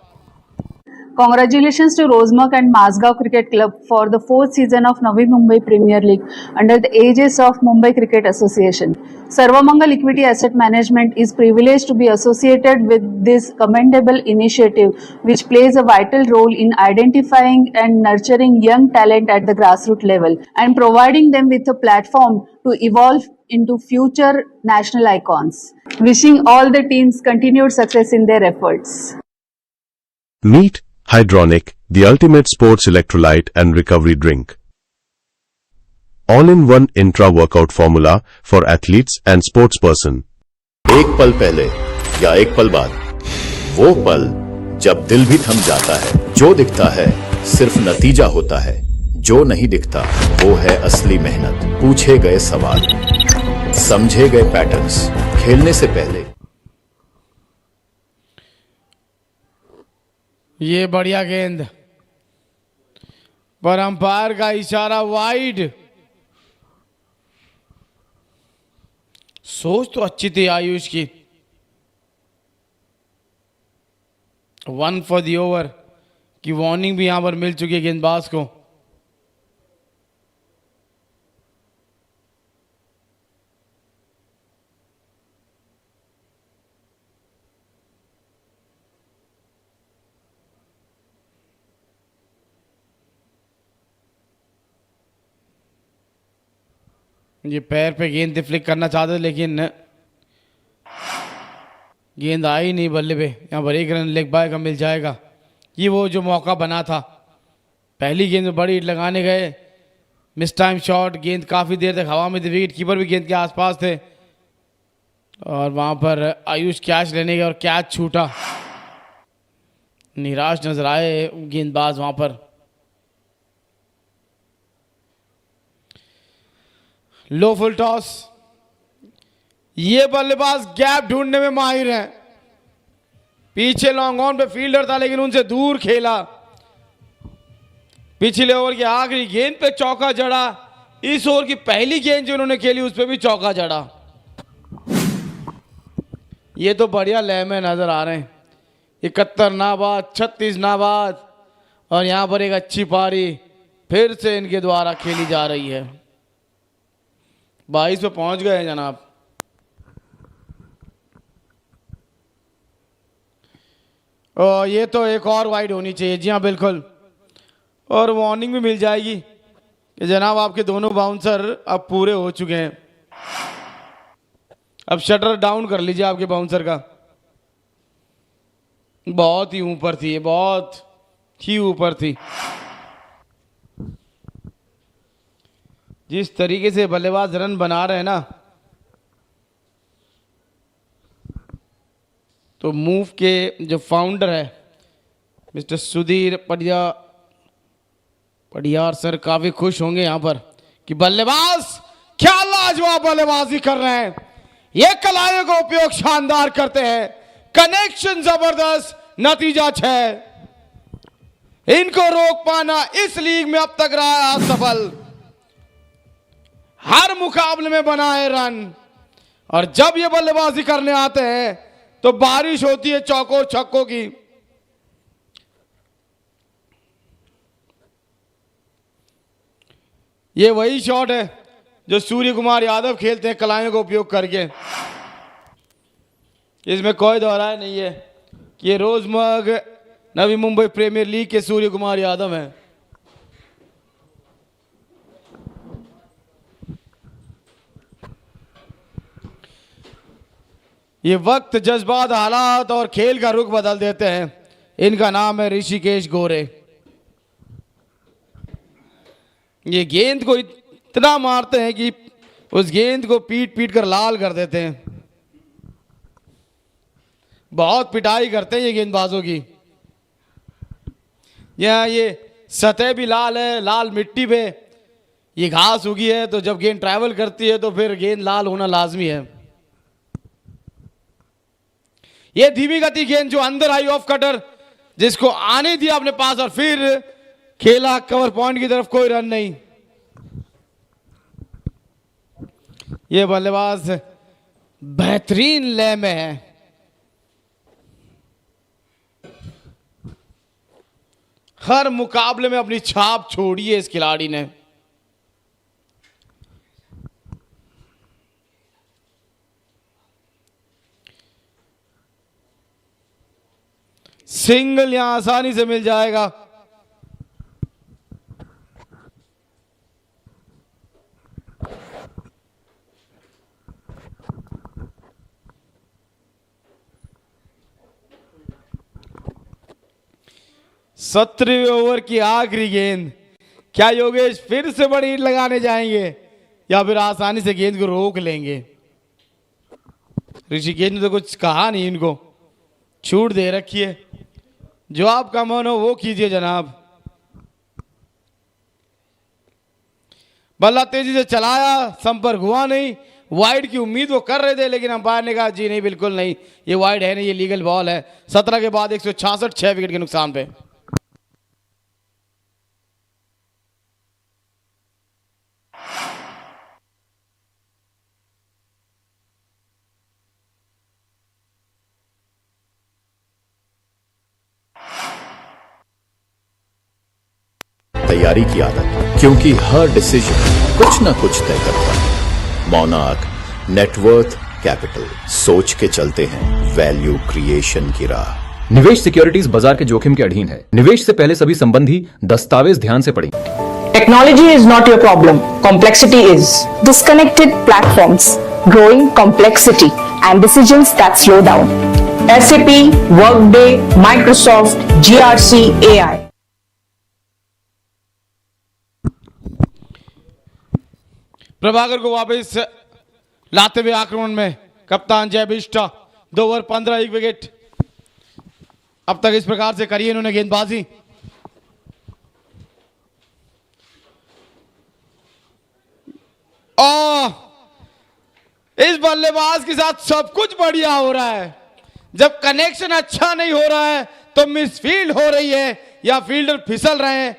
Congratulations to Rosemark and Mazgaon Cricket Club for the 4th season of Navi Mumbai Premier League under the aegis of Mumbai Cricket Association. Sarvamangal Equity Asset Management is privileged to be associated with this commendable initiative, which plays a vital role in identifying and nurturing young talent at the grassroots level and providing them with a platform to evolve into future national icons. Wishing all the teams continued success in their efforts. Meet Hydronic, the ultimate sports electrolyte and recovery drink. All-in-one intra-workout formula for athletes and sportsperson. एक पल पहले या एक पल बाद, वो पल जब दिल भी थम जाता है। जो दिखता है सिर्फ नतीजा होता है, जो नहीं दिखता वो है असली मेहनत। पूछे गए सवाल, समझे गए पैटर्न्स, खेलने से पहले। ये बढ़िया गेंद पर अंपायर का इशारा वाइड। सोच तो अच्छी थी आयुष की, 1 फॉर द ओवर की वार्निंग भी यहां पर मिल चुकी है गेंदबाज को। ये पैर पे गेंद फ्लिक करना चाहते लेकिन गेंद आई नहीं बल्ले पे। यहाँ पर 1 रन लेग बाय का मिल जाएगा। ये वो जो मौका बना था, पहली गेंद में बड़ी हिट लगाने गए, मिस टाइम शॉट, गेंद काफ़ी देर तक हवा में थी, विकेट कीपर भी गेंद के आसपास थे और वहाँ पर आयुष कैच लेने गए और कैच छूटा। निराश नजर आए गेंदबाज वहाँ पर। लो फुल टॉस, ये बल्लेबाज गैप ढूंढने में माहिर हैं। पीछे लॉन्ग ऑन पे फील्डर था लेकिन उनसे दूर खेला। पिछले ओवर की आखिरी गेंद पे चौका जड़ा। इस ओवर की पहली गेंद जो उन्होंने खेली उस पे भी चौका जड़ा। ये तो बढ़िया लय में नजर आ रहे हैं। 71 नाबाद, 36 नाबाद और यहां पर एक अच्छी पारी फिर से इनके द्वारा खेली जा रही है। 22 पे पहुंच गए हैं जनाब। और ये तो एक और वाइड होनी चाहिए। जी हाँ बिल्कुल, और वार्निंग भी मिल जाएगी कि जनाब आपके दोनों बाउंसर अब पूरे हो चुके हैं, अब शटर डाउन कर लीजिए आपके बाउंसर का। बहुत ही ऊपर थी, बहुत ही ऊपर थी। जिस तरीके से बल्लेबाज रन बना रहे हैं ना, तो मूव के जो फाउंडर है मिस्टर सुधीर पडियार सर काफी खुश होंगे यहां पर कि बल्लेबाज क्या लाजवाब बल्लेबाजी कर रहे हैं, ये कलाइयों का उपयोग शानदार करते हैं, कनेक्शन जबरदस्त, नतीजा 6। इनको रोक पाना इस लीग में अब तक रहा है असफल। हर मुकाबले में बनाए रन, और जब ये बल्लेबाजी करने आते हैं तो बारिश होती है चौकों छक्कों की। ये वही शॉट है जो सूर्य कुमार यादव खेलते हैं कलाइयों का उपयोग करके। इसमें कोई दोहराए नहीं है कि ये रोजमर्ग नवी मुंबई प्रीमियर लीग के सूर्य कुमार यादव हैं। ये वक्त, जज्बात, हालात और खेल का रुख बदल देते हैं। इनका नाम है ऋषिकेश गोरे। ये गेंद को इतना मारते हैं कि उस गेंद को पीट पीट कर लाल कर देते हैं। बहुत पिटाई करते हैं ये गेंदबाजों की। यहाँ ये सतह भी लाल है, लाल मिट्टी पे ये घास उगी है, तो जब गेंद ट्रैवल करती है तो फिर गेंद लाल होना लाजमी है। ये धीमी गति गेंद जो अंदर आई ऑफ कटर, जिसको आने दिया अपने पास और फिर खेला कवर पॉइंट की तरफ, कोई रन नहीं। ये बल्लेबाज बेहतरीन लय में है। हर मुकाबले में अपनी छाप छोड़ी है इस खिलाड़ी ने। सिंगल यहां आसानी से मिल जाएगा। सत्रहवें ओवर की आखिरी गेंद। क्या योगेश फिर से बड़ी हिट लगाने जाएंगे या फिर आसानी से गेंद को रोक लेंगे? ऋषिकेश ने तो कुछ कहा नहीं, इनको छूट दे रखी है। जो आपका मन हो वो कीजिए जनाब। बल्ला तेजी से चलाया, संपर्क हुआ नहीं। वाइड की उम्मीद वो कर रहे थे, लेकिन अंपायर ने कहा जी नहीं, बिल्कुल नहीं, ये वाइड है नहीं, ये लीगल बॉल है। 17 के बाद 166, 6 विकेट के नुकसान पे। तैयारी की आदत, क्योंकि हर डिसीजन कुछ ना कुछ तय करता है। मोनार्क नेटवर्थ कैपिटल, सोच के चलते हैं वैल्यू क्रिएशन की राह। निवेश सिक्योरिटीज बाजार के जोखिम के अधीन है। निवेश से पहले सभी संबंधी दस्तावेज ध्यान से पढ़ें। Technology is not your problem. Complexity is. Disconnected platforms, growing complexity, and decisions that slow down. SAP, Workday, Microsoft, GRC, AI. Prabhakar को वापस लाते हुए आक्रमण में कप्तान जय बिष्ट। 2 over 15, 1 wicket. अब तक इस प्रकार से करी इन्होंने गेंदबाजी। और इस बल्लेबाज के साथ सब कुछ बढ़िया हो रहा है। जब कनेक्शन अच्छा नहीं हो रहा है तो मिसफील्ड हो रही है या फील्डर फिसल रहे हैं,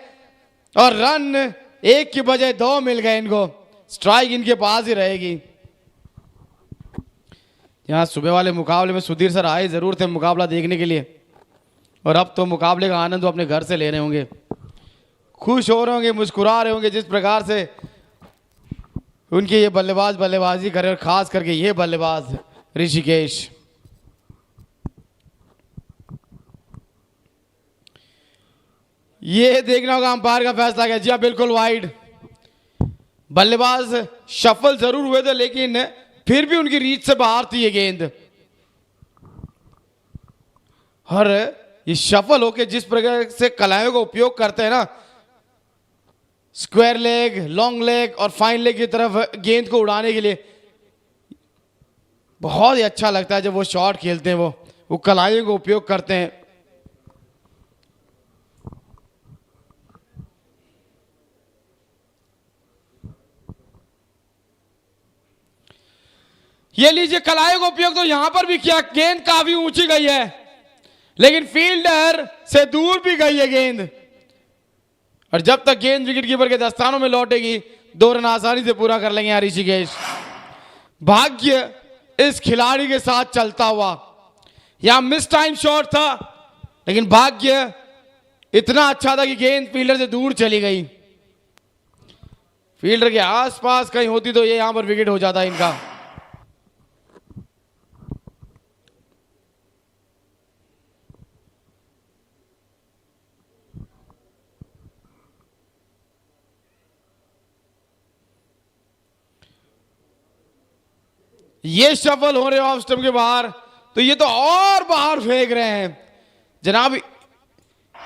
और रन 1 की बजाय 2 मिल गए इनको। स्ट्राइक इनके पास ही रहेगी। यहां सुबह वाले मुकाबले में सुधीर सर आए जरूर थे मुकाबला देखने के लिए, और अब तो मुकाबले का आनंद वो अपने घर से ले रहे होंगे। खुश हो रहे होंगे, मुस्कुरा रहे होंगे जिस प्रकार से उनके ये बल्लेबाज बल्लेबाजी करे, और खास करके ये बल्लेबाज ऋषिकेश। ये देखना होगा अंपायर का फैसला क्या। जी हाँ, बिल्कुल वाइड। बल्लेबाज शफल जरूर हुए थे लेकिन फिर भी उनकी रीच से बाहर थी ये गेंद। और ये शफल होके जिस प्रकार से कलाइयों का उपयोग करते हैं ना, स्क्वायर लेग, लॉन्ग लेग और फाइन लेग की तरफ गेंद को उड़ाने के लिए, बहुत ही अच्छा लगता है जब वो शॉट खेलते हैं। वो कलाइयों का उपयोग करते हैं। ये लीजिए, कलाइयों का उपयोग तो यहां पर भी किया। गेंद काफी ऊंची गई है लेकिन फील्डर से दूर भी गई है गेंद। और जब तक गेंद विकेटकीपर के दस्तानों में लौटेगी 2 रन आसानी से पूरा कर लेंगे ऋषिकेश। भाग्य इस खिलाड़ी के साथ चलता हुआ। यहां मिस टाइम शॉट था लेकिन भाग्य इतना अच्छा था कि गेंद फील्डर से दूर चली गई। फील्डर के आसपास कहीं होती तो ये यहां पर विकेट हो जाता इनका। ये शफल हो रहे ऑफ स्टंप के बाहर, तो ये तो और बाहर फेंक रहे हैं जनाब।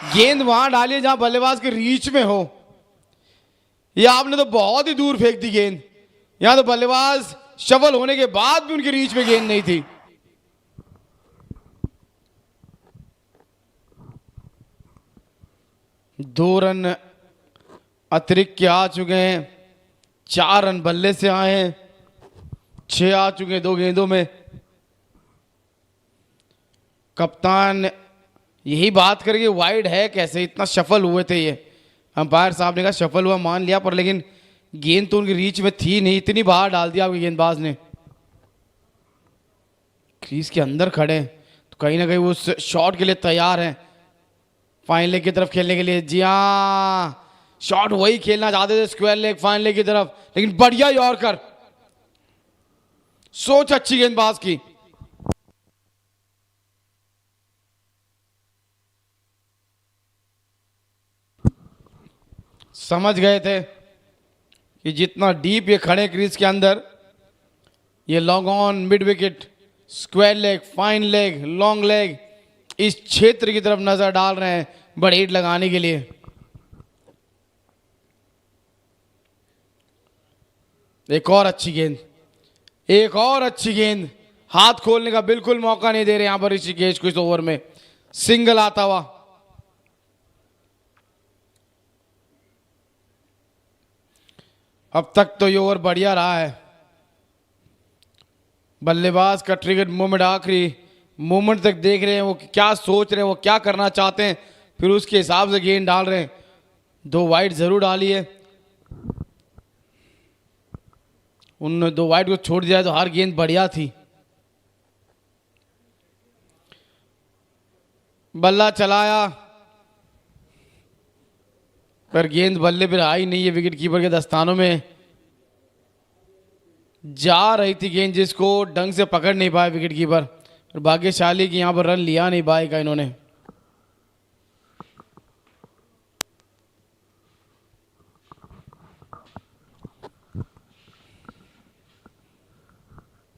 गेंद वहां डालिए जहां बल्लेबाज के रीच में हो। ये आपने तो बहुत ही दूर फेंक दी गेंद। यहां तो बल्लेबाज शफल होने के बाद भी उनके रीच में गेंद नहीं थी। दो रन अतिरिक्त के आ चुके हैं। 4 रन बल्ले से आए हैं। 6 आ चुके हैं 2 गेंदों में। कप्तान यही बात करेंगे वाइड है कैसे, इतना शफल हुए थे ये। अंपायर साहब ने कहा शफल हुआ मान लिया, पर लेकिन गेंद तो उनकी रीच में थी नहीं, इतनी बाहर डाल दिया आपके गेंदबाज ने। क्रीज के अंदर खड़े हैं तो कहीं ना कहीं वो उस शॉट के लिए तैयार हैं, फाइन लेग की तरफ खेलने के लिए। जी हाँ, शॉट वही खेलना चाहते थे, स्क्वायर लेग फाइन लेग की तरफ, लेकिन बढ़िया यॉर्कर। सोच अच्छी गेंदबाज की। समझ गए थे कि जितना डीप ये खड़े क्रीज के अंदर, ये long on, mid wicket, square leg, fine leg, long leg, इस क्षेत्र की तरफ नजर डाल रहे हैं बड़े हिट लगाने के लिए। एक और अच्छी गेंद, एक और अच्छी गेंद। हाथ खोलने का बिल्कुल मौका नहीं दे रहे यहां पर ऋषिकेश को इस ओवर में। सिंगल आता हुआ। अब तक तो ये ओवर बढ़िया रहा है। बल्लेबाज का ट्रिगर मोमेंट, आखिरी मोमेंट तक देख रहे हैं वो क्या सोच रहे हैं, वो क्या करना चाहते हैं, फिर उसके हिसाब से गेंद डाल रहे हैं। 2 वाइड जरूर डाली है। उन 2 वाइड को छोड़ दिया तो हर गेंद बढ़िया थी। बल्ला चलाया पर गेंद बल्ले पर आई नहीं है। विकेट कीपर के दस्तानों में जा रही थी गेंद, जिसको ढंग से पकड़ नहीं पाए विकेट कीपर। और भाग्यशाली कि यहां पर रन लिया नहीं पाएगा इन्होंने।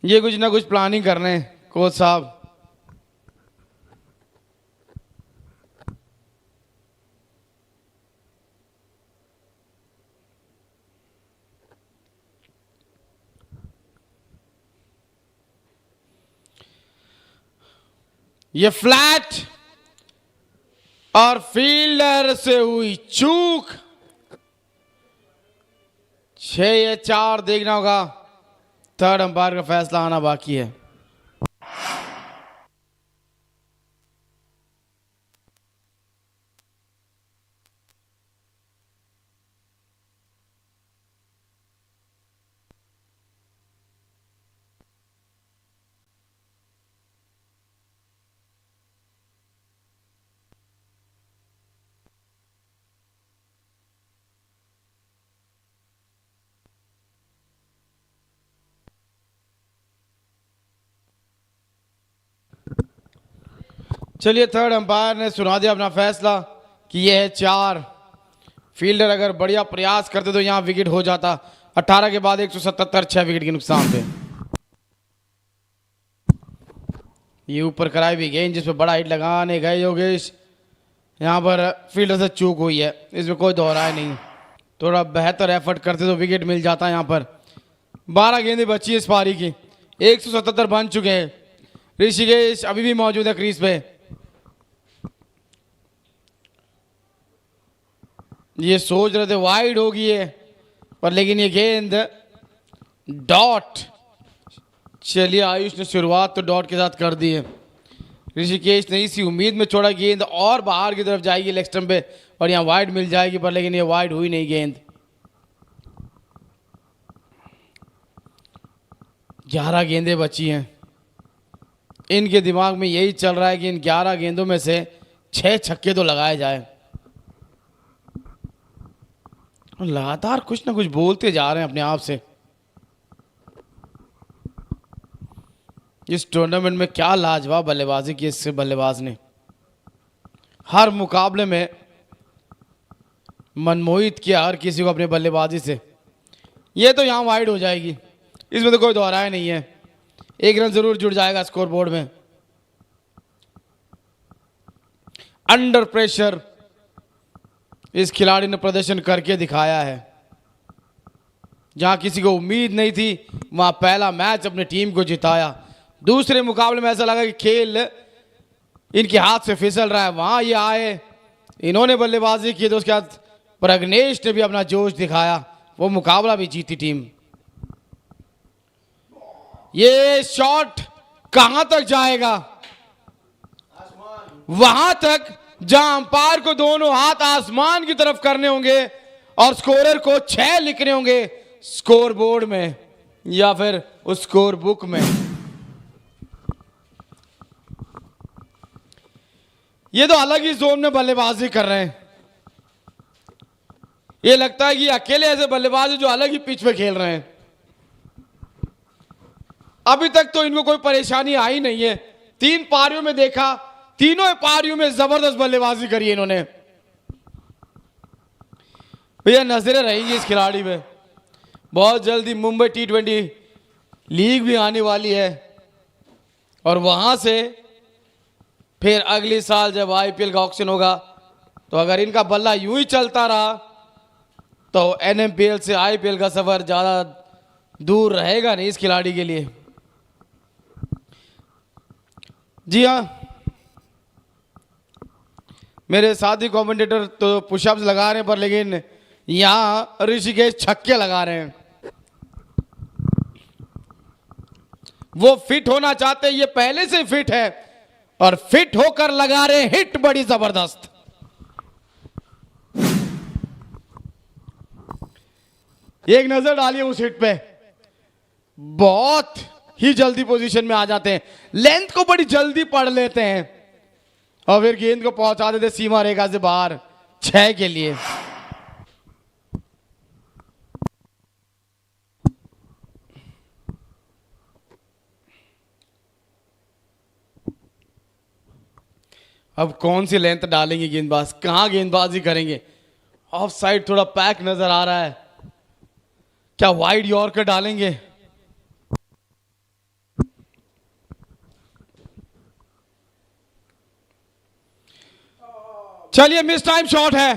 ये कुछ ना कुछ प्लानिंग कर रहे हैं कोच साहब। ये फ्लैट और फील्डर से हुई चूक। 6 या 4 देखना होगा। थर्ड अंपायर का फैसला आना बाकी है। चलिए, थर्ड अंपायर ने सुना दिया अपना फैसला कि यह है 4। फील्डर अगर बढ़िया प्रयास करते तो यहाँ विकेट हो जाता। 18 के बाद 177, 6 विकेट के नुकसान पे। ये ऊपर कराई भी गेंद जिसपे बड़ा हिट लगाने गए योगेश, यहाँ पर फील्डर से चूक हुई है, इसमें कोई दोहराए नहीं। थोड़ा बेहतर एफर्ट करते तो विकेट मिल जाता। यहाँ पर 12 गेंदें बची है इस पारी की, 177 बन चुके हैं। ऋषिकेश अभी भी मौजूद है क्रीज पे। ये सोच रहे थे वाइड होगी है, पर लेकिन ये गेंद डॉट। चलिए आयुष ने शुरुआत तो डॉट के साथ कर दी है। ऋषिकेश ने इसी उम्मीद में छोड़ा गेंद और बाहर की तरफ जाएगी लेग स्टंप पे और यहाँ वाइड मिल जाएगी, पर लेकिन ये वाइड हुई नहीं गेंद। 11 गेंदें बची हैं। इनके दिमाग में यही चल रहा है कि इन 11 गेंदों में से 6 छक्के तो लगाए जाए। लगातार कुछ ना कुछ बोलते जा रहे हैं अपने आप से। इस टूर्नामेंट में क्या लाजवाब बल्लेबाजी की इस बल्लेबाज ने। हर मुकाबले में मनमोहित किया हर किसी को अपने बल्लेबाजी से। ये तो यहां वाइड हो जाएगी, इसमें तो कोई दोहराया नहीं है। 1 रन जरूर जुड़ जाएगा स्कोर बोर्ड में। अंडर प्रेशर इस खिलाड़ी ने प्रदर्शन करके दिखाया है। जहां किसी को उम्मीद नहीं थी वहां पहला मैच अपनी टीम को जिताया। दूसरे मुकाबले में ऐसा लगा कि खेल इनके हाथ से फिसल रहा है, वहां ये आए, इन्होंने बल्लेबाजी की तो उसके बाद प्रग्नेश ने भी अपना जोश दिखाया, वो मुकाबला भी जीती टीम। ये शॉट कहां तक जाएगा? वहां तक जहां अंपायर को दोनों हाथ आसमान की तरफ करने होंगे और स्कोरर को 6 लिखने होंगे स्कोर बोर्ड में या फिर उस स्कोर बुक में। ये तो अलग ही जोन में बल्लेबाजी कर रहे हैं। ये लगता है कि अकेले ऐसे बल्लेबाज हैं जो अलग ही पिच पे खेल रहे हैं। अभी तक तो इनको कोई परेशानी आई नहीं है। 3 पारियों में देखा, तीनों पारियों में जबरदस्त बल्लेबाजी करी है इन्होंने। भैया नजरें रहेंगी इस खिलाड़ी पे। बहुत जल्दी मुंबई T20 लीग भी आने वाली है और वहां से फिर अगले साल जब IPL का ऑक्शन होगा तो अगर इनका बल्ला यूं ही चलता रहा तो NMPL से IPL का सफर ज्यादा दूर रहेगा नहीं इस खिलाड़ी के लिए। जी हां, मेरे साथी कमेंटेटर तो पुशअप्स लगा रहे हैं, पर लेकिन यहां ऋषिकेश छक्के लगा रहे हैं। वो फिट होना चाहते हैं, ये पहले से फिट है और फिट होकर लगा रहे हैं हिट बड़ी जबरदस्त। एक नजर डालिए उस हिट पे, बहुत ही जल्दी पोजीशन में आ जाते हैं, लेंथ को बड़ी जल्दी पढ़ लेते हैं और फिर गेंद को पहुंचा देते सीमा रेखा से बाहर 6 के लिए। अब कौन सी लेंथ डालेंगे गेंदबाज, कहां गेंदबाजी करेंगे? ऑफ साइड थोड़ा पैक नजर आ रहा है, क्या वाइड यॉर्कर डालेंगे? चलिए मिस टाइम शॉट है।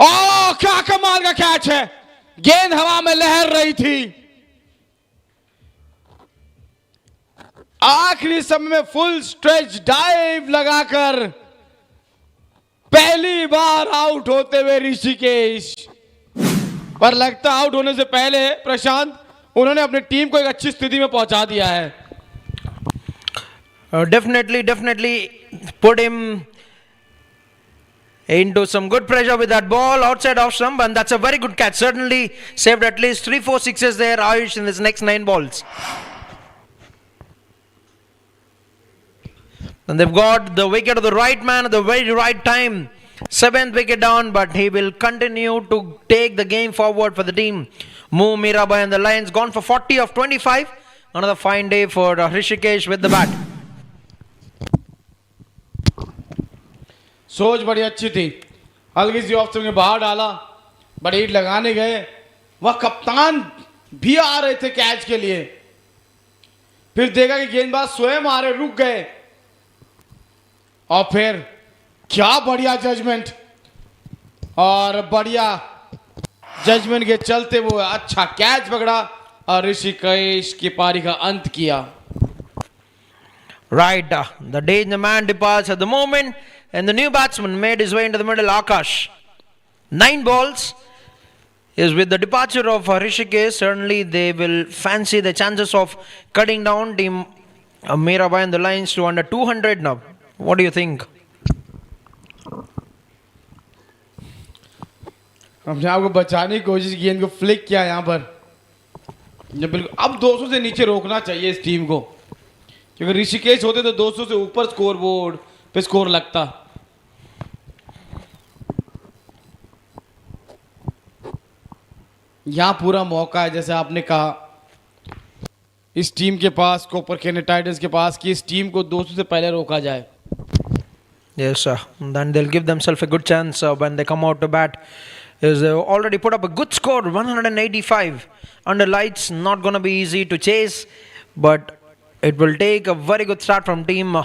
ओ क्या कमाल का कैच है, गेंद हवा में लहर रही थी, आखिरी समय में फुल स्ट्रेच डाइव लगाकर पहली बार आउट होते हुए ऋषिकेश। पर लगता आउट होने से पहले प्रशांत उन्होंने अपनी टीम को एक अच्छी स्थिति में पहुंचा दिया है। Definitely put him into some good pressure with that ball outside off stump, and that's a very good catch. Certainly saved at least 3-4 sixes there, Ayush, in his next 9 balls. And they've got the wicket of the right man at the very right time. 7th wicket down, but he will continue to take the game forward for the team. Mira Bhayandar and the Lions gone for 40 of 25. Another fine day for Hrishikesh with the bat. सोच बड़ी अच्छी थी, हल्की सी off spin बाहर डाला, बड़ी hit लगाने गए, वह कप्तान भी आ रहे थे कैच के लिए, फिर देखा कि गेंदबाज स्वयं आ रहे, रुक गए, और फिर क्या बढ़िया जजमेंट, और बढ़िया जजमेंट के चलते वो अच्छा कैच पकड़ा और ऋषिकेश की पारी का अंत किया. Right, the danger man departs at the moment, and the new batsman made his way into the middle. Akash, 9 balls is with the departure of Rishikesh. Certainly, they will fancy the chances of cutting down team Mira Bhayandar lines to under 200 now. What do you think? हमने आपको बचाने की कोशिश की, इनको flick किया यहाँ पर, जब बिल्कुल अब 200 से नीचे रोकना चाहिए इस टीम को, क्योंकि ऋषिकेश होते तो 200 से ऊपर स्कोर बोर्ड पे स्कोर लगता. यहां पूरा मौका है, जैसे आपने कहा, इस टीम के पास, कोपरखैरने टाइटंस के पास, कि इस टीम को 200 से पहले रोका जाए. Yes, then they'll give themselves a good chance when they come out to bat. Is already put up a good score, 185 under lights. Not going to be easy to chase, but it will take a very good start from team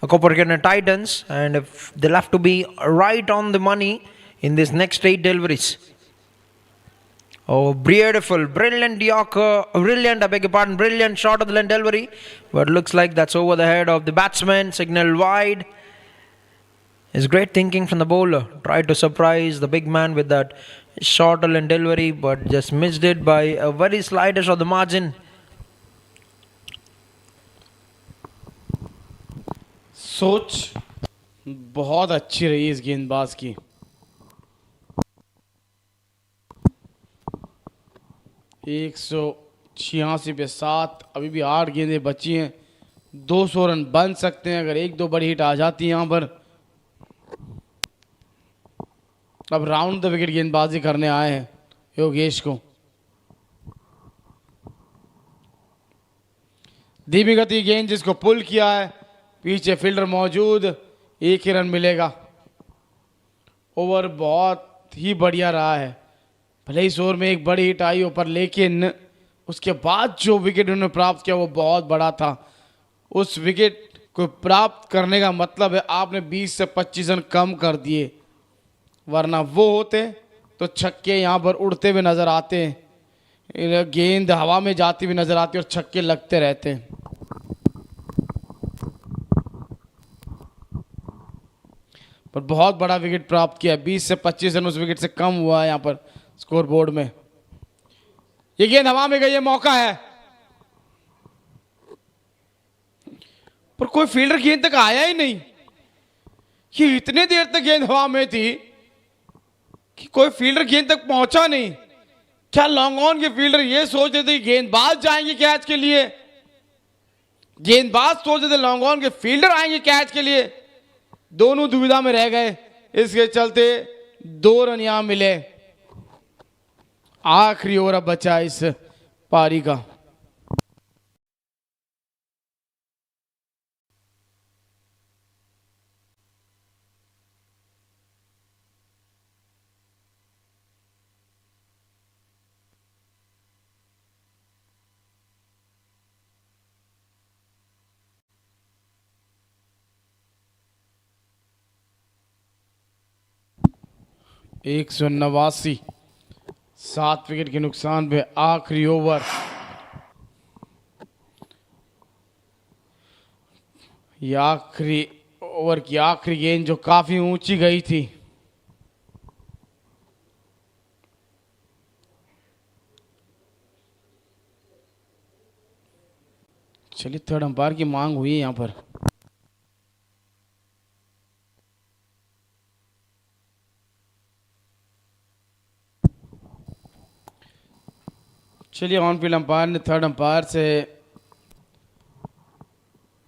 Koperkhairne Titans, and if they'll have to be right on the money in this next 8 deliveries. Oh, beautiful, brilliant Yorker, brilliant, I beg your pardon, brilliant shot of the length delivery, but looks like that's over the head of the batsman. Signal wide. It's great thinking from the bowler. Tried to surprise the big man with that short and delivery, but just missed it by a very slightest of the margin. सोच बहुत अच्छी रही इस गेंदबाज की. एक 186 पे 7, अभी भी 8 गेंदें बची हैं, 200 रन बन सकते हैं अगर 1-2 बड़ी हिट आ जाती है यहाँ पर. अब राउंड द विकेट गेंदबाजी करने आए हैं योगेश को. धीमी गति गेंद जिसको पुल किया है, पीछे फील्डर मौजूद, 1 ही रन मिलेगा. ओवर बहुत ही बढ़िया रहा है, भले ही इस ओवर में एक बड़ी हिट आई ऊपर, लेकिन उसके बाद जो विकेट उन्होंने प्राप्त किया वो बहुत बड़ा था. उस विकेट को प्राप्त करने का मतलब है आपने 20 से 25 रन कम कर दिए, वरना वो होते तो छक्के यहाँ पर उड़ते हुए नजर आते हैं, गेंद हवा में जाती हुई नजर आती और छक्के लगते रहते हैं. पर बहुत बड़ा विकेट प्राप्त किया, 20 से 25 रन उस विकेट से कम हुआ है यहाँ पर स्कोर बोर्ड में. ये गेंद हवा में गई, ये मौका है, पर कोई फील्डर गेंद तक आया ही नहीं. ये इतने देर तक गेंद हवा में थी कि कोई फील्डर गेंद तक पहुंचा नहीं. क्या लॉन्ग ऑन के फील्डर ये सोच रहे थे कि गेंदबाज जाएंगे कैच के लिए, गेंदबाज सोच रहे थे लॉन्ग ऑन के फील्डर आएंगे कैच के लिए, दोनों दुविधा में रह गए. इसके चलते 2 रन यहां मिले. आखिरी ओवर अब बचा इस पारी का. एक 189, 7 विकेट के नुकसान पे आखिरी ओवर. ये आखिरी ओवर की आखिरी गेंद जो काफी ऊंची गई थी. चलिए, थर्ड अंपायर की मांग हुई है यहां पर. चलिए, ऑन फील्ड अंपायर ने थर्ड अंपायर से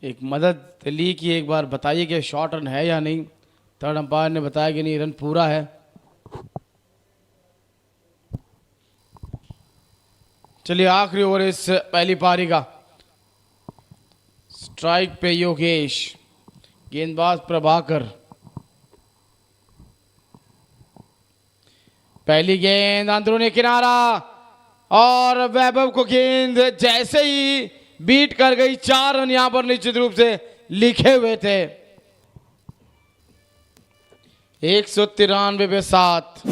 एक मदद ली कि एक बार बताइए कि शॉर्ट रन है या नहीं. थर्ड अंपायर ने बताया कि नहीं, रन पूरा है. चलिए, आखिरी ओवर इस पहली पारी का. स्ट्राइक पे योगेश, गेंदबाज प्रभाकर. पहली गेंद अंदरूनी किनारा और वैभव को गेंद जैसे ही बीट कर गई, 4 रन यहां पर निश्चित रूप से लिखे हुए थे। 193 पे 7।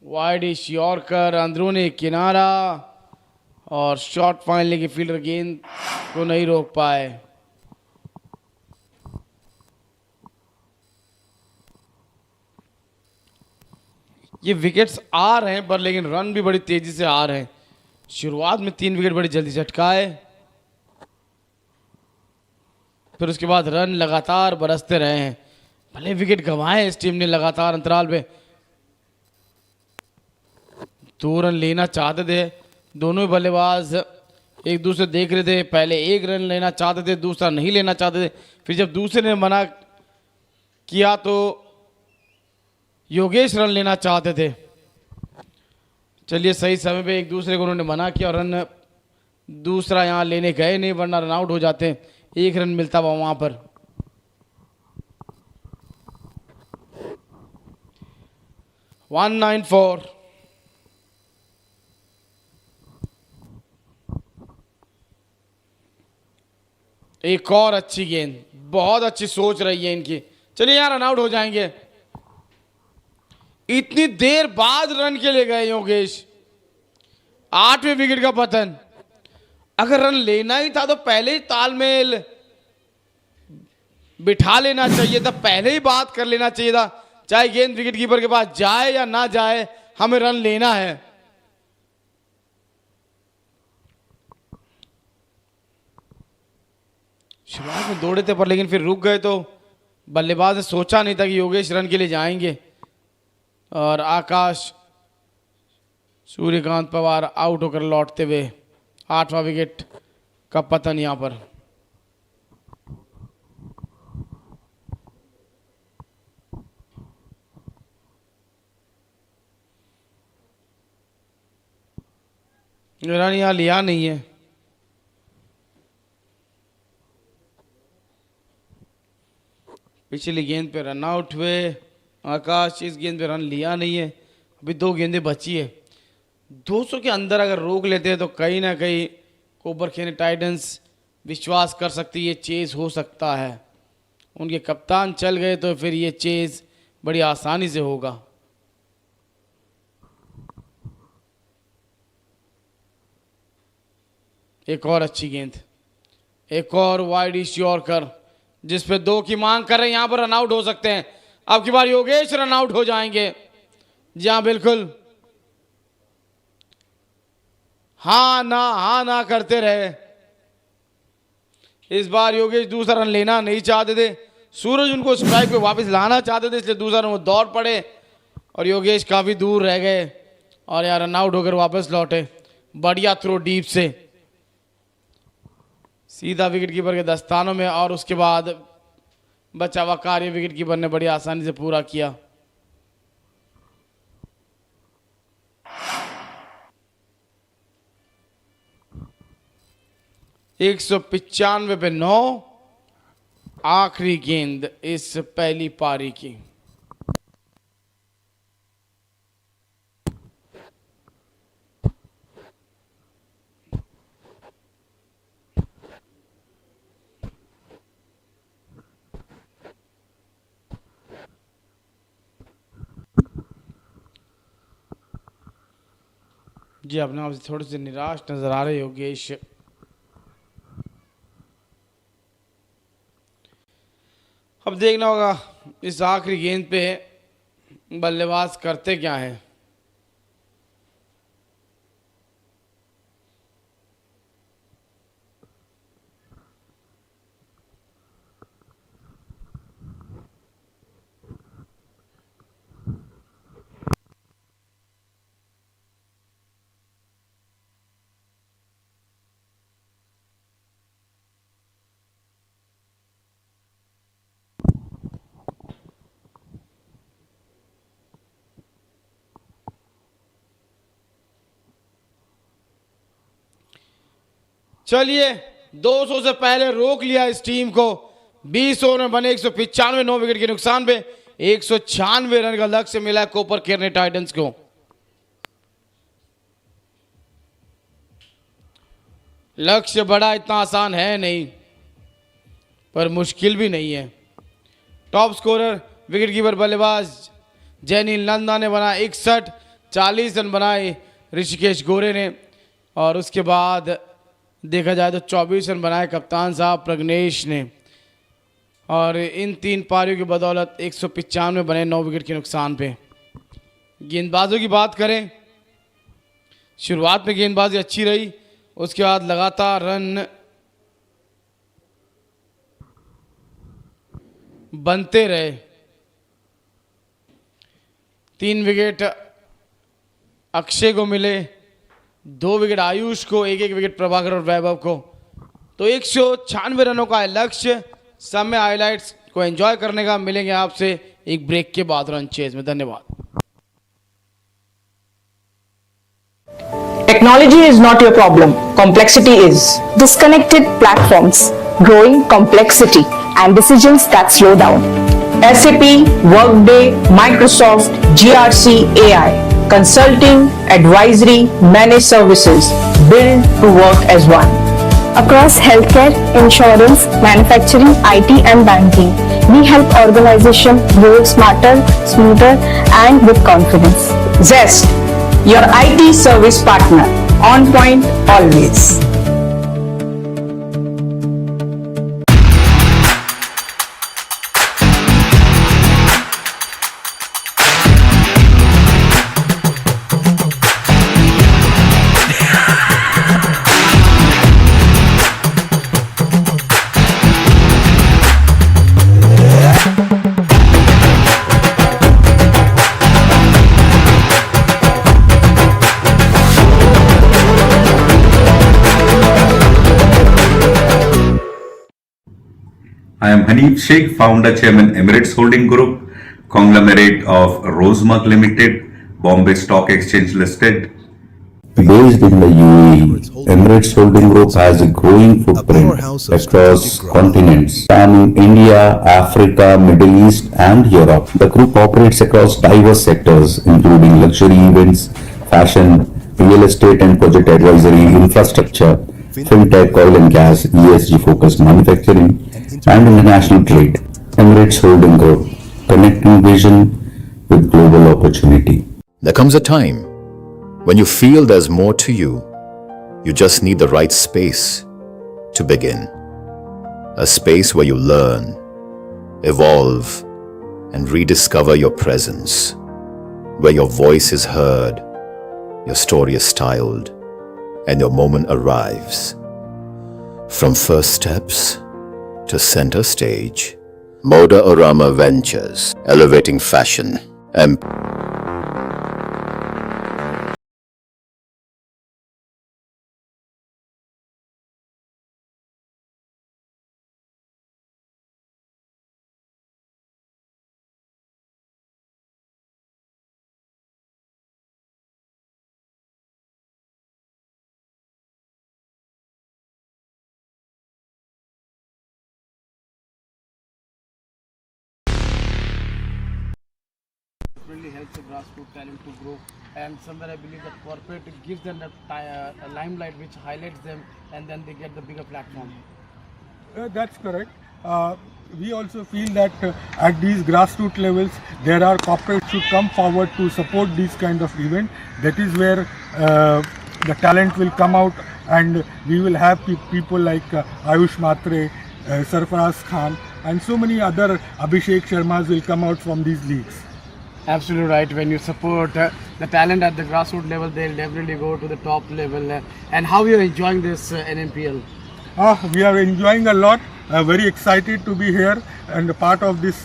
वाइडिश यॉर्कर अंदरूनी किनारा और शॉट फाइनली की फील्डर गेंद को नहीं रोक पाए। ये विकेट्स आ रहे हैं पर लेकिन रन भी बड़ी तेजी से आ रहे हैं। शुरुआत में 3 विकेट बड़ी जल्दी से अटकाए, फिर उसके बाद रन लगातार बरसते रहे हैं। भले विकेट गंवाए इस टीम ने लगातार अंतराल पे, 2 रन लेना चाहते थे। दोनों ही बल्लेबाज एक दूसरे देख रहे थे, पहले 1 रन लेना चाहते थे, दूसरा नहीं लेना चाहते थे। फिर जब दूसरे ने मना किया तो योगेश रन लेना चाहते थे। चलिए सही समय पे एक दूसरे को उन्होंने मना किया और रन दूसरा यहां लेने गए नहीं, वरना रन आउट हो जाते। 1 रन मिलता हुआ वहां पर। वन 194। एक और अच्छी गेंद, बहुत अच्छी सोच रही है इनकी। चलिए यहां रन आउट हो जाएंगे। इतनी देर बाद रन के लिए गए योगेश। 8वें विकेट का पतन। अगर रन लेना ही था तो पहले ही तालमेल बिठा लेना चाहिए था, पहले ही बात कर लेना चाहिए था। चाहे गेंद विकेट कीपर के पास जाए या ना जाए, हमें रन लेना है। शुरुआत में दौड़े थे पर लेकिन फिर रुक गए, तो बल्लेबाज ने सोचा नहीं था कि योगेश रन के लिए जाएंगे। और आकाश सूर्यकांत पवार आउट होकर लौटते हुए 8वां विकेट का पतन यहां पर। रन यहां लिया नहीं है। पिछली गेंद पे रन आउट हुए आकाश, इस गेंद पे रन लिया नहीं है। अभी 2 गेंदें बची है। 200 के अंदर अगर रोक लेते हैं तो कहीं ना कहीं कोपरखैरने टाइटंस विश्वास कर सकती है, ये चेज हो सकता है। उनके कप्तान चल गए तो फिर ये चेज बड़ी आसानी से होगा। एक और अच्छी गेंद, एक और वाइडिश यॉर्कर जिस पे 2 की मांग कर रहे हैं। यहां पर रन आउट हो सकते हैं। अब की बार योगेश रन आउट हो जाएंगे। जी हाँ बिल्कुल, हाँ ना करते रहे। इस बार योगेश दूसरा रन लेना नहीं चाहते थे। सूरज उनको स्ट्राइक पे वापस लाना चाहते थे, इसलिए दूसरा रन वो दौड़ पड़े और योगेश काफी दूर रह गए और यार रन आउट होकर वापस लौटे। बढ़िया थ्रो डीप से सीधा विकेट कीपर के दस्तानों में, और उसके बाद बचा हुआ कार्य विकेट कीपर ने बड़ी आसानी से पूरा किया। एक 195 पे 9, आखिरी गेंद इस पहली पारी की। जी अपने आप से थोड़े से निराश नजर आ रहे योगेश। अब देखना होगा इस आखिरी गेंद पे बल्लेबाज करते क्या है। चलिए 200 से पहले रोक लिया इस टीम को। 20 ओवर में बने 195, 9 विकेट के नुकसान पे 196 रन का लक्ष्य मिला है कोपरखैरने टाइटंस को। लक्ष्य बड़ा इतना आसान है नहीं, पर मुश्किल भी नहीं है। टॉप स्कोरर विकेटकीपर बल्लेबाज जैनील नंदा ने बनाया 61, 40 रन बनाए ऋषिकेश गोरे ने, और उसके बाद देखा जाए तो 24 रन बनाए कप्तान साहब प्रग्नेश ने, और इन 3 पारियों की बदौलत 195 बने 9 विकेट के नुकसान पे। गेंदबाजों की बात करें, शुरुआत में गेंदबाजी अच्छी रही, उसके बाद लगातार रन बनते रहे। 3 विकेट अक्षय को मिले, 2 विकेट आयुष को, 1-1 विकेट प्रभाकर और वैभव को। तो 196 रनों का है लक्ष्य। समय हाइलाइट्स को एंजॉय करने का। मिलेंगे आपसे एक ब्रेक के बाद रन चेज में। धन्यवाद। Technology is not your problem. Complexity is. Disconnected platforms, growing complexity, and decisions that slow down. SAP, Workday, Microsoft, GRC, AI. Consulting, advisory, managed services. Built to work as one. Across healthcare, insurance, manufacturing, IT, and banking, we help organizations grow smarter, smoother, and with confidence. Zest, your IT service partner, on point always. I am Hanif Sheikh, founder chairman Emirates Holding Group, conglomerate of Rosemark Limited, Bombay Stock Exchange listed. Based in the UAE, Emirates Holding Group has a growing footprint across continents, spanning India, Africa, Middle East, and Europe. The group operates across diverse sectors, including luxury events, fashion, real estate and project advisory, infrastructure, fintech, oil and gas, ESG-focused manufacturing, and international trade. Emirates Holding Group, connecting vision with global opportunity. There comes a time when you feel there's more to you. You just need the right space to begin. A space where you learn, evolve, and rediscover your presence. Where your voice is heard, your story is styled, and your moment arrives. From first steps to center stage, Moda Orama Ventures, elevating fashion and Really helps the grassroots talent to grow, and somewhere I believe that corporate gives them that limelight which highlights them, and then they get the bigger platform. That's correct. We also feel that at these grassroots levels, there are corporates should come forward to support these kind of event. That is where the talent will come out, and we will have people like Ayush Matre, Sarfaraz Khan, and so many other Abhishek Sharmas will come out from these leagues. Absolutely right. When you support the talent at the grassroots level, they'll definitely go to the top level. And how you are enjoying this NMPL? We are enjoying a lot. Very excited to be here and a part of this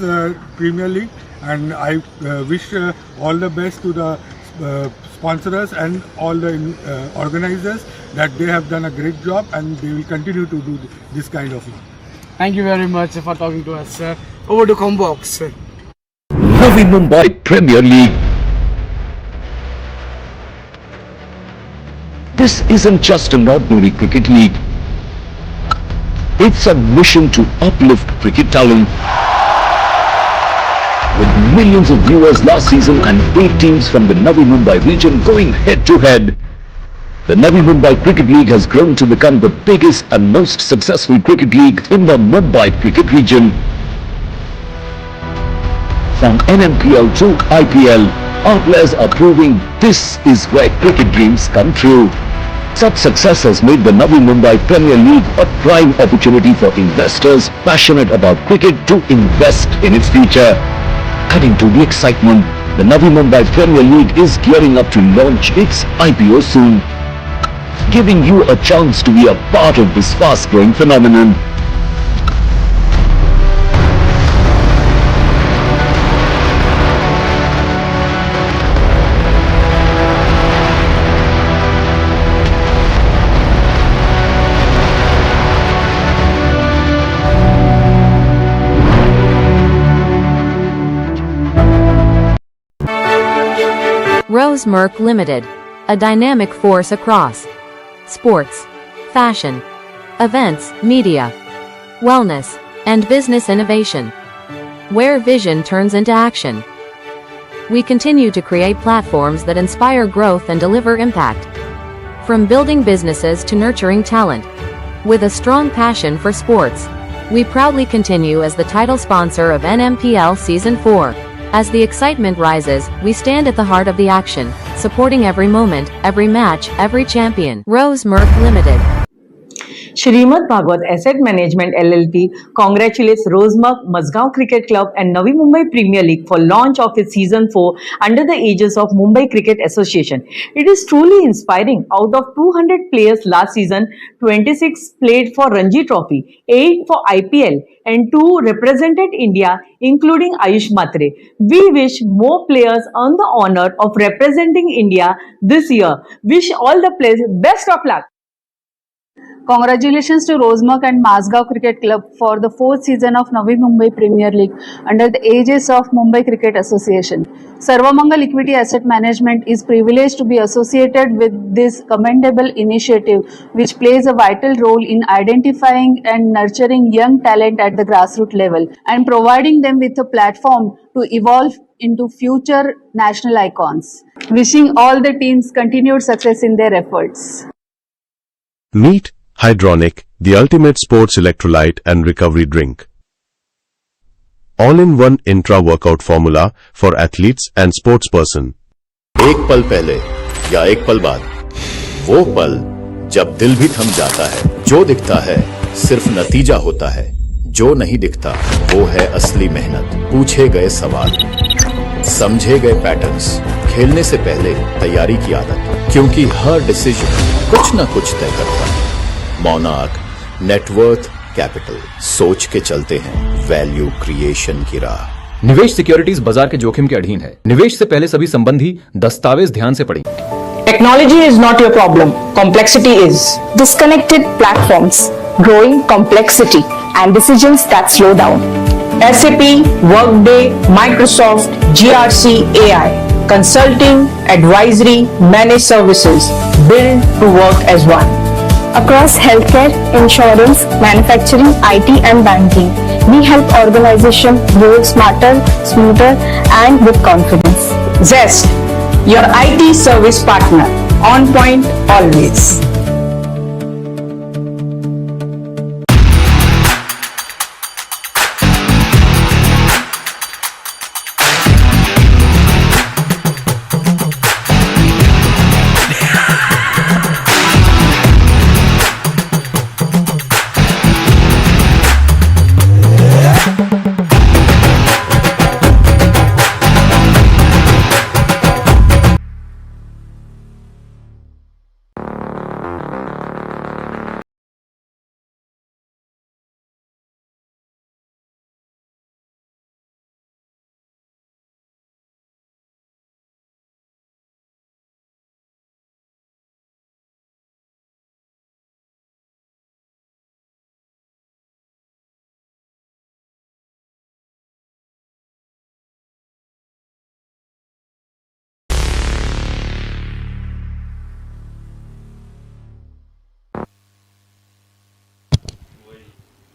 Premier League. And I wish all the best to the sponsors and all the organizers, that they have done a great job and they will continue to do this kind of thing. Thank you very much for talking to us. Over to Combox. Navi Mumbai Premier League. This isn't just an ordinary cricket league. It's a mission to uplift cricket talent with millions of viewers last season and 8 teams from the Navi Mumbai region going head to head. The Navi Mumbai Cricket League has grown to become the biggest and most successful cricket league in the Mumbai cricket region. From NMPL to IPL, our players are proving this is where cricket dreams come true. Such success has made the Navi Mumbai Premier League a prime opportunity for investors passionate about cricket to invest in its future. Adding to the excitement, the Navi Mumbai Premier League is gearing up to launch its IPO soon, giving you a chance to be a part of this fast-growing phenomenon. Rosemark Limited, a dynamic force across sports, fashion, events, media, wellness, and business innovation, where vision turns into action. We continue to create platforms that inspire growth and deliver impact. From building businesses to nurturing talent, with a strong passion for sports, we proudly continue as the title sponsor of NMPL Season 4. As the excitement rises, we stand at the heart of the action, supporting every moment, every match, every champion. Rosemark Limited. Shrimad Bhagwat Asset Management LLP congratulates Rosemark, Mazgaon Cricket Club and Navi Mumbai Premier League for launch of its Season 4 under the aegis of Mumbai Cricket Association. It is truly inspiring. Out of 200 players last season, 26 played for Ranji Trophy, 8 for IPL and 2 represented India, including Ayush Matre. We wish more players earn the honor of representing India this year. Wish all the players best of luck. Congratulations to Rosemark and Mazgaon Cricket Club for the 4th season of Navi Mumbai Premier League under the aegis of Mumbai Cricket Association. Sarvamangal Equity Asset Management is privileged to be associated with this commendable initiative, which plays a vital role in identifying and nurturing young talent at the grassroots level and providing them with a platform to evolve into future national icons. Wishing all the teams continued success in their efforts. Meet Hydronic, the ultimate sports electrolyte and recovery drink. All-in-one intra-workout formula for athletes and sportsperson. एक पल पहले या एक पल बाद, वो पल जब दिल भी थम जाता है। जो दिखता है सिर्फ नतीजा होता है, जो नहीं दिखता वो है असली मेहनत। पूछे गए सवाल, समझे गए पैटर्न्स, खेलने से पहले तैयारी की आदत, क्योंकि हर डिसीजन कुछ न कुछ तय करता है। मोनार्क नेटवर्थ कैपिटल, सोच के चलते हैं वैल्यू क्रिएशन की राह। निवेश सिक्योरिटीज बाजार के जोखिम के अधीन है। निवेश से पहले सभी संबंधी दस्तावेज ध्यान से पढ़ें। Technology is not your problem. Complexity is. Disconnected platforms, growing complexity, and decisions that slow down. SAP, Workday, Microsoft, GRC, AI. Consulting, advisory, managed services. Built to work as one. Across healthcare, insurance, manufacturing, IT, and banking, we help organizations grow smarter, smoother, and with confidence. Zest, your IT service partner, on point always.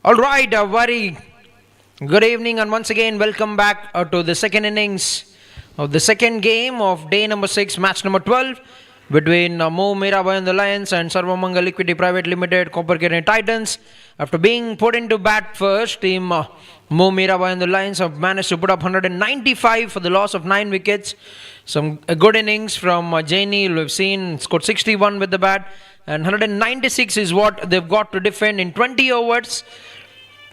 All right, a very Good evening and once again welcome back to the second innings of the second game of day number 6, match number 12 between Mira Bhayandar Lions and Sarvamangal Equity Private Limited Koperkhairne Titans. After being put into bat first, team Mira Bhayandar Lions have managed to put up 195 for the loss of 9 wickets. Some good innings from Jaini, we've seen scored 61 with the bat, and 196 is what they've got to defend in 20 overs.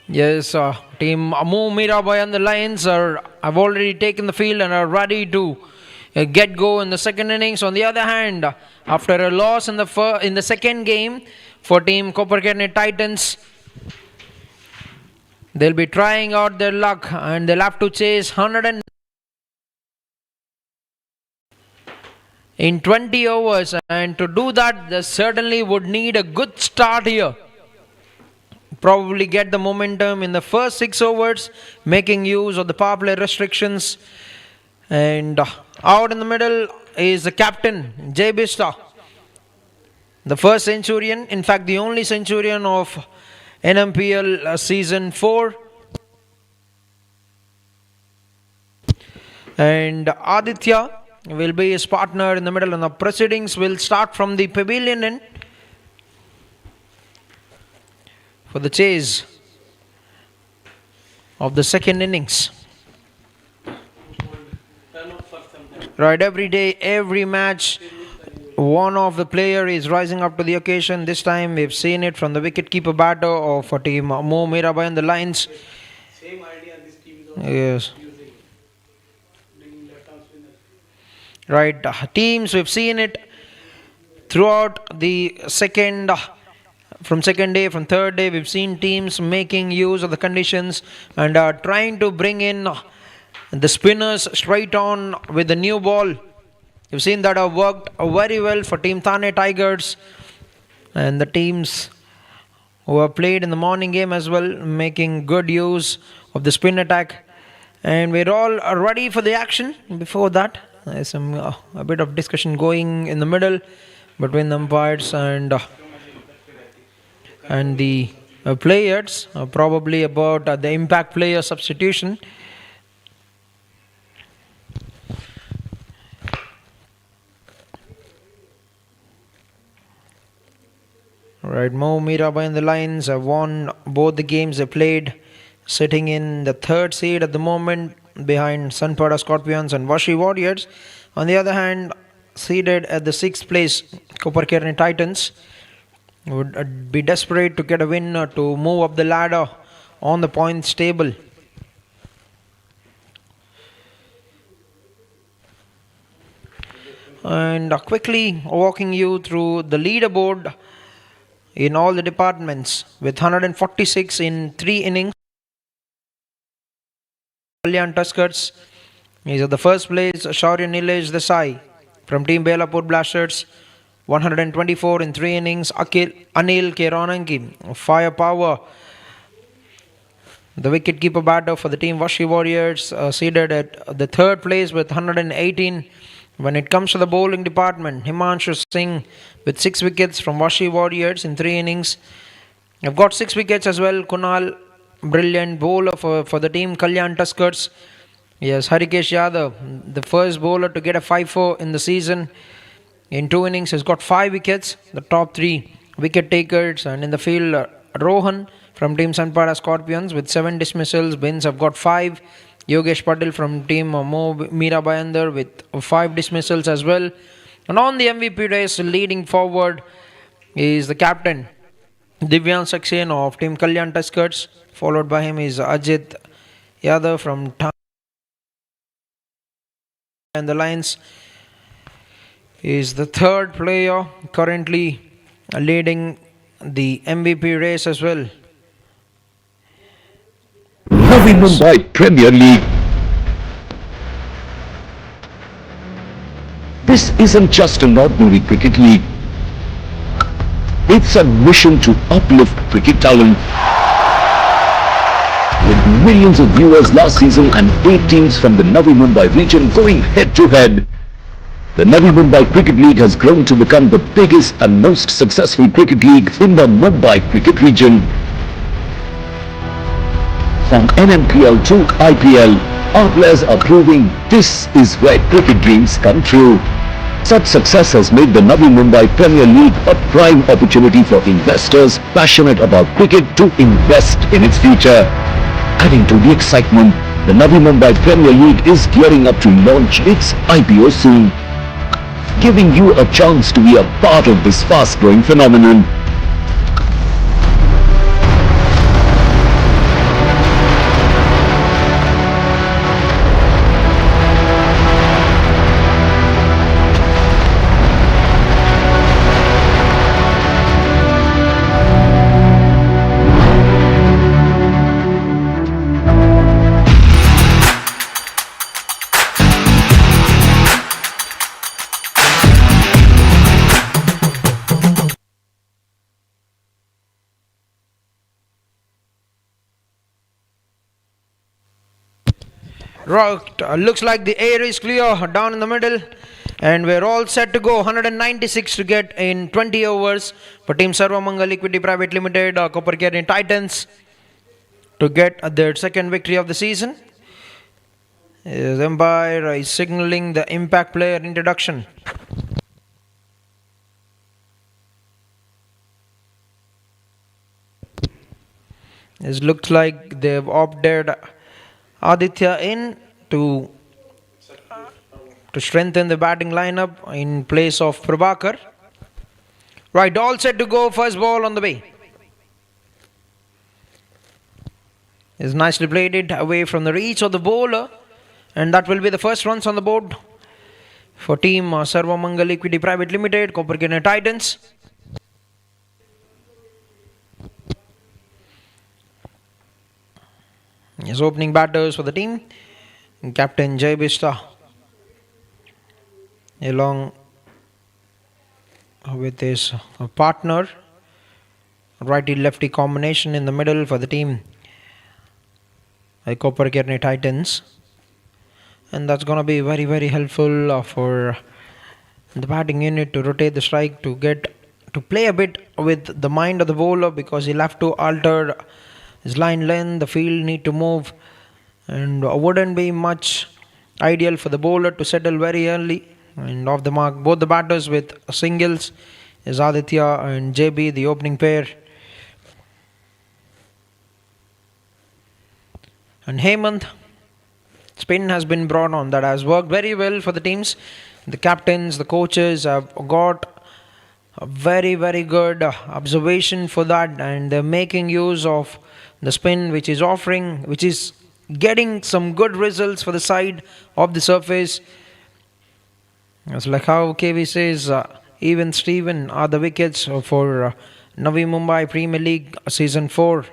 Yes, team Mira Bhayandar Lions have already taken the field and are ready to get go in the second innings. On the other hand, after a loss in the second game for team Koperkhairne Titans, they'll be trying out their luck and they'll have to chase 100 in 20 overs, and to do that they certainly would need a good start here. Probably get the momentum in the first 6 overs, making use of the power play restrictions. And out in the middle is the captain, Jay Bista, the first centurion, in fact the only centurion of NMPL season 4. And Aditya will be his partner in the middle, and the proceedings will start from the pavilion end for the chase of the second innings. Right, every day, every match, one of the player is rising up to the occasion. This time we've seen it from the wicket-keeper batter of a team Mira Bhayandar Lions. Same idea this team is also using. Right, teams, we've seen it throughout the second from third day, we've seen teams making use of the conditions and trying to bring in the spinners straight on with the new ball. You've seen that have worked very well for Team Thane Tigers and the teams who have played in the morning game as well, making good use of the spin attack. And we're all ready for the action. Before that, there's a bit of discussion going in the middle between the umpires and the players, probably about the impact player substitution. Right, Mira Bhayandar Lions have won both the games they played, sitting in the third seed at the moment behind Sanpada Scorpions and Vashi Warriors. On the other hand, seated at the 6th place, Koperkhairne Titans would be desperate to get a win to move up the ladder on the points table. And quickly walking you through the leaderboard in all the departments with 146 in 3 innings. Kalyan Tuskers is at the first place. Shaurya Nilesh Desai from Team Belapur Blasters, 124 in 3 innings. Anil Keronanki, firepower. The wicket-keeper batter for the Team Vashi Warriors, seated at the third place with 118. When it comes to the bowling department, Himanshu Singh with 6 wickets from Vashi Warriors in 3 innings. I've got 6 wickets as well. Kunal, brilliant bowler for the Team Kalyan Tuskers. Yes, Harikesh Yadav, the first bowler to get a 5-4 in the season. In 2 innings, has got 5 wickets. The top 3 wicket takers, and in the field, Rohan from Team Sanpada Scorpions with 7 dismissals. Bins have got 5. Yogesh Patil from Team Mira Bhayandar with 5 dismissals as well. And on the MVP race, leading forward is the captain, Divyan Saxena of Team Kalyan Tuskers. Followed by him is Ajit Yadav from Thane and the Lions. Is the third player currently leading the MVP race as well. Navi Mumbai Premier League. This isn't just an ordinary cricket league. It's a mission to uplift cricket talent. With millions of viewers last season and 8 teams from the Navi Mumbai region going head to head, the Navi Mumbai Cricket League has grown to become the biggest and most successful cricket league in the Mumbai cricket region. from NMPL to IPL, our players are proving this is where cricket dreams come true. Such success has made the Navi Mumbai Premier League a prime opportunity for investors passionate about cricket to invest in its future. Adding to the excitement, the Navi Mumbai Premier League is gearing up to launch its IPO soon, giving you a chance to be a part of this fast-growing phenomenon. Right, looks like the air is clear down in the middle, and we're all set to go. 196 to get in 20 overs for Team Sarvamangal Equity Private Limited, Koperkhairne Titans, to get their second victory of the season. The umpire is signaling the impact player introduction. It looks like they've opted Aditya in to strengthen the batting lineup in place of Prabhakar. Right, all set to go. First ball on the way. Is nicely played it away from the reach of the bowler, and that will be the first runs on the board for Team Sarvamangal Equity Private Limited, Koperkhairne Titans. His opening batters for the team, Captain Jay Bista, along with his partner, righty-lefty combination in the middle for the team, Koperkhairne Titans. And that's going to be very, very helpful for the batting unit to rotate the strike, to get to play a bit with the mind of the bowler, because he'll have to alter his line length, the field need to move, and wouldn't be much ideal for the bowler to settle very early. And off the mark, both the batters with singles is Aditya and JB, the opening pair. And Hemant, spin has been brought on. That has worked very well for the teams. The captains, the coaches have got a very, very good observation for that, and they're making use of the spin which is getting some good results for the side of the surface. It's like how KV says, even Steven are the wickets for Navi Mumbai Premier League Season 4.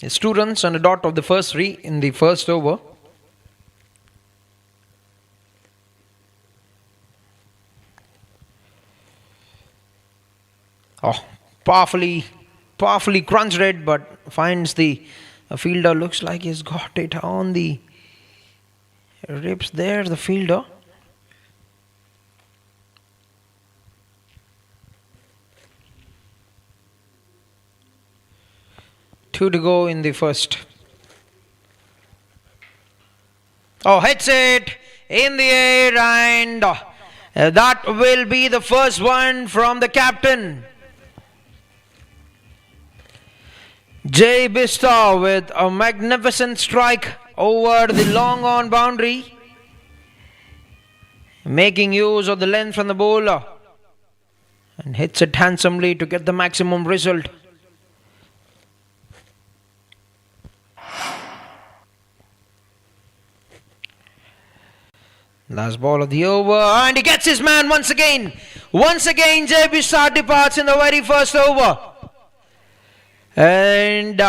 It's 2 runs and a dot of the first 3 in the first over. Powerfully crunched it, but finds the fielder. Looks like he's got it on the ribs there, the fielder. Two to go in the first. Hits it in the air, and that will be the first one from the captain. Jay Bista with a magnificent strike over the long on boundary, making use of the length from the bowler, and hits it handsomely to get the maximum result. Last ball of the over, and he gets his man once again. Once again, Jay Bista departs in the very first over. And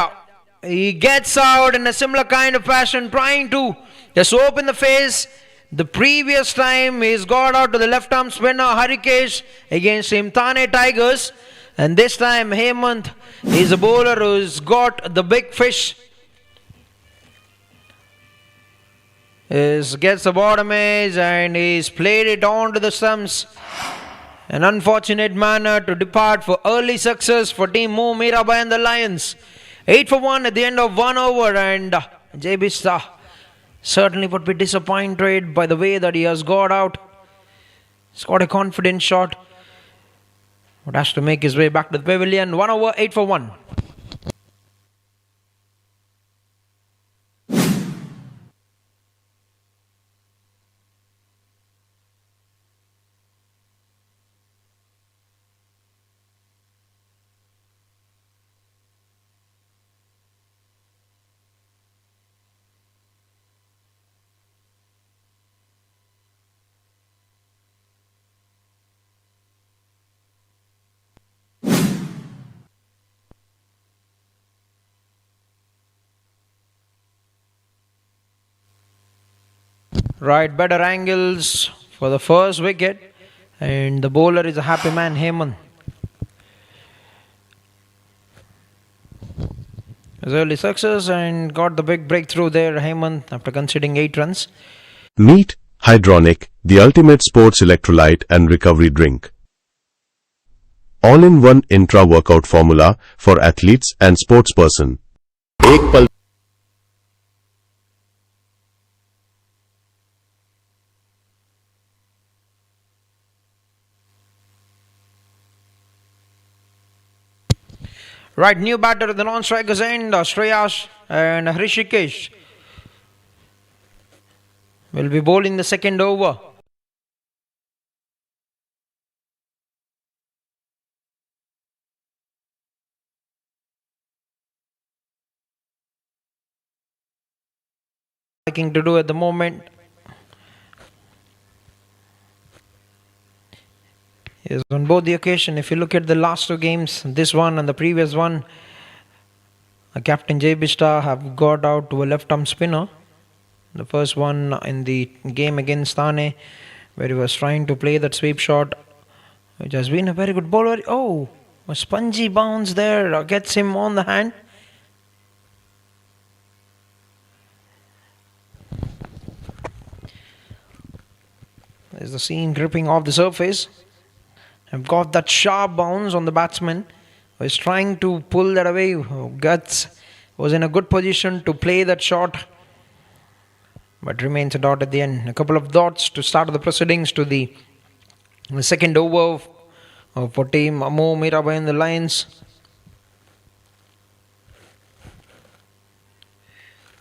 he gets out in a similar kind of fashion, trying to just open the face. The previous time he's got out to the left arm spinner Harikesh against Thane Tigers. And this time Hemant is a bowler who's got the big fish. Gets the bottom edge, and he's played it on to the stumps. An unfortunate manner to depart for early success for Team Mira Bhayandar Lions. 8 for 1 at the end of 1 over, and Jay Bista certainly would be disappointed by the way that he has got out. He's got a confident shot, but has to make his way back to the pavilion. 1 over, 8 for 1. Right, better angles for the first wicket, and the bowler is a happy man, Heyman. His early success and got the big breakthrough there, Heyman, after conceding 8 runs. Meet Hydronic, the ultimate sports electrolyte and recovery drink. All-in-one intra-workout formula for athletes and sportsperson. एक पल Right, new batter at the non-strikers end, Shreyas and Hrishikesh will be bowling the second over. Liking to do at the moment. Yes, on both the occasion, if you look at the last 2 games, this one and the previous one, Captain Jay Bista have got out to a left-arm spinner. The first one in the game against Thane, where he was trying to play that sweep shot, which has been a very good bowler. Oh, a spongy bounce there gets him on the hand. There's the seam gripping off the surface. I've got that sharp bounce on the batsman. Was trying to pull that away. Guts was in a good position to play that shot, but remains a dot at the end. A couple of dots to start the proceedings to the second over for Team Mira Bhayandar Lions.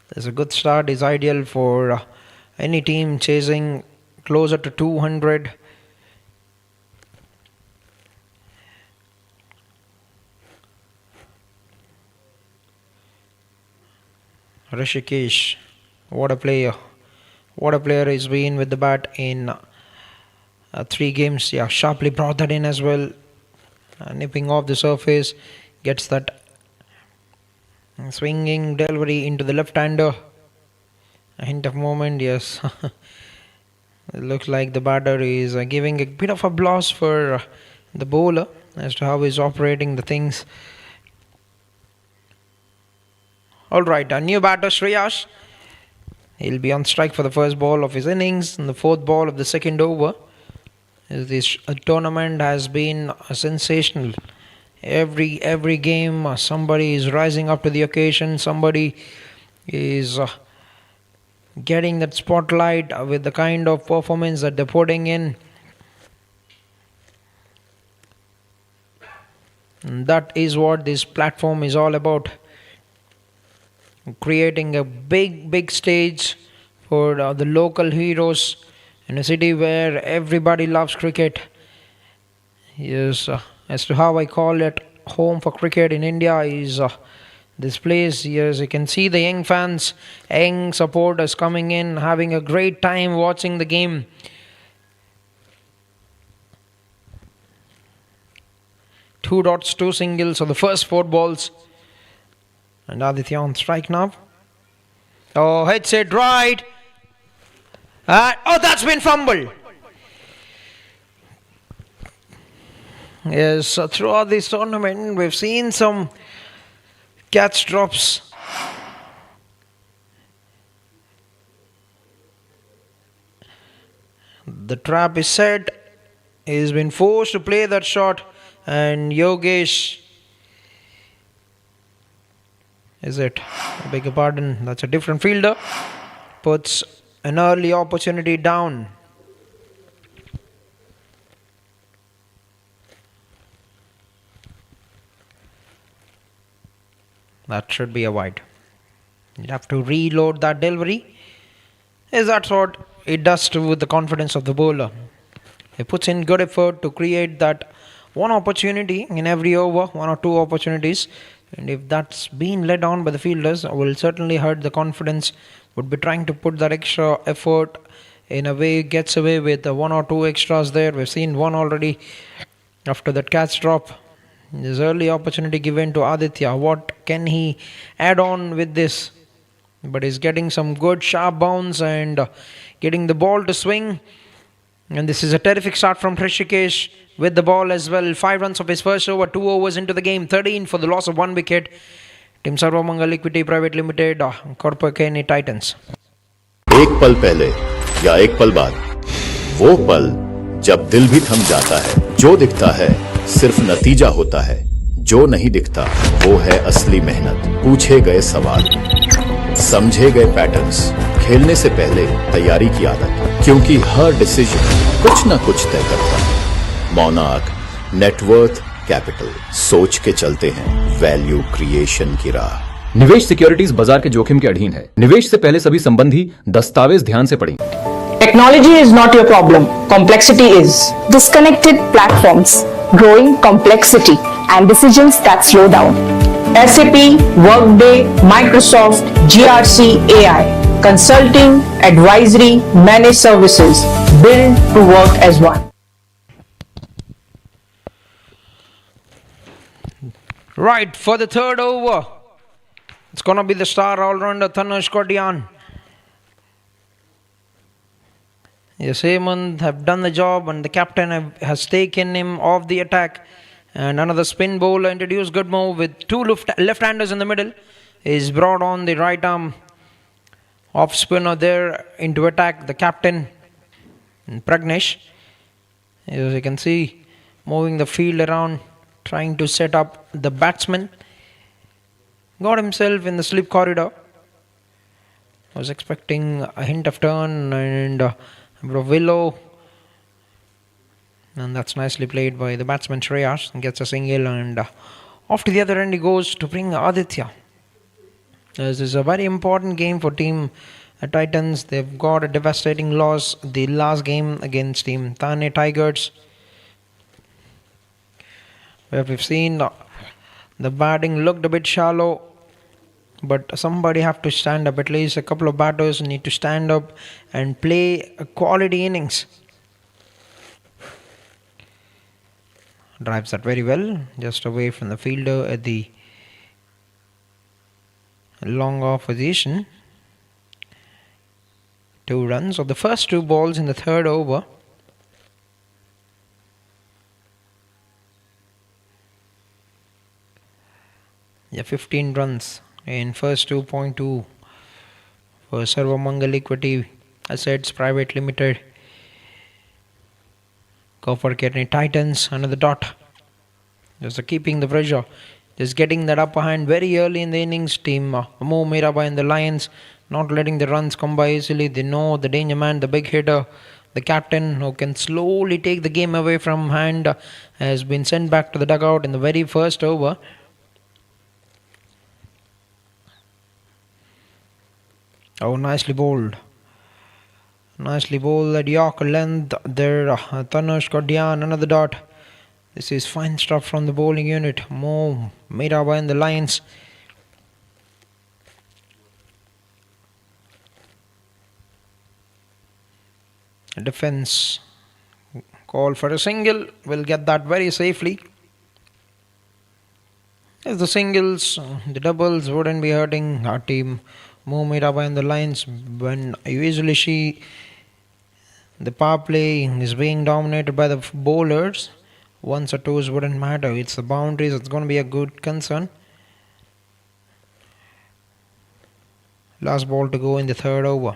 There's a good start. Is ideal for any team chasing closer to 200. Rishikesh, what a player. What a player he's been with the bat in 3 games. Yeah, sharply brought that in as well. Nipping off the surface. Gets that swinging delivery into the left-hander. A hint of moment, yes. It looks like the batter is giving a bit of applause for the bowler as to how he's operating the things. Alright, a new batter, Shreyas. He'll be on strike for the first ball of his innings and the 4th ball of the second over. This tournament has been sensational. Every game, somebody is rising up to the occasion. Somebody is getting that spotlight with the kind of performance that they're putting in. And that is what this platform is all about. Creating a big stage for the local heroes in a city where everybody loves cricket. Yes, as to how I call it, home for cricket in India is this place. Yes, you can see the young fans, young supporters coming in, having a great time watching the game. Two dots, 2 singles on the first 4 balls. And Aditya on strike now. Oh, hits it right. Oh, that's been fumbled. Yes, throughout this tournament, we've seen some catch drops. The trap is set. He's been forced to play that shot, and Yogesh, is it? I beg your pardon, that's a different fielder. Puts an early opportunity down. That should be a wide. You have to reload that delivery. Is that what it does to with the confidence of the bowler? He puts in good effort to create that one opportunity in every over, one or two opportunities. And if that's been let down by the fielders, will certainly hurt the confidence. Would be trying to put that extra effort in a way, gets away with one or two extras there. We've seen one already after that catch drop. This early opportunity given to Aditya. What can he add on with this? But he's getting some good sharp bounce and getting the ball to swing. And this is a terrific start from Rishikesh with the ball as well. 5 runs of his first over, 2 overs into the game, 13 for the loss of 1 wicket. Team Sarvamangal Equity Private Limited, Koperkhairne Titans. एक पल पहले या एक पल बाद, वो पल जब दिल भी थम जाता है. जो दिखता है सिर्फ नतीजा होता है, जो नहीं दिखता वो है असली मेहनत. पूछे गए सवाल, समझे गए पैटर्न्स, खेलने से पहले तैयारी की आदत, क्योंकि हर डिसीजन कुछ ना कुछ तय करता है. मोनार्क नेटवर्थ कैपिटल, सोच के चलते हैं वैल्यू क्रिएशन की राह. निवेश सिक्योरिटीज बाजार के जोखिम के अधीन है. निवेश से पहले सभी संबंधी दस्तावेज ध्यान से पढ़ें. Technology is not your problem. Complexity is. Disconnected platforms, growing complexity, and decisions that slow down. SAP, Workday, Microsoft, GRC, AI. Consulting, advisory, managed services. Built to work as one. Right, for the third over, it's going to be the star all-rounder Tanush Kodian. Yes, Hemant have done the job, and the captain has taken him off the attack. And another spin bowler introduced, good move with two left-handers in the middle. He's brought on the right arm off spinner there into attack. The captain, Pragnesh, as you can see, moving the field around, trying to set up the batsman. Got himself in the slip corridor. Was expecting a hint of turn and Willow, and that's nicely played by the batsman Shreyas, and gets a single, and off to the other end he goes to bring Aditya. This is a very important game for Team Titans. They've got a devastating loss the last game against Team Thane Tigers, where we've seen the batting looked a bit shallow, but somebody have to stand up. At least a couple of batters need to stand up and play a quality innings. Drives that very well, just away from the fielder at the long off position. 2 runs of the first 2 balls in the third over. Yeah, 15 runs in first 2.2 for Sarvamangal Equity Assets Private Limited. Koperkhairne Titans, another dot. Just keeping the pressure. Just getting that upper hand very early in the innings. Team Mira Bhayandar the Lions not letting the runs come by easily. They know the danger man, the big hitter, the captain who can slowly take the game away from hand, has been sent back to the dugout in the very first over. Oh, nicely bowled. Nicely bowled at Yorker length there. Tanush Kodian, another dot. This is fine stuff from the bowling unit. More Mirabai and the Lions. Defense call for a single. Will get that very safely. If the singles, the doubles wouldn't be hurting our team. More Mirabai and the Lions. When you usually see the power play is being dominated by the bowlers, ones or twos wouldn't matter. It's the boundaries. It's going to be a good concern. Last ball to go in the third over.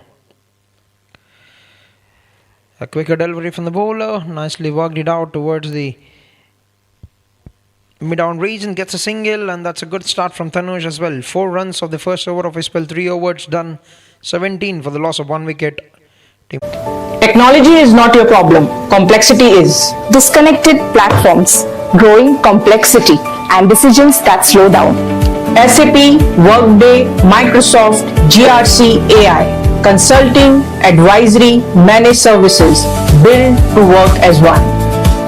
A quicker delivery from the bowler, nicely worked it out towards the mid-down region, gets a single, and that's a good start from Tanuj as well. 4 runs of the first over of his spell, 3 overs done, 17 for the loss of 1 wicket. Technology is not your problem, complexity is. Disconnected platforms, growing complexity, and decisions that slow down. SAP, Workday, Microsoft, GRC, AI. Consulting, advisory, managed services, built to work as one.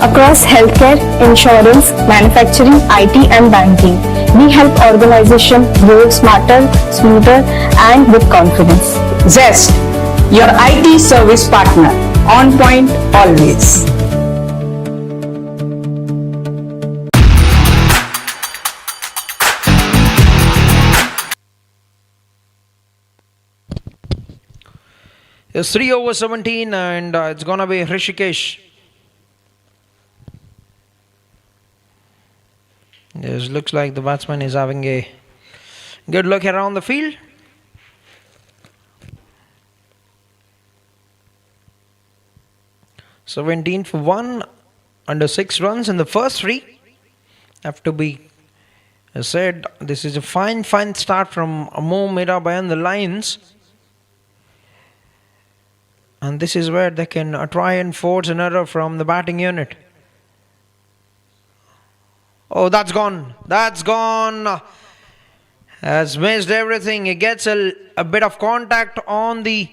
Across healthcare, insurance, manufacturing, IT and banking, we help organizations grow smarter, smoother and with confidence. Zest, your IT service partner, on point always. It's 3 over 17 and it's gonna be Rishikesh. This looks like the batsman is having a good look around the field. "17 for 1 under 6 runs in the first 3. Have to be said, this is a fine start from Mira Bhayandar Lions. And this is where they can try and force an error from the batting unit. Oh, that's gone. That's gone. Has missed everything. He gets a bit of contact on the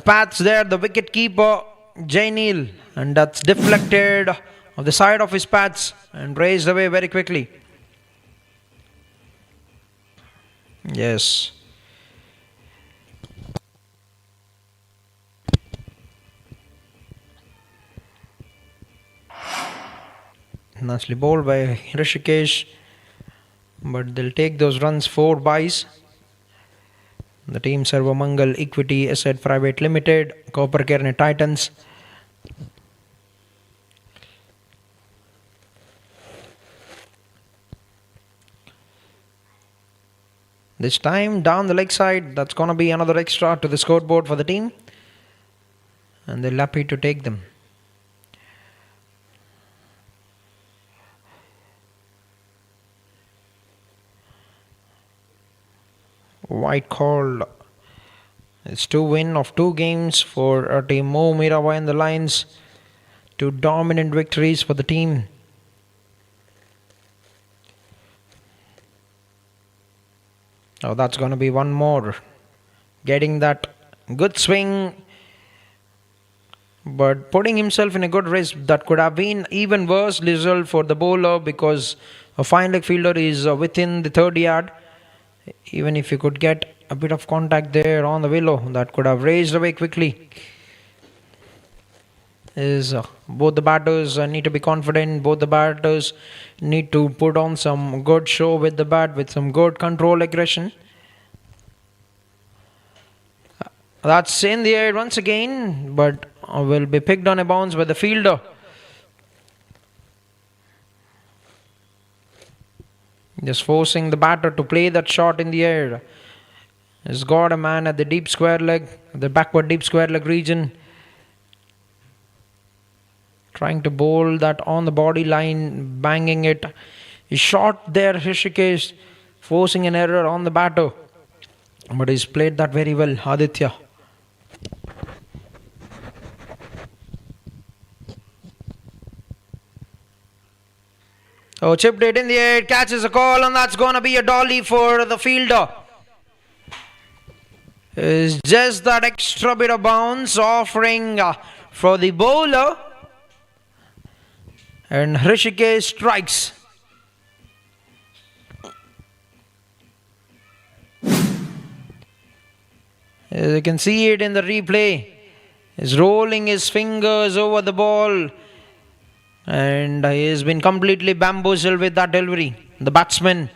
paths there. The wicket keeper, Jainil. And that's deflected of the side of his paths and raised away very quickly. Yes. Nicely bowled by Rishikesh, but they'll take those runs, 4 byes. The team Sarvamangal Equity Asset Private Limited, Koperkhairne Titans. This time down the leg side, that's going to be another extra to the scoreboard for the team. And they're happy to take them. White called. It's 2 win of 2 games for team Mira Bhayandar Lions. 2 dominant victories for the team. Oh, that's going to be one more. Getting that good swing, but putting himself in a good risk. That could have been even worse result for the bowler, because a fine leg fielder is within the 3rd yard. Even if you could get a bit of contact there on the willow, that could have raised away quickly. Both the batters need to be confident. Both the batters need to put on some good show with the bat, with some good control aggression. That's in the air once again, but will be picked on a bounce by the fielder. Just forcing the batter to play that shot in the air. He's got a man at the deep square leg, the backward deep square leg region. Trying to bowl that on the body line, banging it. He shot there, Rishikesh, forcing an error on the batter. But he's played that very well, Aditya. Oh, chipped it in the air, catches a call, and that's going to be a dolly for the fielder. It's just that extra bit of bounce offering for the bowler. And Rishikesh strikes. As you can see it in the replay. He's rolling his fingers over the ball. And he has been completely bamboozled with that delivery. The batsman,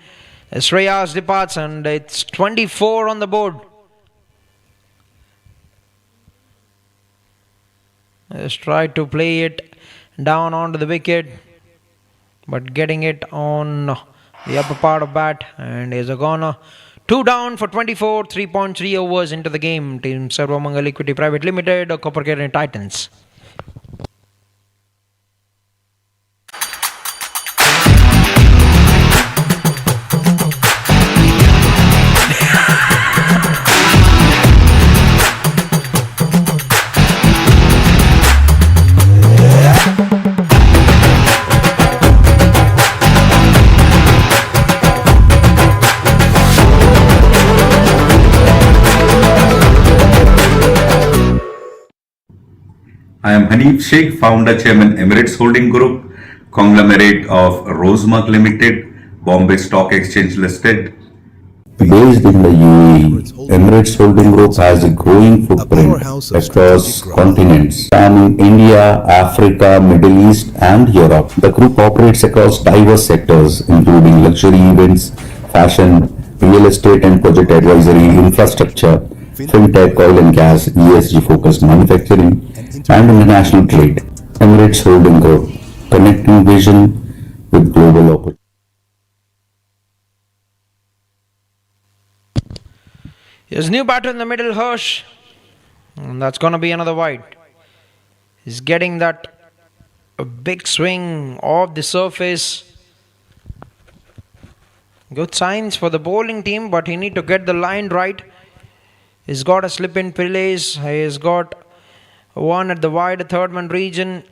Shreyas, departs, and it's 24 on the board. He's tried to play it down onto the wicket, but getting it on the upper part of bat, and is a goner. 2 down for 24, 3.3 overs into the game. Team Sarvamangal Equity Private Limited, Koperkhairne Titans. I am Hanif Sheikh, founder, chairman, Emirates Holding Group, conglomerate of Rosemark Limited, Bombay Stock Exchange listed. Based in the UAE, Emirates Holding Group has a growing footprint across continents, spanning India, Africa, Middle East, and Europe. The group operates across diverse sectors, including luxury events, fashion, real estate and project advisory, infrastructure, fintech, oil and gas, ESG-focused manufacturing, and international trade. Emirates Holding Group, connecting vision with global opportunity. His new batter in the middle, Hirsch. And that's going to be another wide. He's getting that a big swing off the surface. Good signs for the bowling team, but he need to get the line right. He's got a slip in place. He's got one at the wide third man region.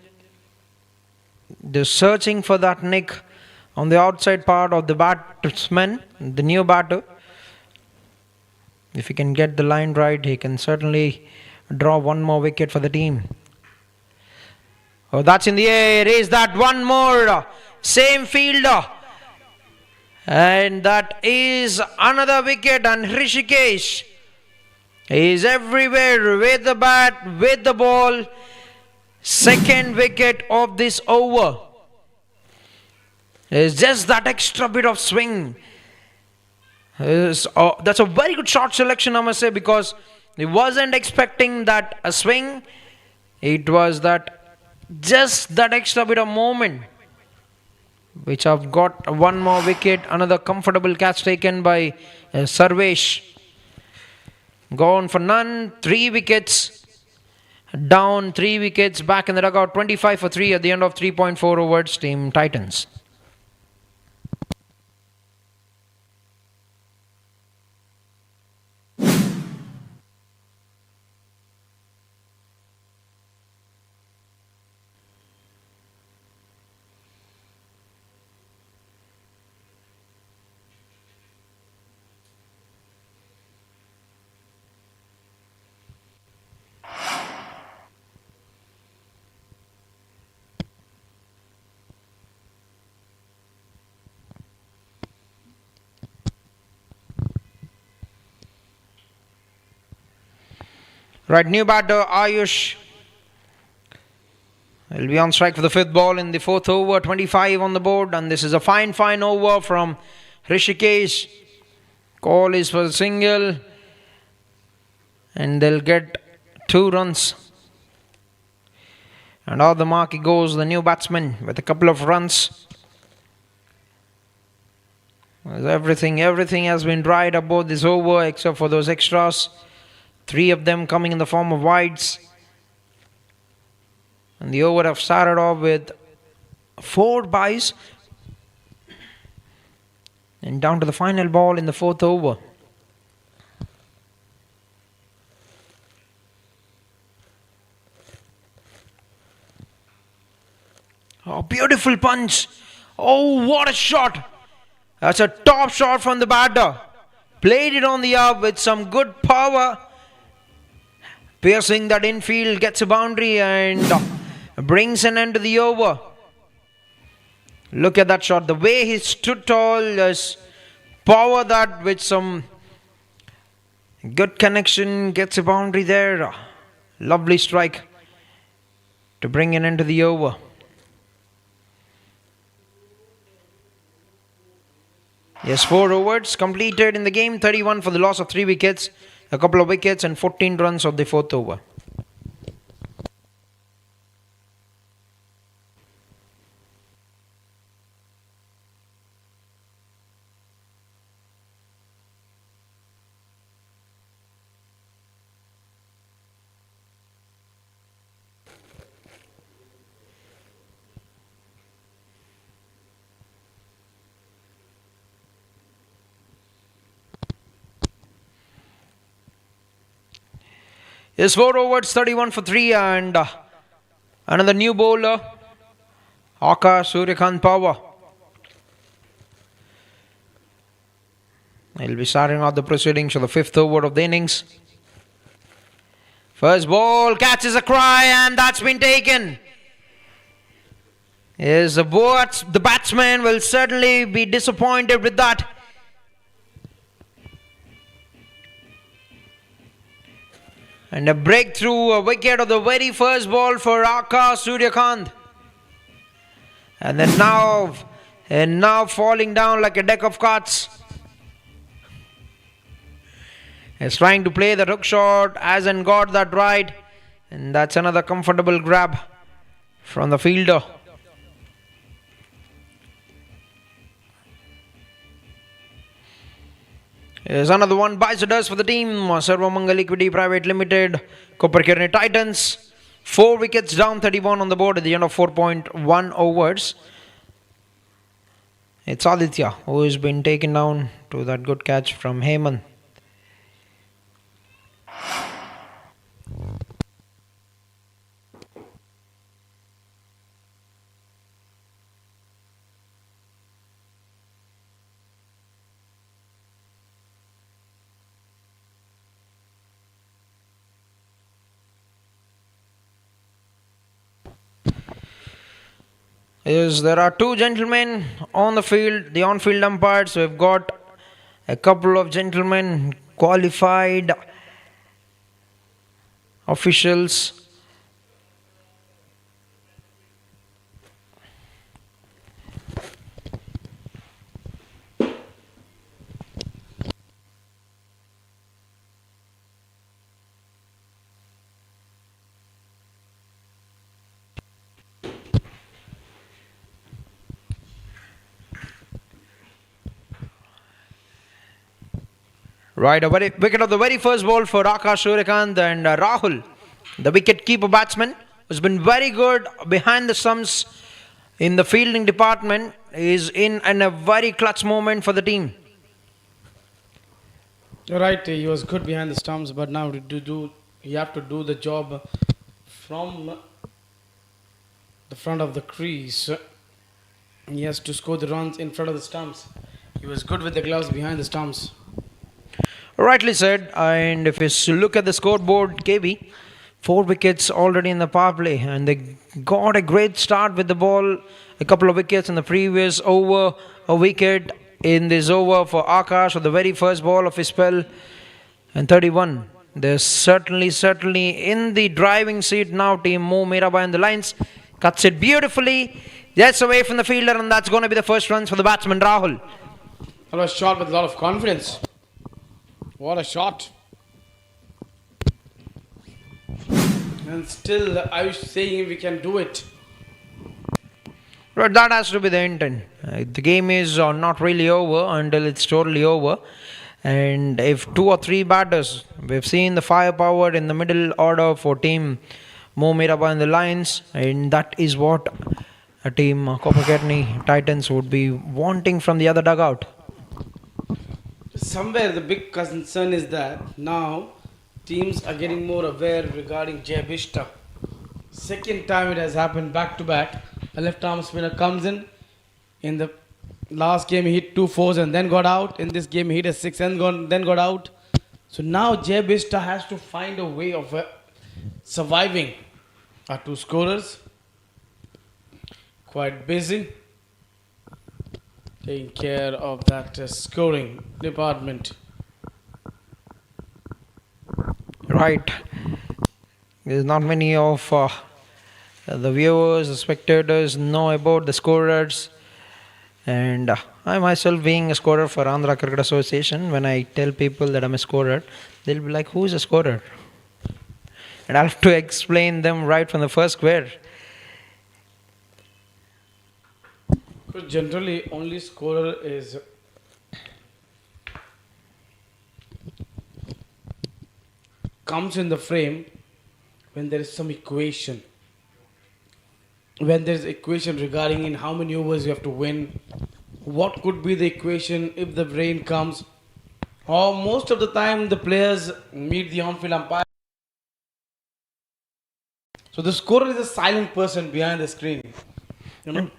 They're searching for that nick on the outside part of the batsman, the new batter. If he can get the line right, he can certainly draw one more wicket for the team. Oh, that's in the air. Is that one more? Same fielder. And that is another wicket. And Hrishikesh is everywhere with the bat, with the ball. Second wicket of this over. It's just that extra bit of swing. That's a very good shot selection, I must say, because he wasn't expecting that a swing. It was that just that extra bit of movement, which have got one more wicket. Another comfortable catch taken by Sarvesh. Gone for none. 3 wickets. Down 3 wickets. Back in the dugout. 25 for 3 at the end of 3.4 overs. Team Titans. Right, new batter Ayush will be on strike for the 5th ball in the 4th over. 25 on the board, and this is a fine over from Hrishikesh. Call is for a single, and they'll get 2 runs. And out the mark he goes, the new batsman, with a couple of runs. Everything has been dried about this over except for those extras. 3 of them coming in the form of wides. And the over have started off with 4 byes. And down to the final ball in the 4th over. Oh, beautiful punch. Oh, what a shot. That's a top shot from the batter. Played it on the up with some good power. Piercing that infield, gets a boundary and brings an end to the over. Look at that shot. The way he stood tall, there's power that with some good connection, gets a boundary there. Lovely strike to bring an end to the over. Yes, 4 overs completed in the game. 31 for the loss of 3 wickets. A couple of wickets and 14 runs of the 4th over. Yes, 4 overs, 31 for 3, and another new bowler, Akash Suryakant Pawar. He'll be starting out the proceedings for the 5th over of the innings. First ball catches a cry, and that's been taken. Yes, the batsman will certainly be disappointed with that. And a breakthrough, a wicket of the very first ball for Akash Suryakant. And then now falling down like a deck of cards. He's trying to play the hook shot, hasn't got that right. And that's another comfortable grab from the fielder. Here's another one by the dust for the team. Sarvamangal Equity Private Limited, Koperkhairne Titans. 4 wickets down, 31 on the board at the end of 4.1 overs. It's Aditya who has been taken down to that good catch from Heyman. Yes, there are 2 gentlemen on the field, the on-field umpires. We've got a couple of gentlemen, qualified officials. Right, a wicket of the very first ball for Akash Suryakant, and Rahul, the wicket-keeper batsman, has been very good behind the stumps in the fielding department, is in a very clutch moment for the team. You're right, he was good behind the stumps, but now you have to do the job from the front of the crease. He has to score the runs in front of the stumps. He was good with the gloves behind the stumps. Rightly said. And if you look at the scoreboard, KB, 4 wickets already in the power play, and they got a great start with the ball. A couple of wickets in the previous over, a wicket in this over for Akash for the very first ball of his spell, and 31. They're certainly in the driving seat now. Team Mira Bhayandar the lines, cuts it beautifully, gets away from the fielder, and that's going to be the first runs for the batsman Rahul. That was shot with a lot of confidence. What a shot. And still, I was saying we can do it. But that has to be the intent. The game is not really over until it's totally over. And if 2 or 3 batters, we've seen the firepower in the middle order for team Mira Bhayandar the Lions, and that is what a team Koperkhairne Titans would be wanting from the other dugout. Somewhere the big concern is that now teams are getting more aware regarding Jay Bishta. Second time it has happened back to back. A left arm spinner comes in. In the last game he hit 2 fours and then got out. In this game he hit a 6 and then got out. So now Jay Bishta has to find a way of surviving. Our 2 scorers quite busy taking care of that scoring department. Right. There's not many of the viewers, the spectators know about the scorers. And I myself, being a scorer for Andhra Cricket Association, when I tell people that I'm a scorer, they'll be like, who's a scorer? And I'll have to explain them right from the first square. Generally, only scorer is comes in the frame when there is some equation. When there is equation regarding in how many overs you have to win, what could be the equation if the rain comes, or most of the time the players meet the on-field umpire. So the scorer is a silent person behind the screen. You know?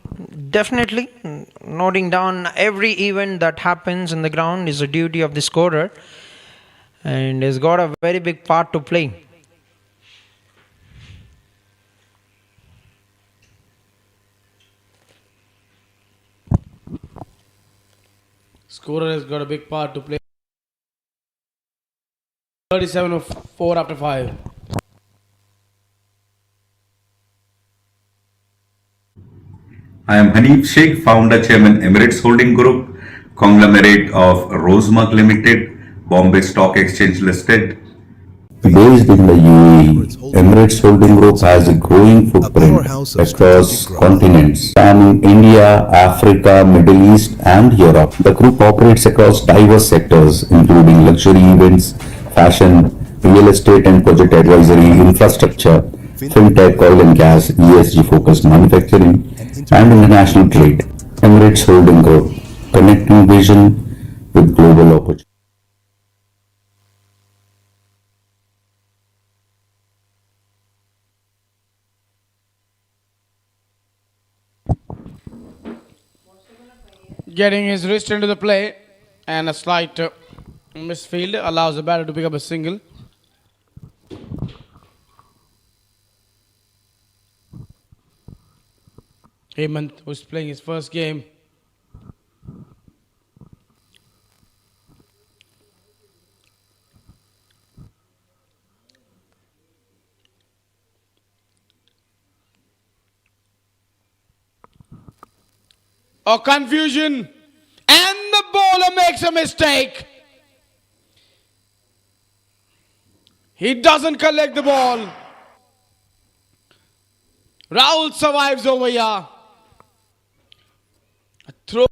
Definitely, noting down every event that happens in the ground is a duty of the scorer, and has got a very big part to play. Scorer has got a big part to play. 37 of 4 after 5. I am Hanif Sheikh, founder chairman Emirates Holding Group, conglomerate of Rosemark Limited, Bombay Stock Exchange listed. Based in the UAE, Emirates Holding Group has a growing footprint across continents, spanning India, Africa, Middle East, and Europe. The group operates across diverse sectors, including luxury events, fashion, real estate and project advisory, infrastructure, fintech, oil and gas, ESG-focused manufacturing, and international trade. Emirates Holding Group, connecting vision with global opportunity. Getting his wrist into the play, and a slight misfield allows the batter to pick up a single. Hemant, who's playing his first game. A confusion, and the bowler makes a mistake. He doesn't collect the ball. Rahul survives over here. A throw.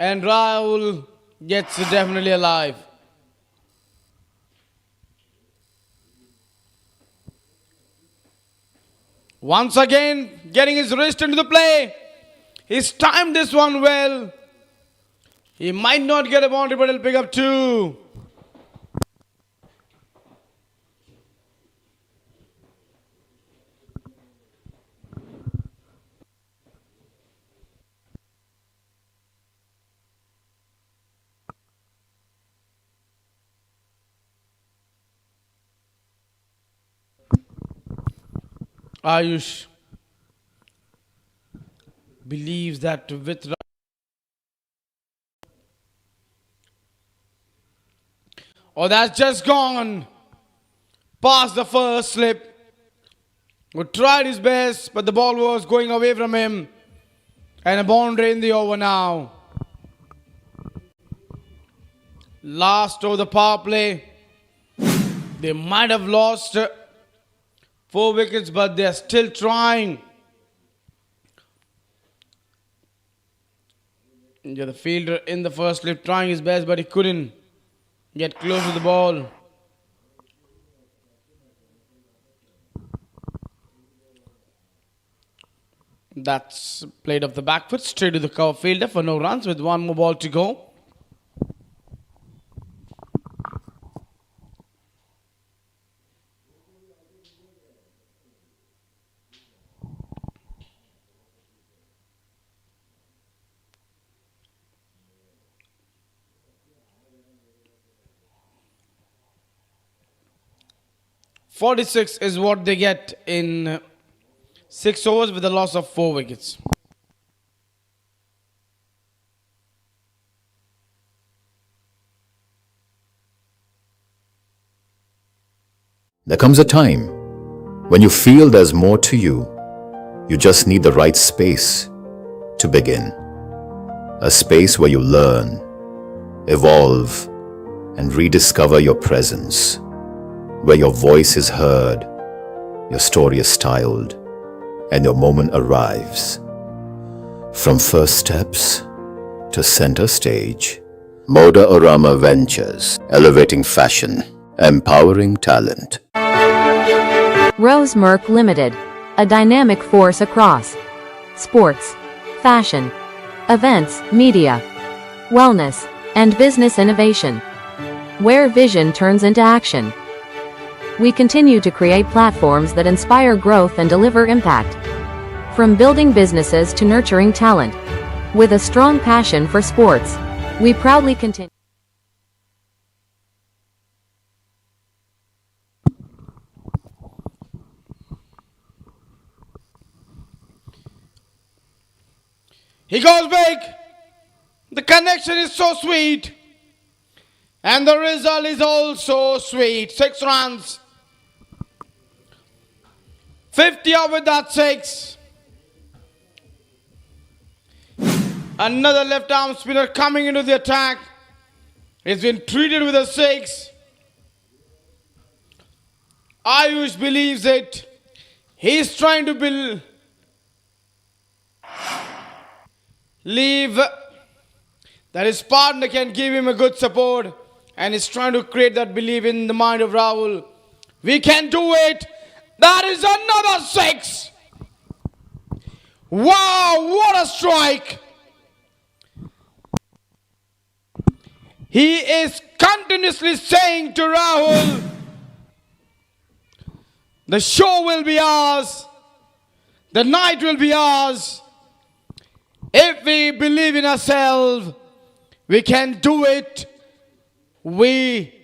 And Rahul gets definitely alive. Once again, getting his wrist into the play. He's timed this one well. He might not get a boundary, but he'll pick up two. Ayush believes that with that's just gone past the first slip. Who tried his best, but the ball was going away from him. And a boundary in the over now. Last over the power play. They might have lost 4 wickets, but they're still trying. Yeah, the fielder in the first slip trying his best, but he couldn't get close to the ball. That's played off the back foot straight to the cover fielder for no runs with one more ball to go. .46 is what they get in 6 overs with a loss of 4 wickets. There comes a time when you feel there's more to you. You just need the right space to begin. A space where you learn, evolve, and rediscover your presence. Where your voice is heard, your story is styled, and your moment arrives. From first steps to center stage, Moda Orama Ventures, elevating fashion, empowering talent. Rosemark Limited, a dynamic force across sports, fashion, events, media, wellness, and business innovation, where vision turns into action. We continue to create platforms that inspire growth and deliver impact. From building businesses to nurturing talent. With a strong passion for sports, we proudly continue. He goes big. The connection is so sweet. And the result is also sweet. 6 runs. 50 out with that 6. Another left arm spinner coming into the attack. He's been treated with a 6. Ayush believes it. He's trying to believe that his partner can give him a good support, and he's trying to create that belief in the mind of Rahul. We can do it. That is another 6. Wow, what a strike. He is continuously saying to Rahul, the show will be ours. The night will be ours. If we believe in ourselves, we can do it. We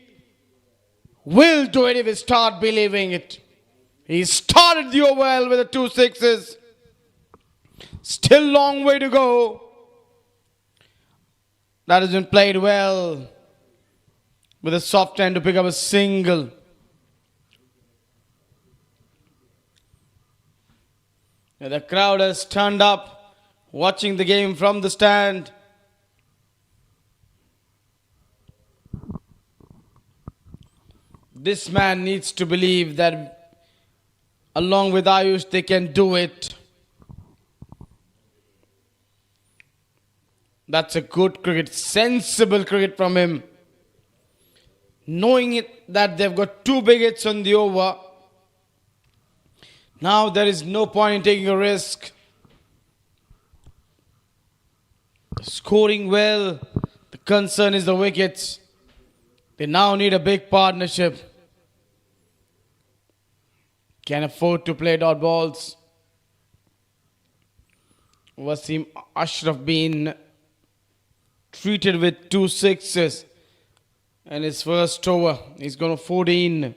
will do it if we start believing it. He started the over with the 2 6s. Still long way to go. That has been played well with a soft hand to pick up a single. And the crowd has turned up watching the game from the stand. This man needs to believe that along with Ayush they can do it. That's a good cricket, sensible cricket from him. Knowing that they've got 2 big hits on the over. Now there is no point in taking a risk. Scoring well. The concern is the wickets. They now need a big partnership. Can afford to play dot balls. Wasim Ashraf been treated with 2 6s. And his first over, he's gone 14.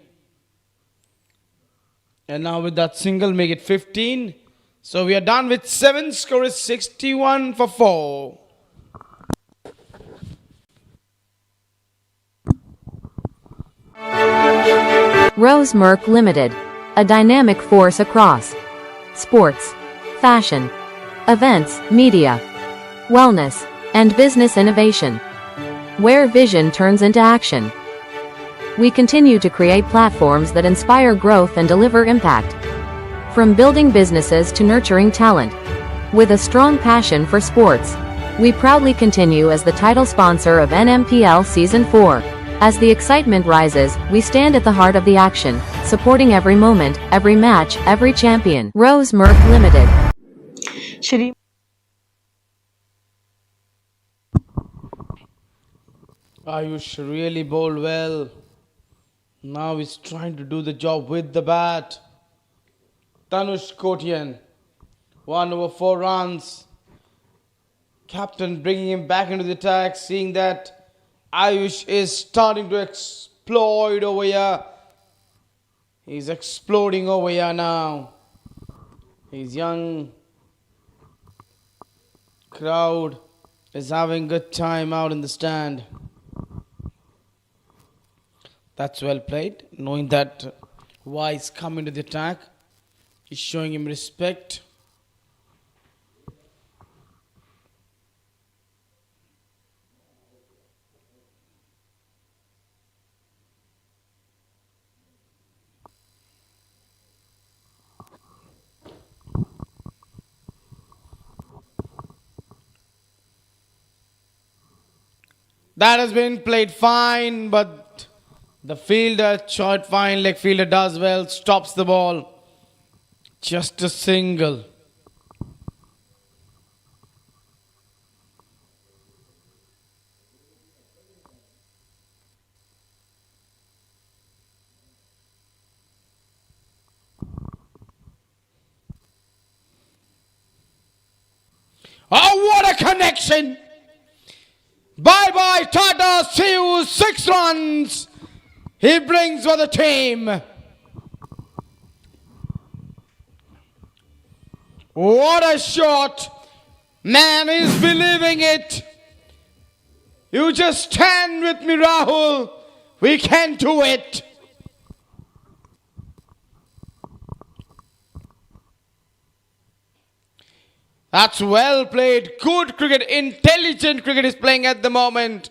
And now with that single, make it 15. So we are done with 7. Score is 61 for 4. Rosemark Limited. A dynamic force across sports, fashion, events, media, wellness, and business innovation, where vision turns into action. We continue to create platforms that inspire growth and deliver impact. From building businesses to nurturing talent. With a strong passion for sports, we proudly continue as the title sponsor of NMPL Season 4. As the excitement rises, we stand at the heart of the action, supporting every moment, every match, every champion. Rosemark Limited. Shri Ayush really bowled well. Now he's trying to do the job with the bat. Tanush Kotian, 1 over 4 runs. Captain bringing him back into the attack, seeing that Ayush is starting to explode over here. He's exploding over here now. His young crowd is having good time out in the stand. That's well played, knowing that why he's coming to the attack. He's showing him respect. That has been played fine, but the fielder, short fine leg fielder does well, stops the ball. Just a single. Oh, what a connection! Bye-bye, Tata, see you, 6 runs. He brings for the team. What a shot. Man is believing it. You just stand with me, Rahul. We can do it. That's well played. Good cricket. Intelligent cricket is playing at the moment.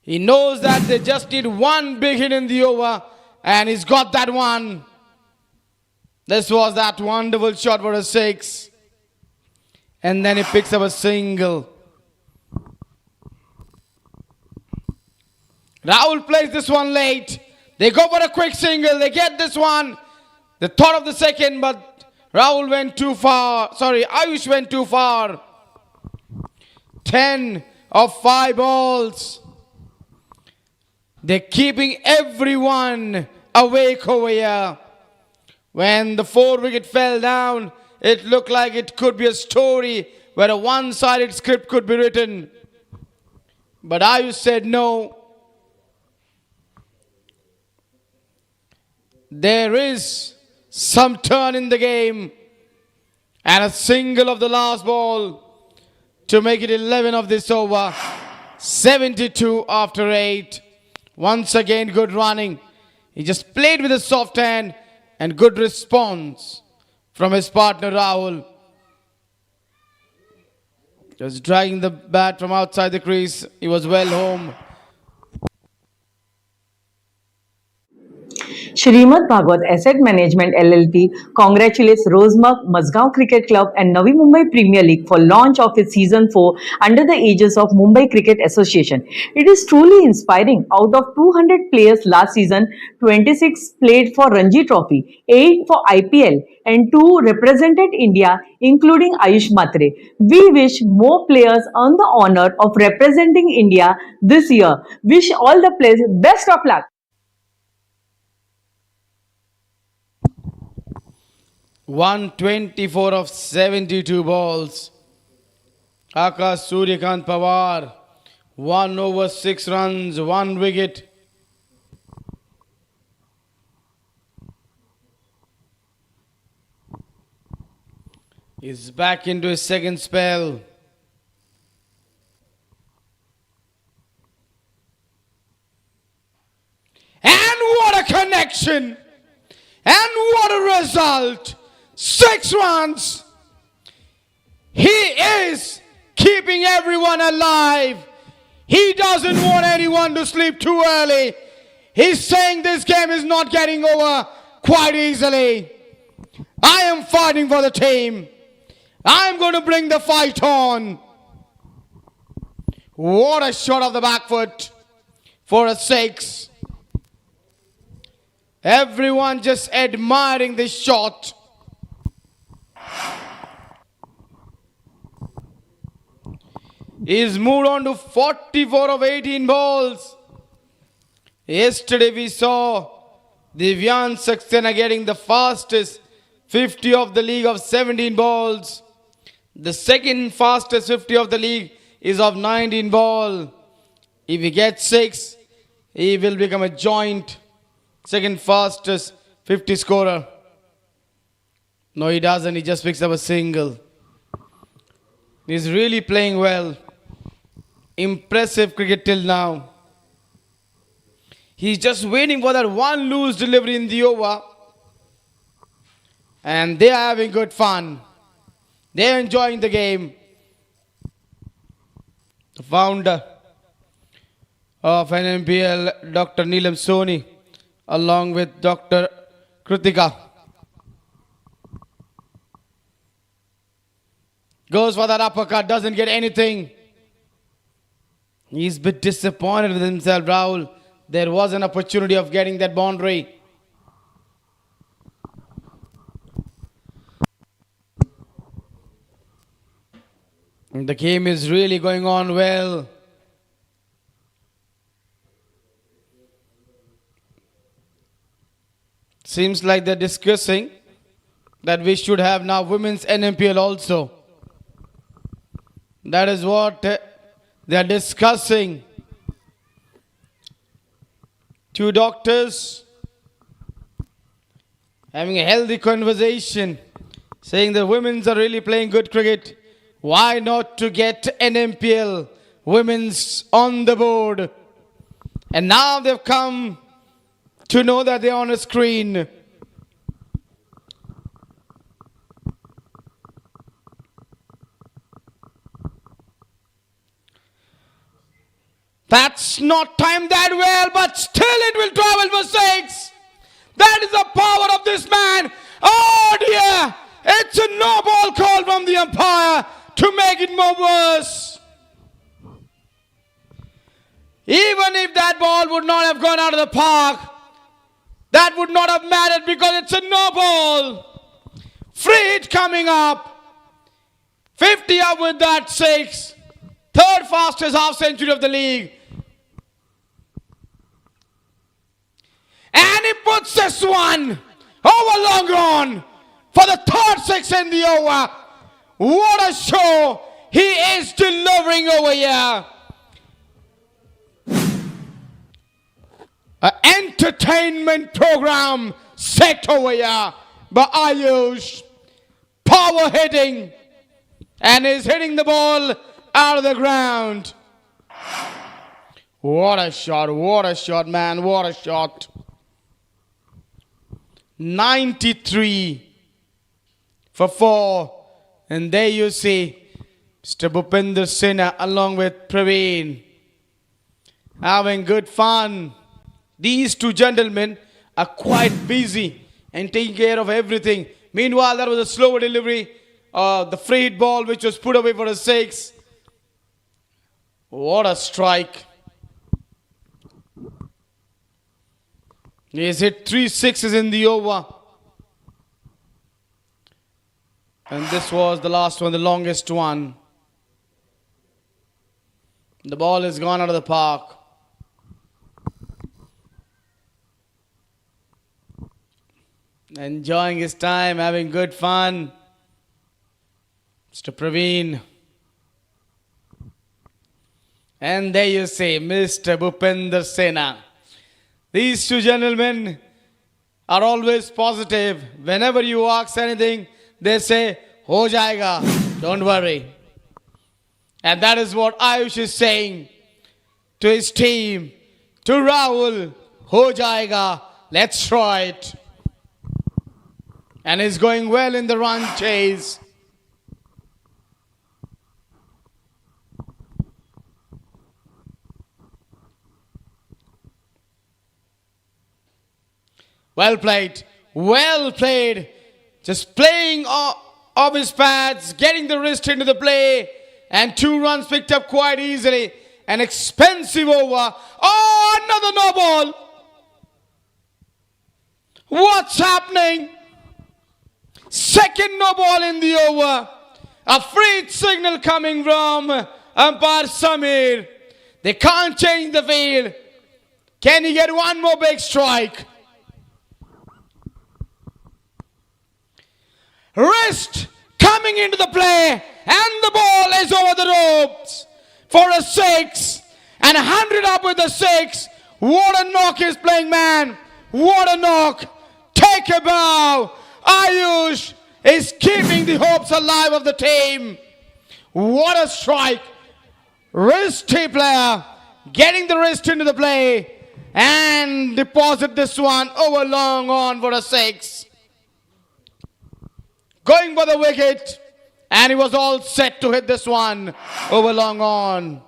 He knows that they just need one big hit in the over. And he's got that one. This was that wonderful shot for a 6. And then he picks up a single. Rahul plays this one late. They go for a quick single. They get this one. They thought of the second, but Rahul went too far. Sorry, Ayush went too far. 10 of 5 balls. They're keeping everyone awake over here. When the 4 wicket fell down, it looked like it could be a story where a one-sided script could be written. But Ayush said no. There is some turn in the game. And a single of the last ball to make it 11 of this over. 72 after 8. Once again, good running. He just played with a soft hand and good response from his partner Rahul. Just dragging the bat from outside the crease. He was well home. Shrimad Bhagwat Asset Management LLP congratulates Rosemark, Mazgaon Cricket Club and Navi Mumbai Premier League for launch of its Season 4 under the aegis of Mumbai Cricket Association. It is truly inspiring. Out of 200 players last season, 26 played for Ranji Trophy, 8 for IPL and 2 represented India, including Ayush Matre. We wish more players earn the honor of representing India this year. Wish all the players best of luck. 124 of 72 balls. Akash Suryakant Pawar, 1 over 6 runs, 1 wicket. He's back into his second spell. And what a connection! And what a result! 6 runs. He is keeping everyone alive. He doesn't want anyone to sleep too early. He's saying this game is not getting over quite easily. I am fighting for the team. I'm going to bring the fight on. What a shot of the back foot for a 6. Everyone just admiring this shot. He's moved on to 44 of 18 balls. Yesterday we saw Divyan Saxena getting the fastest 50 of the league of 17 balls. The second fastest 50 of the league is of 19 ball. If he gets 6, he will become a joint second fastest 50 scorer. No, he doesn't. He just picks up a single. He's really playing well. Impressive cricket till now. He's just waiting for that one loose delivery in the over. And they are having good fun. They're enjoying the game. The founder of NMPL, Dr. Neelam Soni, along with Dr. Kritika. Goes for that uppercut, doesn't get anything. He's a bit disappointed with himself, Rahul. There was an opportunity of getting that boundary. The game is really going on well. Seems like they're discussing that we should have now women's NMPL also. That is what they are discussing. 2 doctors having a healthy conversation, saying the women's are really playing good cricket. Why not to get NMPL women's on the board? And now they've come to know that they're on a screen. That's not timed that well, but still it will travel for 6. That is the power of this man. Oh dear! It's a no ball call from the umpire to make it more worse. Even if that ball would not have gone out of the park, that would not have mattered because it's a no ball. Free hit coming up. 50 up with that 6. Third fastest half century of the league. And he puts this one over long on for the third 6 in the over. What a show he is delivering over here. An entertainment program set over here by Ayush. Power hitting. And is hitting the ball out of the ground. What a shot, man, what a shot. 93 for 4. And there you see Mr. Bhupinder Sinha along with Praveen having good fun. These two gentlemen are quite busy and taking care of everything. Meanwhile, that was a slower delivery. The free hit ball which was put away for a 6. What a strike. He's hit 3 6s in the over. And this was the last one, the longest one. The ball has gone out of the park. Enjoying his time, having good fun. Mr. Praveen. And there you see Mr. Bhupinder Sinha. These two gentlemen are always positive. Whenever you ask anything, they say, ho jayega, don't worry. And that is what Ayush is saying to his team, to Rahul, ho jayega, let's try it. And he's going well in the run chase. Well played. Well played. Just playing off his pads, getting the wrist into the play, and 2 runs picked up quite easily. An expensive over. Oh, another no ball. What's happening? Second no ball in the over. A free signal coming from umpire Samir. They can't change the field. Can he get one more big strike? Wrist coming into the play, and the ball is over the ropes for a 6, and 100 up with a 6. What a knock he's playing, man. What a knock. Take a bow. Ayush is keeping the hopes alive of the team. What a strike. Wristy player getting the wrist into the play and deposit this one over long on for a 6. Going for the wicket, and he was all set to hit this one over long on.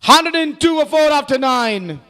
102 for 4 after 9.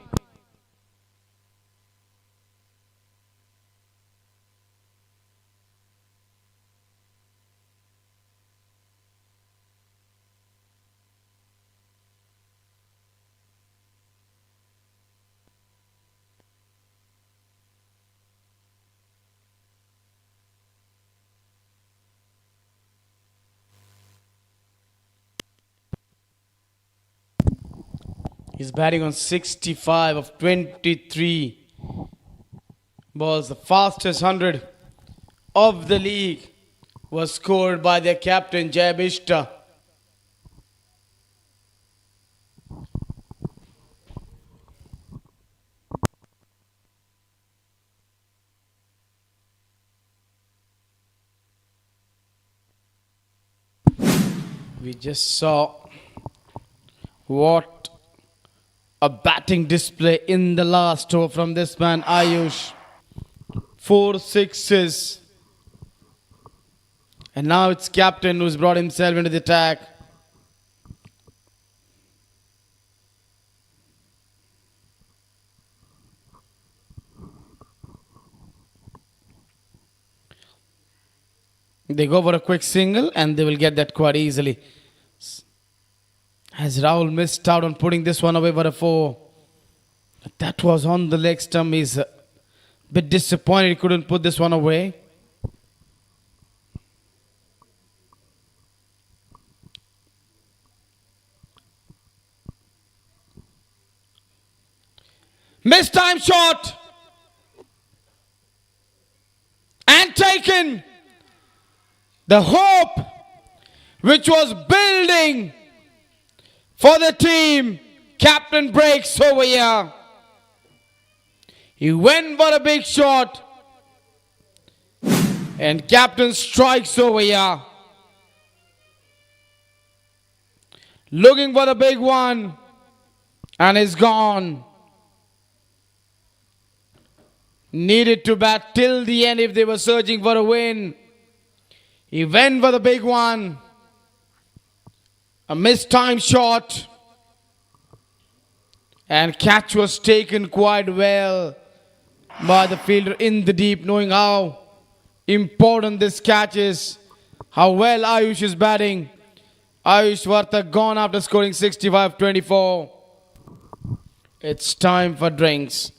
He's batting on 65 of 23 balls. The fastest 100 of the league was scored by their captain Jai Bishta. We just saw what a batting display in the last over from this man Ayush. 4 sixes. And now it's captain who's brought himself into the attack. They go for a quick single and they will get that quite easily. As Rahul missed out on putting this one away for a 4. That was on the leg stump. He's a bit disappointed he couldn't put this one away. Missed time shot. And taken. The hope which was building for the team. Captain breaks over here. He went for a big shot. And captain strikes over here. Looking for the big one. And is gone. Needed to bat till the end if they were searching for a win. He went for the big one. A missed time shot. And catch was taken quite well by the fielder in the deep, knowing how important this catch is. How well Ayush is batting. Ayush Varta gone after scoring 65-24. It's time for drinks.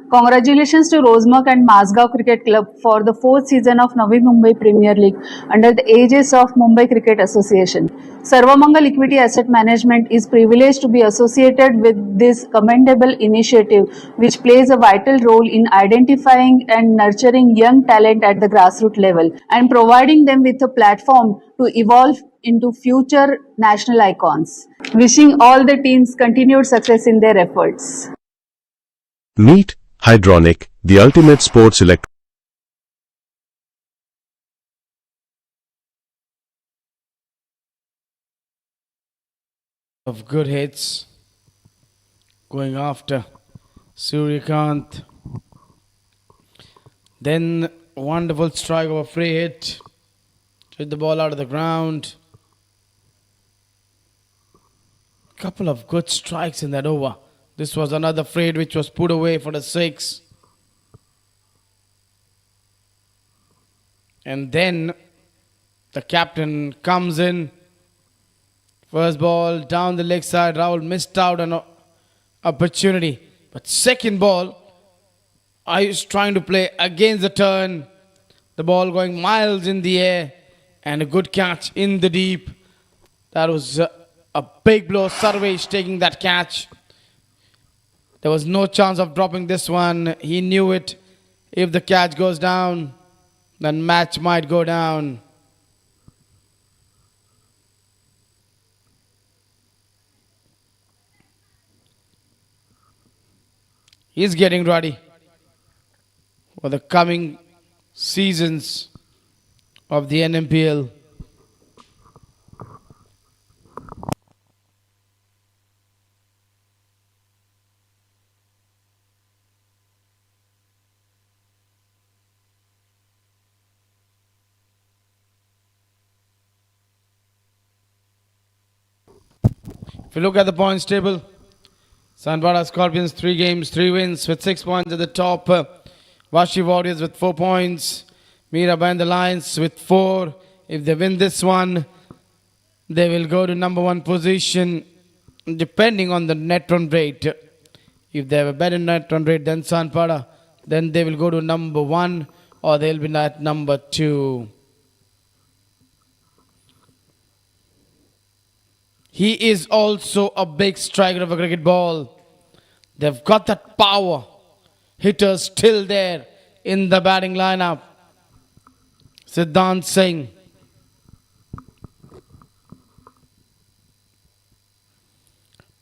Congratulations to Rosemark and Mazgaon Cricket Club for the 4th season of Navi Mumbai Premier League under the aegis of Mumbai Cricket Association. Sarvamangal Equity Asset Management is privileged to be associated with this commendable initiative, which plays a vital role in identifying and nurturing young talent at the grassroots level and providing them with a platform to evolve into future national icons. Wishing all the teams continued success in their efforts. Meet Hydronic, the ultimate sports electronic. Of good hits. Going after Suryakant. Then wonderful strike of a free hit. Hit the ball out of the ground. Couple of good strikes in that over. This was another free hit which was put away for the 6. And then the captain comes in. First ball down the leg side. Rahul missed out on an opportunity. But second ball, I was trying to play against the turn. The ball going miles in the air. And a good catch in the deep. That was a big blow. Sarvesh taking that catch. There was no chance of dropping this one. He knew it. If the catch goes down, then match might go down. He's getting ready for the coming seasons of the NMPL. If you look at the points table, Sanbara Scorpions 3 games, 3 wins with 6 points at the top. Vashi Warriors with 4 points. Mira Bhayandar Lions with 4. If they win this one, they will go to number 1 position depending on the net run rate. If they have a better net run rate than Sanbara, then they will go to number 1 or they will be at number 2. He is also a big striker of a cricket ball. They've got that power. Hitters still there in the batting lineup. Siddhant Singh.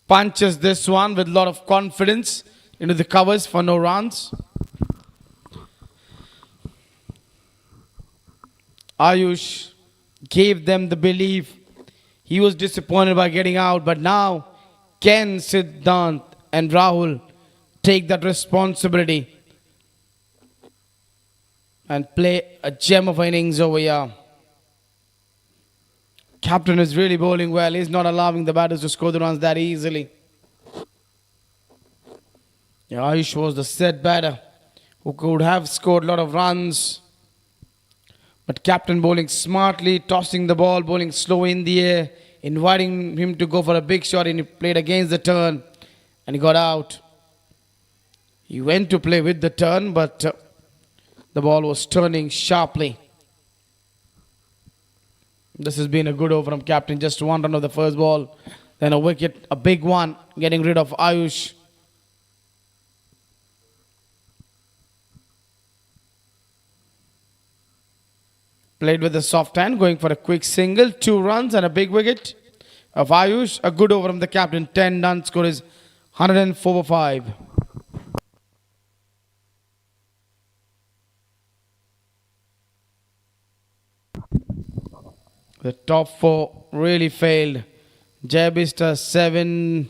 Punches this one with a lot of confidence into the covers for no runs. Ayush gave them the belief. He was disappointed by getting out, but now can Siddhant and Rahul take that responsibility and play a gem of innings over here? Captain is really bowling well. He's not allowing the batters to score the runs that easily. Yeah, Ayush was the set batter who could have scored a lot of runs. But captain bowling smartly, tossing the ball, bowling slow in the air, inviting him to go for a big shot, and he played against the turn and he got out. He went to play with the turn, but the ball was turning sharply. This has been a good over from captain. Just one run of the first ball, then a wicket, a big one, getting rid of Ayush. Played with a soft hand, going for a quick single, 2 runs and a big wicket of Ayush. A good over from the captain, 10 runs, score is 104 for 5. The top 4 really failed. Jayabista 7,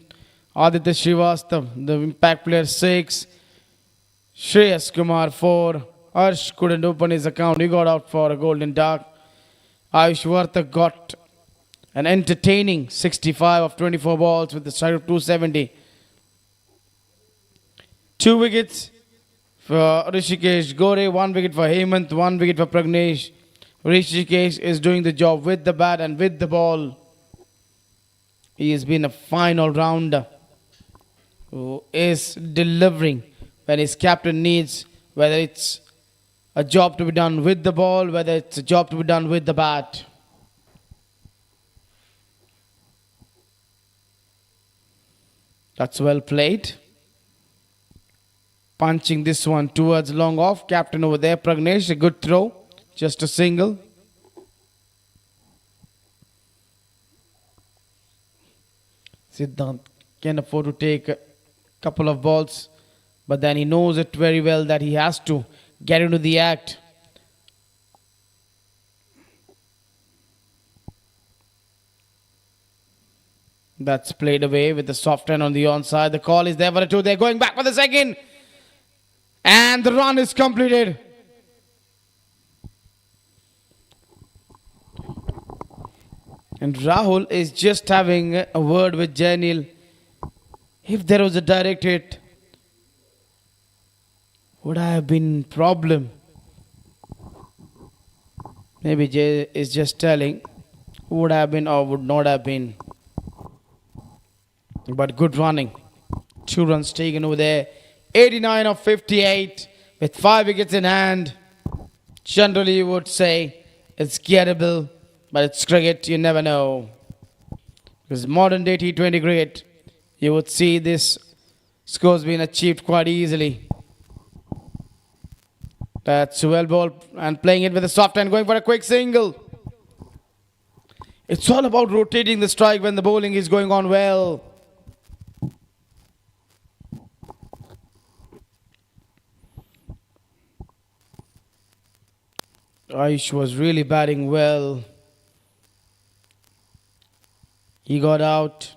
Aditya Srivastav, the impact player 6, Shreyas Kumar 4, Harsh couldn't open his account, he got out for a golden duck. Ayush Vartak got an entertaining 65 of 24 balls with a strike of 270. 2 wickets for Rishikesh Gore, 1 wicket for Hemant, 1 wicket for Pragnesh. Rishikesh is doing the job with the bat and with the ball. He has been a fine all-rounder who is delivering when his captain needs, whether it's a job to be done with the ball, whether it's a job to be done with the bat. That's well played. Punching this one towards long off. Captain over there, Pragnesh, a good throw. Just a single. Siddhant can afford to take a couple of balls, but then he knows it very well that he has to get into the act. That's played away with the soft hand on the onside. The call is there for a 2. They're going back for the second. And the run is completed. And Rahul is just having a word with Janil. If there was a direct hit, would I have been problem? Maybe Jay is just telling would have been or would not have been. But good running. 2 runs taken over there. 89 of 58 with 5 wickets in hand. Generally you would say it's gettable, but it's cricket, you never know. Because modern day T20 cricket, you would see this scores being achieved quite easily. That's well ball and playing it with a soft hand, going for a quick single. It's all about rotating the strike when the bowling is going on well. Ayush was really batting well. He got out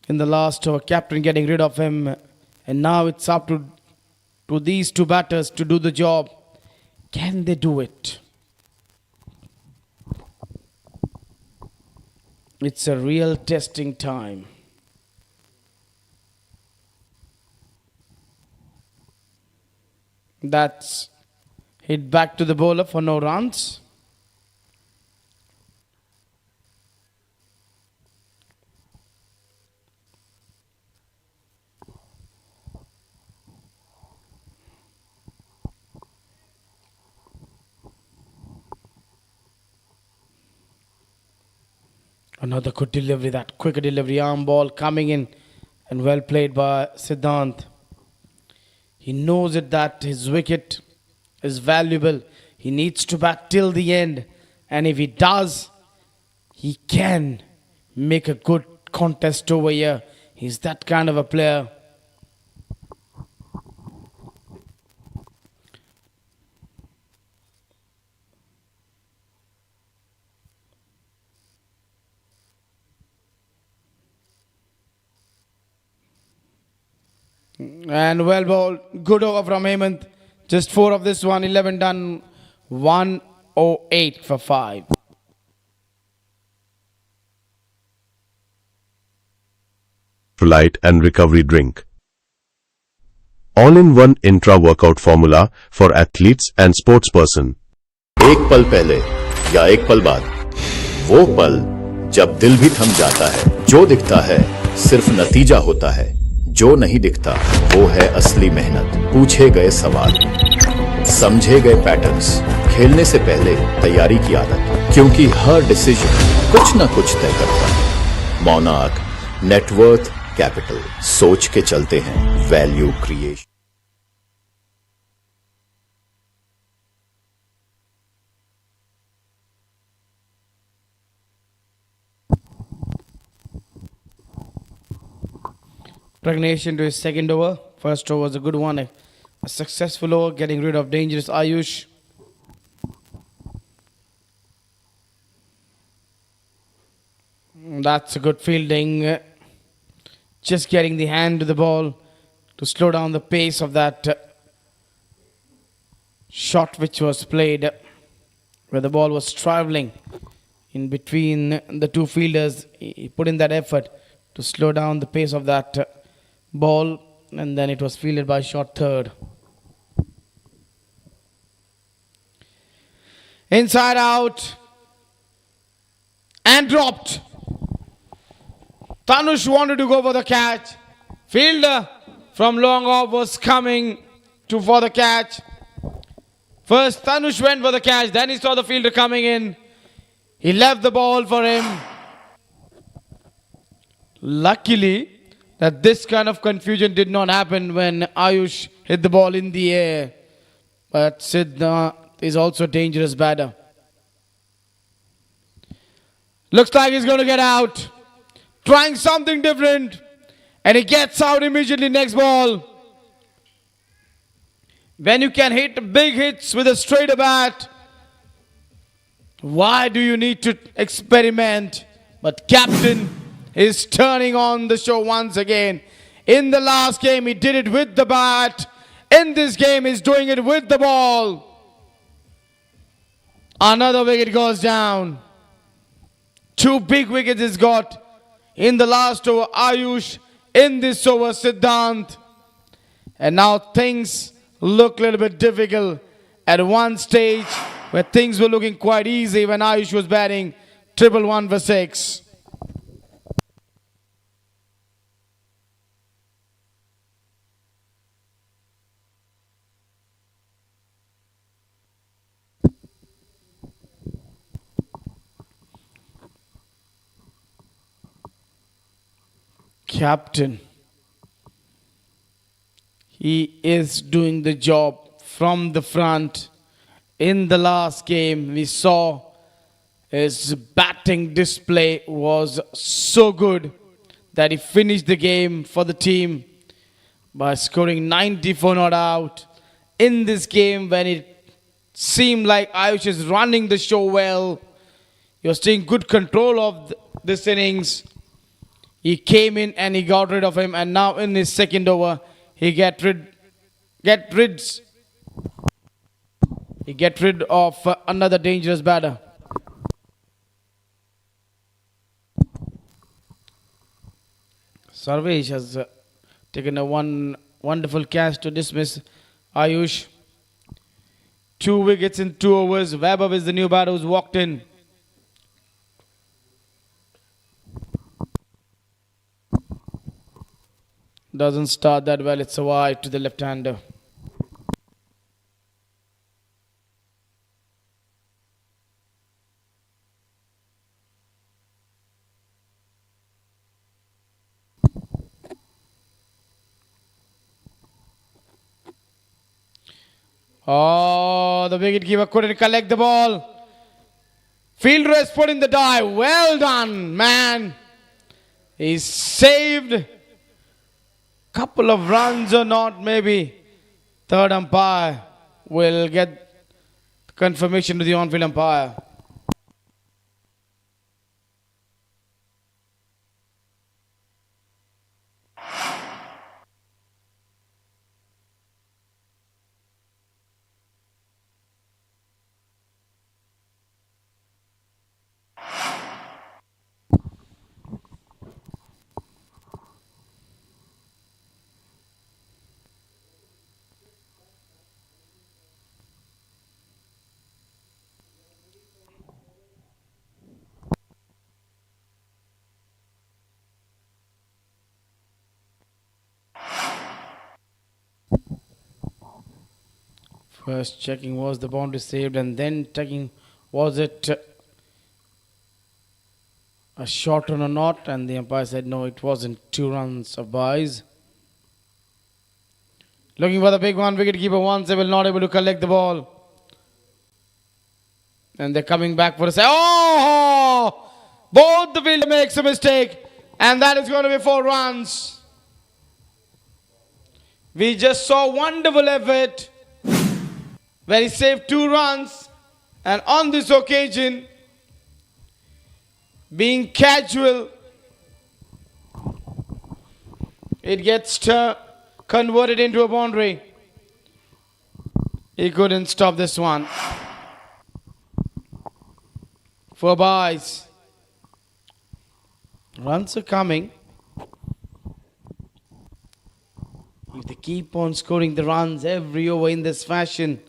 in the last over, captain getting rid of him. And now it's up to these 2 batters to do the job. Can they do it? It's a real testing time. That's hit back to the bowler for no runs. Another good delivery, that quick delivery, arm ball coming in and well played by Siddhant. He knows it that his wicket is valuable. He needs to bat till the end. And if he does, he can make a good contest over here. He's that kind of a player. And well bowled. Good over from Hemant. Just 4 of this one. 11 done. 108 for 5. Electrolyte and recovery drink. All-in-one intra-workout formula for athletes and sportsperson. एक पल पहले या एक पल बाद, वो पल जब दिल भी थम जाता है। जो दिखता है सिर्फ नतीजा होता है, जो नहीं दिखता वो है असली मेहनत। पूछे गए सवाल, समझे गए पैटर्न्स, खेलने से पहले तैयारी की आदत, क्योंकि हर डिसीजन कुछ न कुछ तय करता है। मोनार्क नेटवर्थ कैपिटल, सोच के चलते हैं, value creation. Pragnesh into his second over. First over was a good one. A successful over, getting rid of dangerous Ayush. That's a good fielding. Just getting the hand to the ball to slow down the pace of that shot which was played, where the ball was traveling in between the two fielders. He put in that effort to slow down the pace of that ball, and then it was fielded by short third. Inside out and dropped. Tanush wanted to go for the catch. Fielder from long off was coming for the catch. First Tanush went for the catch, then he saw the fielder coming in. He left the ball for him. Luckily that this kind of confusion did not happen when Ayush hit the ball in the air. But Siddha is also a dangerous batter. Looks like he's going to get out. Trying something different. And he gets out immediately next ball. When you can hit big hits with a straighter bat, why do you need to experiment? But captain is turning on the show once again. In the last game, he did it with the bat. In this game, he's doing it with the ball. Another wicket goes down. 2 big wickets he's got. In the last over, Ayush. In this over, Siddhant. And now things look a little bit difficult. At one stage, where things were looking quite easy when Ayush was batting, 111 for 6. Captain, he is doing the job from the front. In the last game, we saw his batting display was so good that he finished the game for the team by scoring 94 not out. In this game, when it seemed like Ayush is running the show well, he was taking good control of this innings. He came in and he got rid of him, and now in his second over, he get rid of another dangerous batter. Sarvesh has taken a wonderful catch to dismiss Ayush. 2 wickets in 2 overs. Vaibhav is the new batter who's walked in. Doesn't start that well. It's a wide to the left-hander. Oh, the wicketkeeper couldn't collect the ball. Fielder has put in the dive. Well done, man. He's saved. Couple of runs or not, maybe. Third umpire will get confirmation to the on-field umpire. First checking was the boundary saved, and then checking was it a short run or not, and the umpire said no, it wasn't. 2 runs of buys. Looking for the big one. Wicketkeeper once they will not able to collect the ball. And they're coming back for a say. Oh! Both the fielder makes a mistake. And that is going to be 4 runs. We just saw wonderful effort where he saved 2 runs. And on this occasion, being casual, it gets converted into a boundary. He couldn't stop this one. 4 buys. Runs are coming. If they keep on scoring the runs every over in this fashion,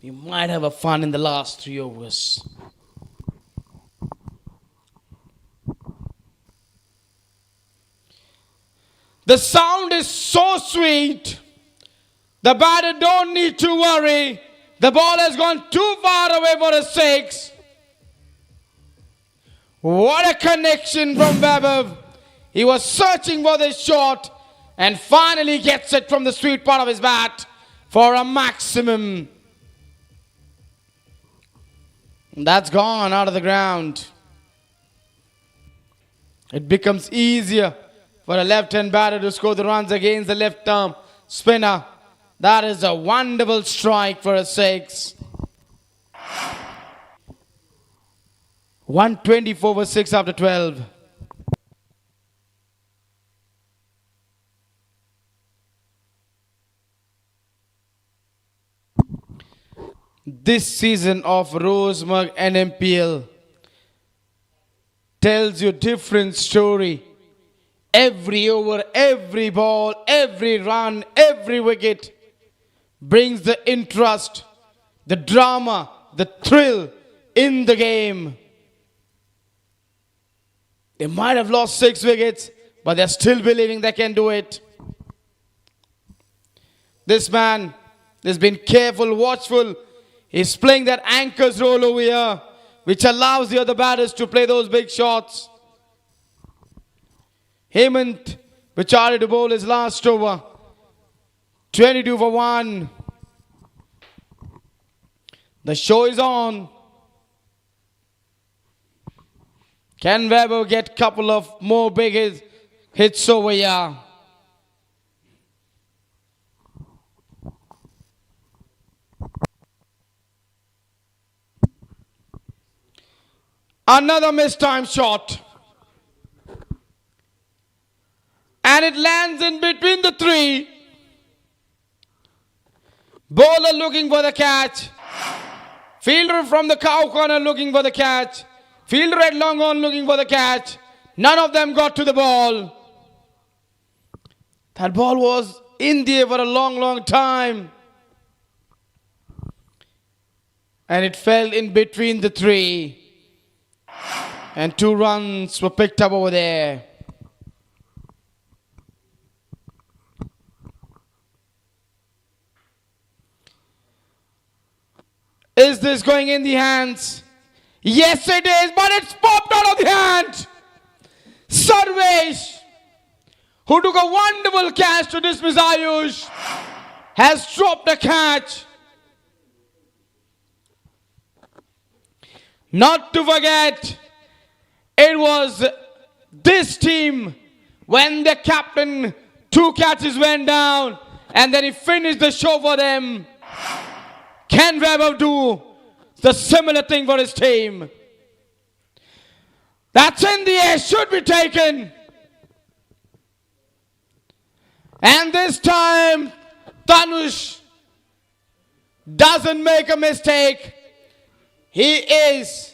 we might have a fun in the last 3 overs. The sound is so sweet. The batter don't need to worry. The ball has gone too far away for a 6. What a connection from Vaibhav. He was searching for this shot and finally gets it from the sweet part of his bat for a maximum. That's gone out of the ground. It becomes easier for a left-hand batter to score the runs against the left-arm spinner. That is a wonderful strike for a 6. 124 for 6 after 12. This season of Rosemark NMPL tells you a different story. Every over, every ball, every run, every wicket brings the interest, the drama, the thrill in the game. They might have lost 6 wickets, but they're still believing they can do it. This man has been careful, watchful. He's playing that anchor's role over here, which allows the other batters to play those big shots. Hemant Bichari to bowl his last over. 22 for 1. The show is on. Can Vaibhav get a couple of more big hits over here? Another mistimed shot. And it lands in between the 3. Bowler looking for the catch. Fielder from the cow corner looking for the catch. Fielder at long on looking for the catch. None of them got to the ball. That ball was in the air for a long, long time. And it fell in between the 3. And 2 runs were picked up over there. Is this going in the hands? Yes, it is, but it's popped out of the hand. Sarvesh, who took a wonderful catch to dismiss Ayush, has dropped a catch. Not to forget, it was this team when the captain 2 catches went down and then he finished the show for them. Can Vaibhav do the similar thing for his team? That's in the air, should be taken. And this time, Tanush doesn't make a mistake. He is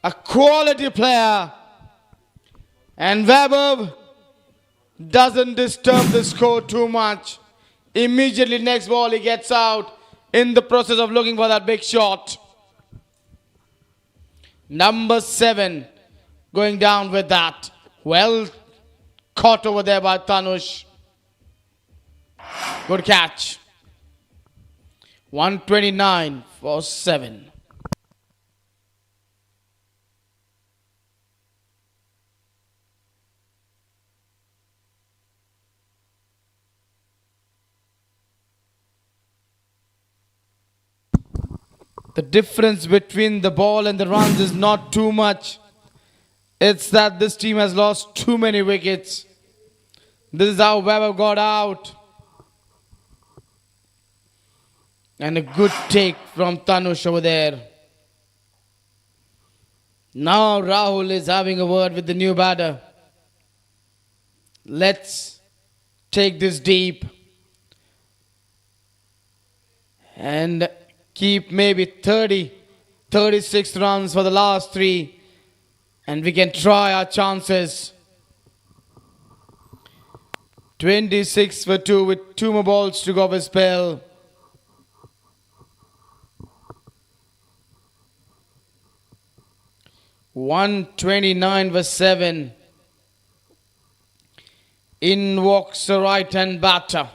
a quality player. And Vaibhav doesn't disturb the score too much. Immediately next ball he gets out in the process of looking for that big shot. Number 7 going down with that. Well caught over there by Tanush. Good catch. 129 for 7. The difference between the ball and the runs is not too much. It's that this team has lost too many wickets. This is how Weber got out. And a good take from Tanush over there. Now Rahul is having a word with the new batter. Let's take this deep. And keep maybe 30, 36 runs for the last 3. And we can try our chances. 26 for 2 with 2 more balls to go of a spell. $129 for 7. In walks the right-hand batter.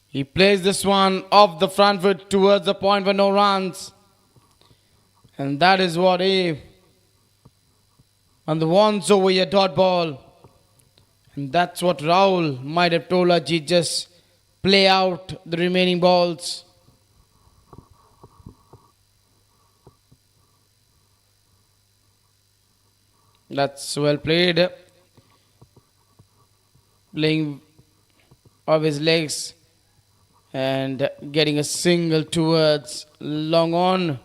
He plays this one off the front foot towards the point for no runs. And that is what he... And the once over a dot ball. And that's what Rahul might have told Ajit, just play out the remaining balls. That's well played. Playing of his legs and getting a single towards long on.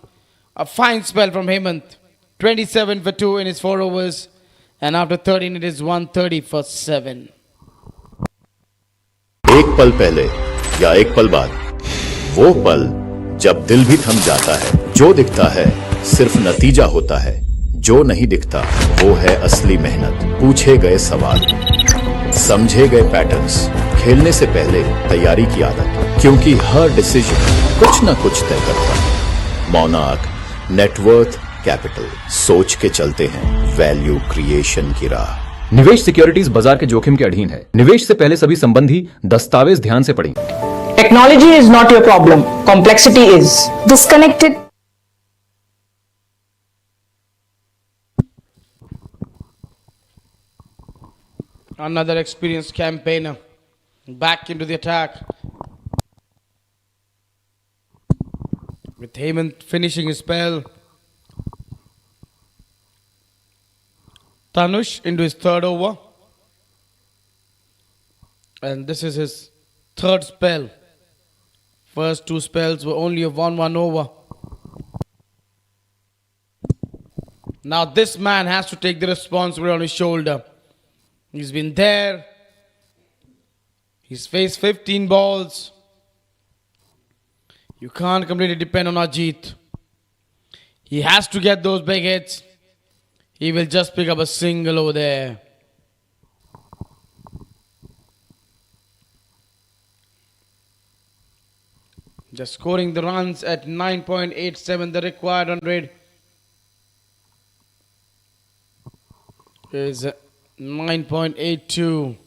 A fine spell from Hemant. 27 for 2 in his 4 overs. And after 13 it is 130 for 7. एक पल पहले या एक पल बाद, वो पल जब दिल भी थम जाता है। जो दिखता है सिर्फ नतीजा होता है, जो नहीं दिखता वो है असली मेहनत। पूछे गए सवाल, समझे गए पैटर्न्स, खेलने से पहले तैयारी की आदत, क्योंकि हर डिसीजन कुछ न कुछ तय करता है। मोनार्क नेटवर्थ कैपिटल, सोच के चलते हैं वैल्यू क्रिएशन की राह। निवेश सिक्योरिटीज बाजार के जोखिम के अधीन है। निवेश से पहले सभी संबंधी दस्तावेज ध्यान से पढ़ें। Technology is not your problem. Complexity is. Disconnected. Another experienced campaigner back into the attack. With Hemant finishing his spell. Tanush into his 3rd over. And this is his 3rd spell. First 2 spells were only a 1-1 over. Now this man has to take the responsibility on his shoulder. He's been there. He's faced 15 balls. You can't completely depend on Ajit. He has to get those big hits. He will just pick up a single over there. Just scoring the runs at 9.87, the required run rate is 9.82.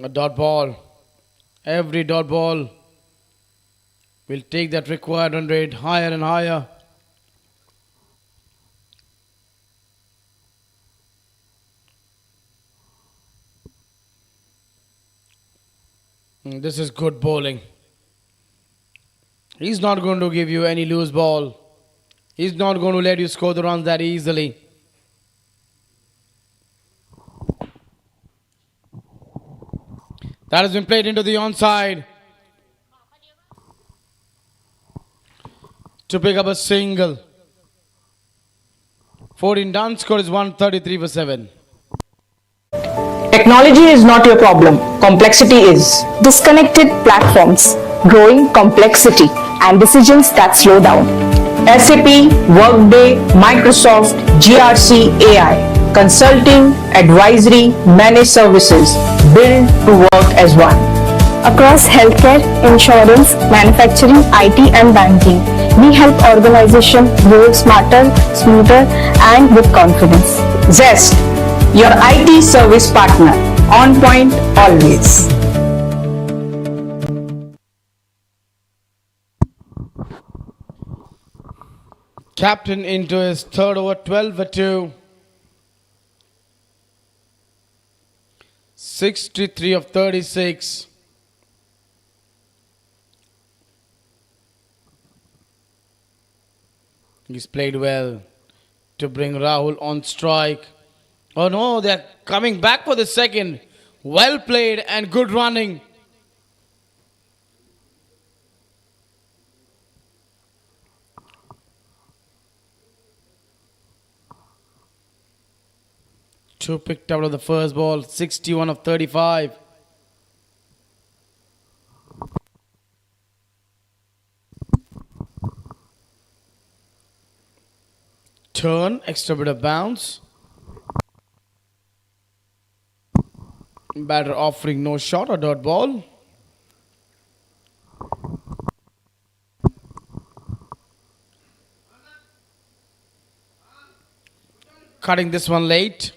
A dot ball. Every dot ball will take that required run rate higher and higher. And this is good bowling. He's not going to give you any loose ball. He's not going to let you score the runs that easily. That has been played into the onside to pick up a single. 14 done, score is 133 for 7. Technology is not your problem. Complexity is. Disconnected platforms, growing complexity, and decisions that slow down. SAP, Workday, Microsoft, GRC, AI. Consulting, advisory, managed services. Built to work as one. Across healthcare, insurance, manufacturing, IT and banking, we help organizations grow smarter, smoother and with confidence. Zest, your IT service partner. On point always. Captain into his third over, 12-2. 63 of 36. He's played well to bring Rahul on strike. Oh no, they're coming back for the second. Well played and good running. Two picked out of the first ball, 61 of 35. Turn, extra bit of bounce. Batter offering no shot or dot ball. Cutting this one late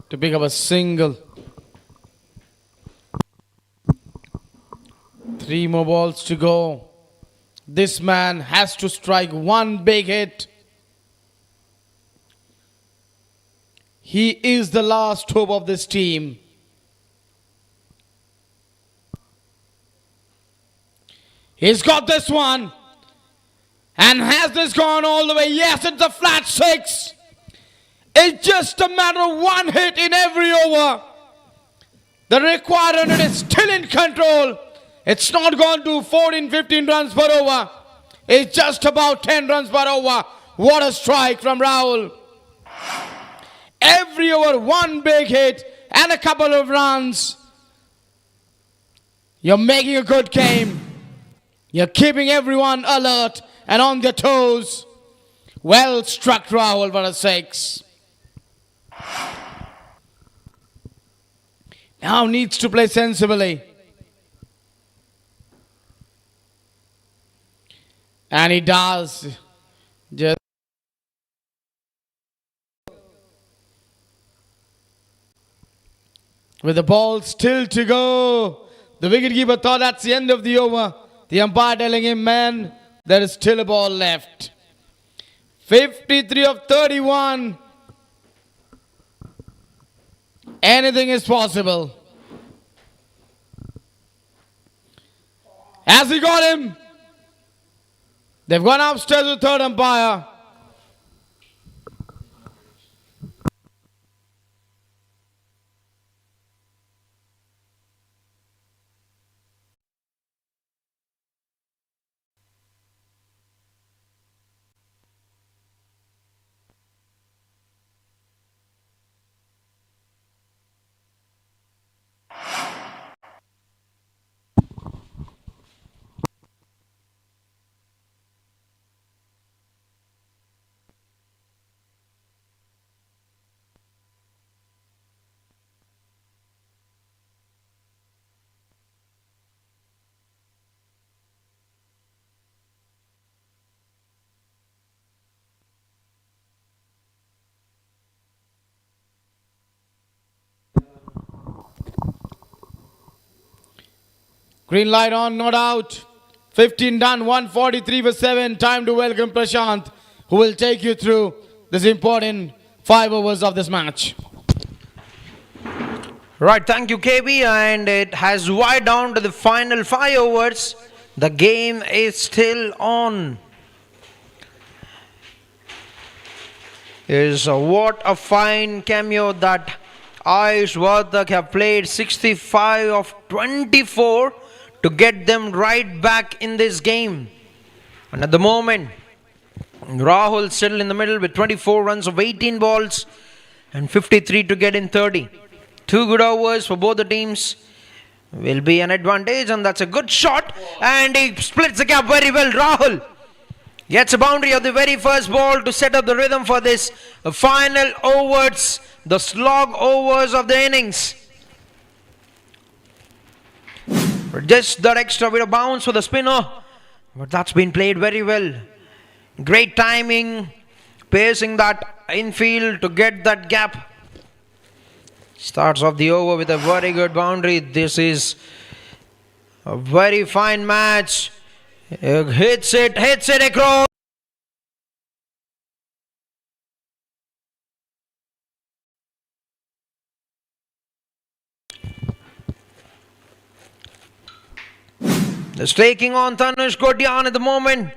to pick up a single. 3 more balls to go. This man has to strike one big hit. He is the last hope of this team. He's got this one. And has this gone all the way? Yes, it's a flat 6. It's just a matter of one hit in every over. The required run is still in control. It's not gone to 14, 15 runs per over. It's just about 10 runs per over. What a strike from Rahul. Every over, one big hit and a couple of runs. You're making a good game. You're keeping everyone alert and on their toes. Well struck, Rahul, for a 6. Now needs to play sensibly. And he does. Just with the ball still to go. The wicketkeeper thought that's the end of the over. The umpire telling him, man, there is still a ball left. 53 of 31. Anything is possible. Has he got him? They've gone upstairs with third umpire. Green light on, not out. 15 done, 143 for 7. Time to welcome Prashant, who will take you through this important 5 overs of this match. Right, thank you, KB. And it has wired down to the final 5 overs. The game is still on. What a fine cameo that Ayush Vardhak have played. 65 of 24 to get them right back in this game. And at the moment, Rahul still in the middle with 24 runs of 18 balls and 53 to get in 30. 2 good overs for both the teams will be an advantage, and that's a good shot, and he splits the gap very well. Rahul gets a boundary of the very first ball to set up the rhythm for this final overs, the slog overs of the innings. Just that extra bit of bounce for the spinner. But that's been played very well. Great timing. Pacing that infield to get that gap. Starts off the over with a very good boundary. This is a very fine match. Hits it across. The staking on Tanush Godian at the moment.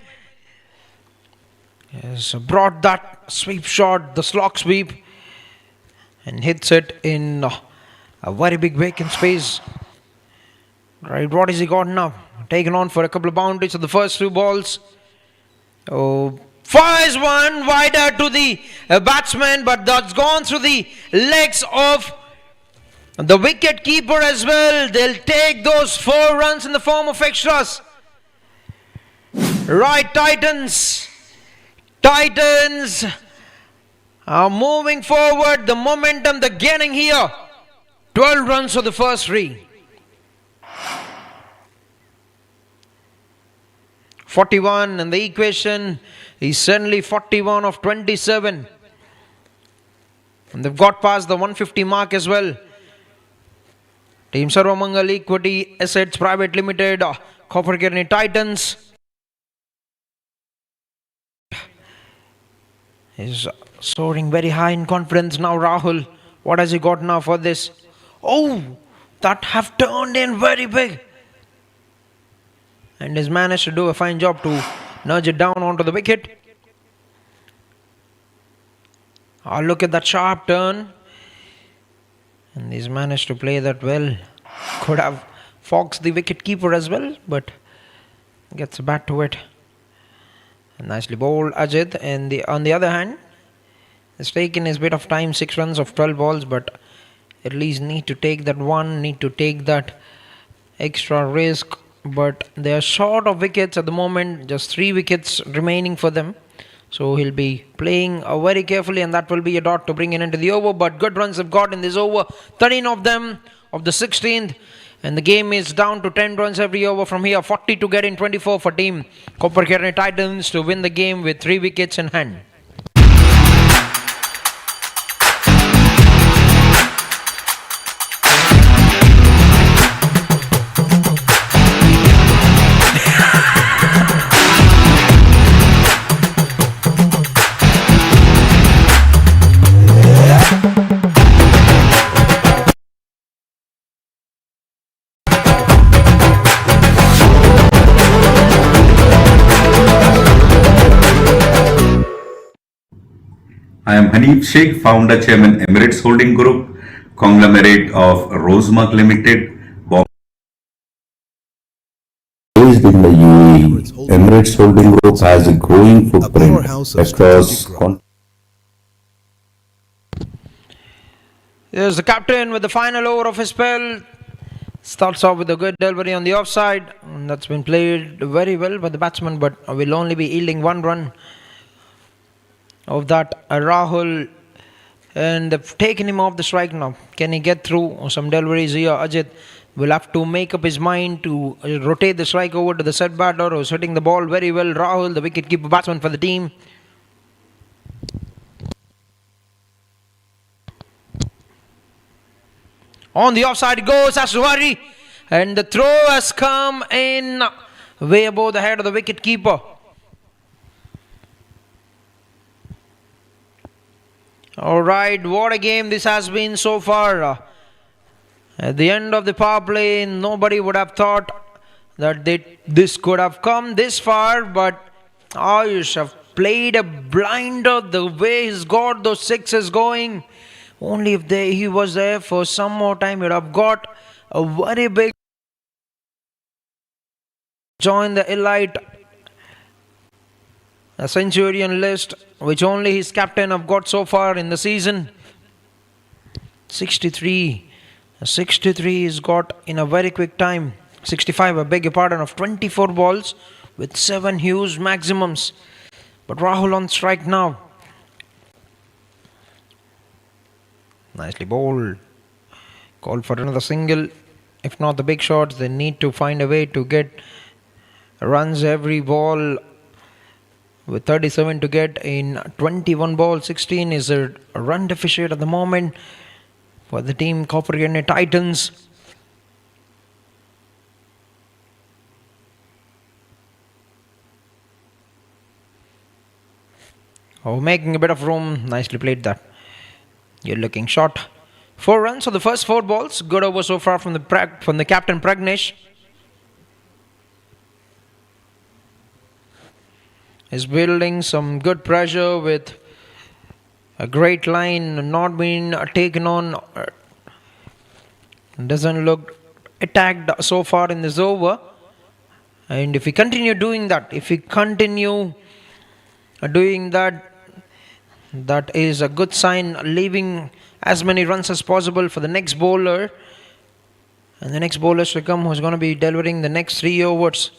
Has brought that sweep shot, the slog sweep, and hits it in a very big vacant space. Right, what has he got now? Taken on for a couple of boundaries of the first two balls. Oh, fires one wider to the batsman, but that's gone through the legs of the wicket keeper as well. They'll take those 4 runs in the form of extras. Right, Titans are moving forward. The momentum they're gaining here. 12 runs for the first 3. 41 and the equation is certainly 41 of 27. And they've got past the 150 mark as well. Team Sarvamangal Equity Assets Private Limited, Koperkhairne Titans is soaring very high in confidence now. Rahul, what has he got now for this? Oh, that have turned in very big. And has managed to do a fine job to nudge it down onto the wicket. Oh, look at that sharp turn. And he's managed to play that well. Could have foxed the wicket keeper as well, but gets back to it. Nicely bowled Ajit. And on the other hand, has taken his bit of time, 6 runs of 12 balls, but at least need to take that one, need to take that extra risk. But they are short of wickets at the moment, just 3 wickets remaining for them. So he'll be playing very carefully, and that will be a dot to bring it into the over. But good runs have got in this over, 13 of them of the 16th. And the game is down to 10 runs every over from here. 40 to get in, 24 for team Koperkhairne Titans to win the game with 3 wickets in hand. I am Hanif Sheikh, founder, chairman, Emirates Holding Group, conglomerate of Rosemark Limited, Based in the UAE, Emirates Holding Group has a growing footprint across There's the captain with the final over of his spell. Starts off with a good delivery on the offside. And that's been played very well by the batsman, but will only be yielding 1 run of that Rahul. And they've taken him off the strike now. Can he get through some deliveries here? Ajit will have to make up his mind to rotate the strike over to the set batter who's hitting the ball very well. Rahul, the wicket-keeper batsman for the team. On the offside goes Ashwari, and the throw has come in way above the head of the wicket-keeper. Alright, what a game this has been so far. At the end of the power play, nobody would have thought that this could have come this far, but Ayush have played a blinder the way he's got those 6s going. Only if he was there for some more time, he would have got a very big join the elite centurion list, which only his captain have got so far in the season. 63 is got in a very quick time. 65, I beg your pardon, of 24 balls with 7 huge maximums. But Rahul on strike now. Nicely bowled. Called for another single. if not the big shots, they need to find a way to get runs every ball. With 37 to get in 21 balls, 16 is a run deficit at the moment for the team Koperkhairne Titans. Oh, making a bit of room. Nicely played that. You're looking short. 4 runs for the first 4 balls. Good over so far from the captain Pragnesh. Is building some good pressure with a great line not being taken on. Doesn't look attacked so far in this over. And if we continue doing that, that is a good sign, leaving as many runs as possible for the next bowler. And the next bowler to come who's going to be delivering the next 3 overs.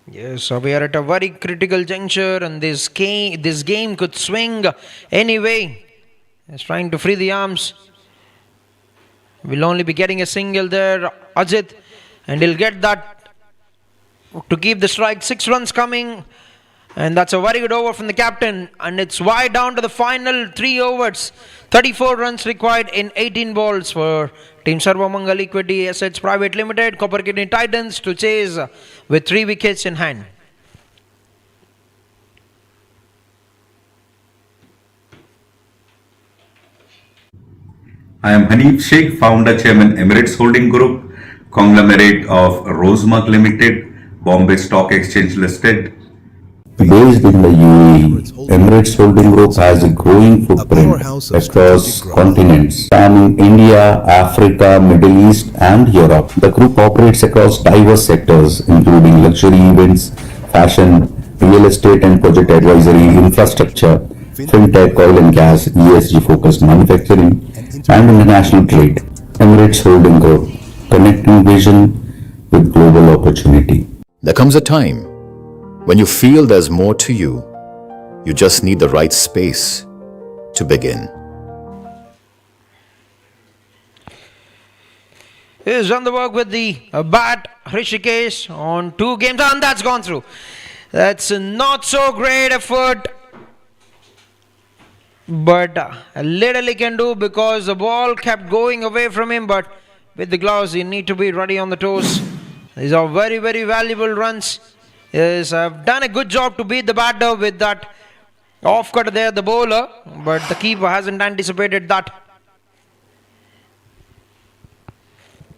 Yes, so we are at a very critical juncture, and this game could swing anyway. He's trying to free the arms. We'll only be getting a single there, Ajit, and he'll get that to keep the strike. 6 runs coming, and that's a very good over from the captain, and it's wide down to the final 3 overs. 34 runs required in 18 balls for Team Sarvamangal Equity Assets Private Limited, Koperkhairne Titans to chase with 3 wickets in hand. I am Hanif Sheikh, founder, chairman, Emirates Holding Group, conglomerate of Rosemark Limited, Bombay Stock Exchange listed. Based in the UAE, Emirates Holding Group has a growing footprint across continents, spanning India, Africa, Middle East, and Europe. The group operates across diverse sectors, including luxury events, fashion, real estate and project advisory, infrastructure, fintech, oil and gas, ESG-focused manufacturing, and international trade. Emirates Holding Group, connecting vision with global opportunity. There comes a time when you feel there's more to you. You just need the right space to begin. He's done the work with the bat, Hrishikesh, on 2 games, and that's gone through. That's a not so great effort, but a little he can do because the ball kept going away from him. But with the gloves, you need to be ready on the toes. These are very, very valuable runs. Yes, I've done a good job to beat the batter with that off cut there, the bowler, but the keeper hasn't anticipated that.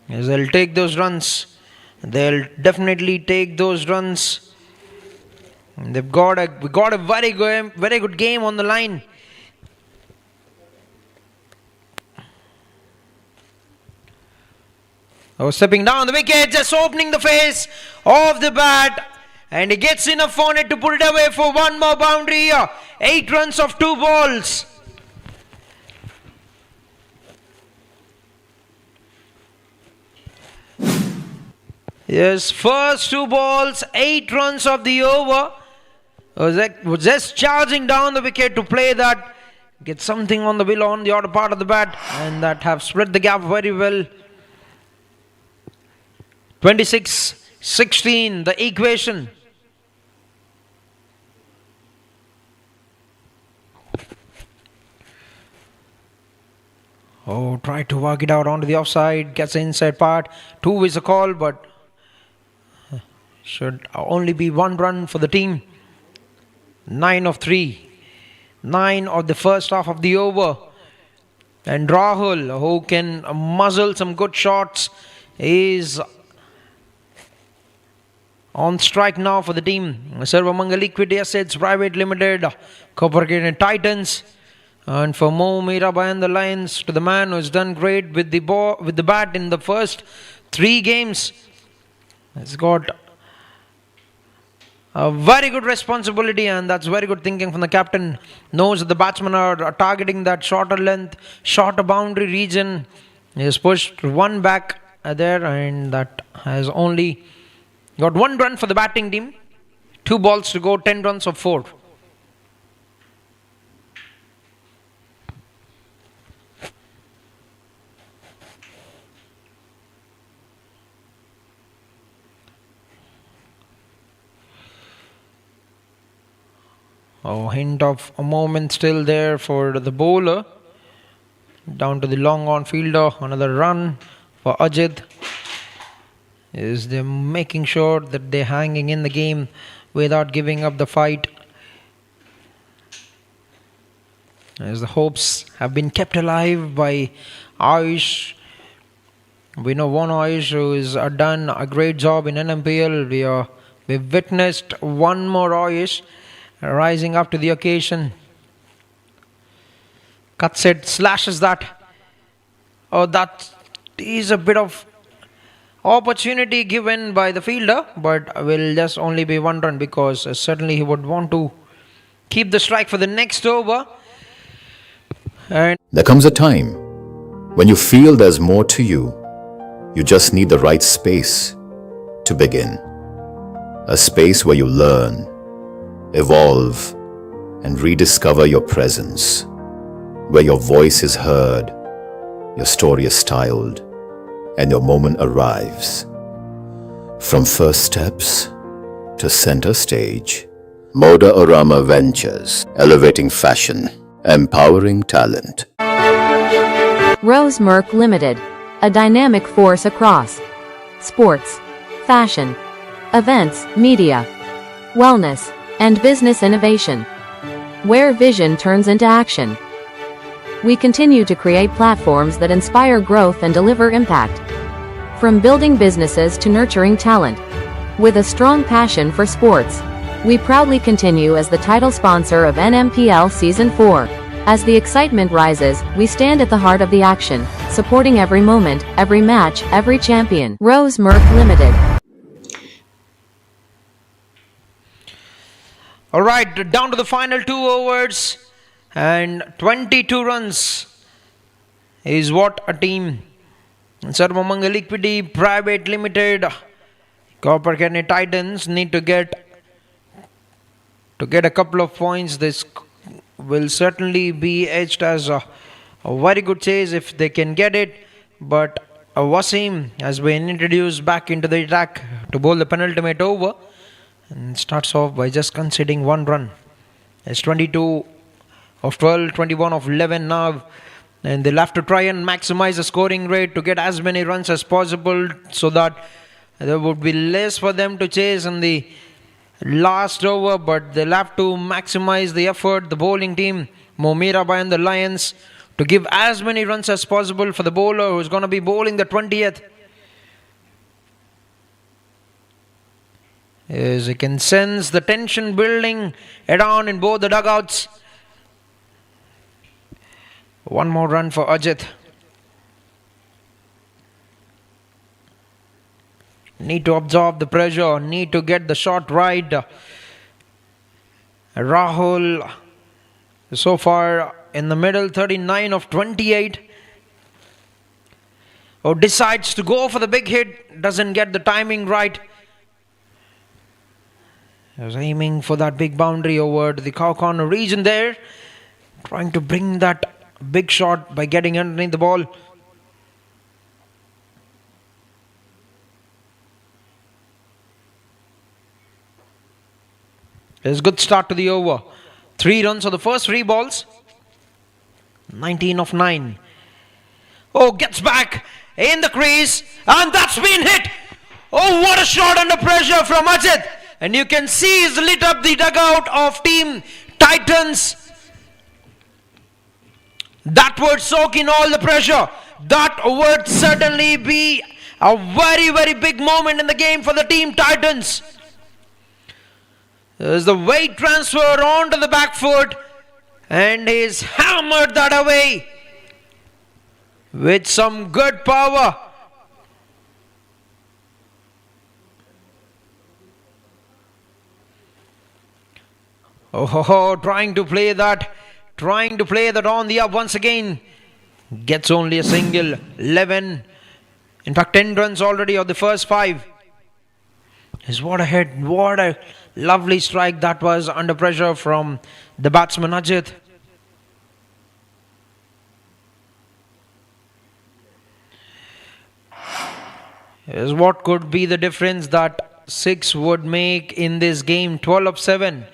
Yes, they'll take those runs. They'll definitely take those runs. We got a very good game on the line. Oh, stepping down the wicket, just opening the face of the bat. And he gets enough on it to put it away for 1 more boundary. 8 runs of 2 balls. Yes, first 2 balls, 8 runs of the over. Was just charging down the wicket to play that. Get something on the willow on the outer part of the bat. And that have spread the gap very well. 26-16, the equation. Oh, try to work it out onto the offside, gets the inside part. 2 is a call, but should only be 1 run for the team. 9 of 3. 9 of the first half of the over. And Rahul, who can muzzle some good shots, is on strike now for the team. Sarvamangal Equity Assets Private Limited, Koperkhairne Titans. And for Mira Bhayandar Lions, to the man who's done great with the bat in the first 3 games. He's got a very good responsibility, and that's very good thinking from the captain. Knows that the batsmen are targeting that shorter length, shorter boundary region. He has pushed 1 back there, and that has only got 1 run for the batting team. 2 balls to go, 10 runs of 4. A hint of a moment still there for the bowler. Down to the long on fielder. Another run for Ajit. Is they're making sure that they're hanging in the game without giving up the fight. As the hopes have been kept alive by Ayush. We know one Ayush who has done a great job in NMPL. We've witnessed one more Ayush rising up to the occasion. Cuts it, slashes that. Oh, that is a bit of opportunity given by the fielder, but will just only be one run because certainly he would want to keep the strike for the next over. And there comes a time when you feel there's more to you. You just need the right space to begin. A space where you learn, evolve, and rediscover your presence. Where your voice is heard, your story is styled, and your moment arrives. From first steps to center stage, Moda Orama Ventures, elevating fashion, empowering talent. Rose Merck Limited, a dynamic force across sports, fashion, events, media, wellness, and business innovation. Where vision turns into action. We continue to create platforms that inspire growth and deliver impact. From building businesses to nurturing talent. With a strong passion for sports, we proudly continue as the title sponsor of NMPL Season 4. As the excitement rises, we stand at the heart of the action, supporting every moment, every match, every champion. Rose Merck Limited. Alright, down to the final 2 overs and 22 runs is what a team Sarvamanga Liquidity Private Limited Koperkhairne Titans need to get a couple of points. This will certainly be edged as a very good chase if they can get it, but Wasim has been introduced back into the attack to bowl the penultimate over and starts off by just conceding 1 run. It's 22 of 12, 21 of 11 now, and they'll have to try and maximize the scoring rate to get as many runs as possible so that there would be less for them to chase in the last over, but they'll have to maximize the effort, the bowling team, Mira Bhayandar Lions, to give as many runs as possible for the bowler who's going to be bowling the 20th. As you can sense the tension building around in both the dugouts. 1 more run for Ajit. Need to absorb the pressure, need to get the shot right. Rahul so far in the middle, 39 of 28. Decides to go for the big hit, doesn't get the timing right. He was aiming for that big boundary over the cow corner region there, trying to bring that big shot by getting underneath the ball. It's a good start to the over. 3 runs on the first 3 balls. 19 of 9. Gets back in the crease, and that's been hit. What a shot under pressure from Ajit. And you can see he's lit up the dugout of Team Titans. That would soak in all the pressure. That would certainly be a very, very big moment in the game for the Team Titans. There's the weight transfer onto the back foot, and he's hammered that away with some good power. Trying to play that on the up once again. Gets only a single. 11, in fact 10 runs already of the first 5. What a hit, what a lovely strike that was under pressure from the batsman Ajit. Is what could be the difference that 6 would make in this game. 12 of 7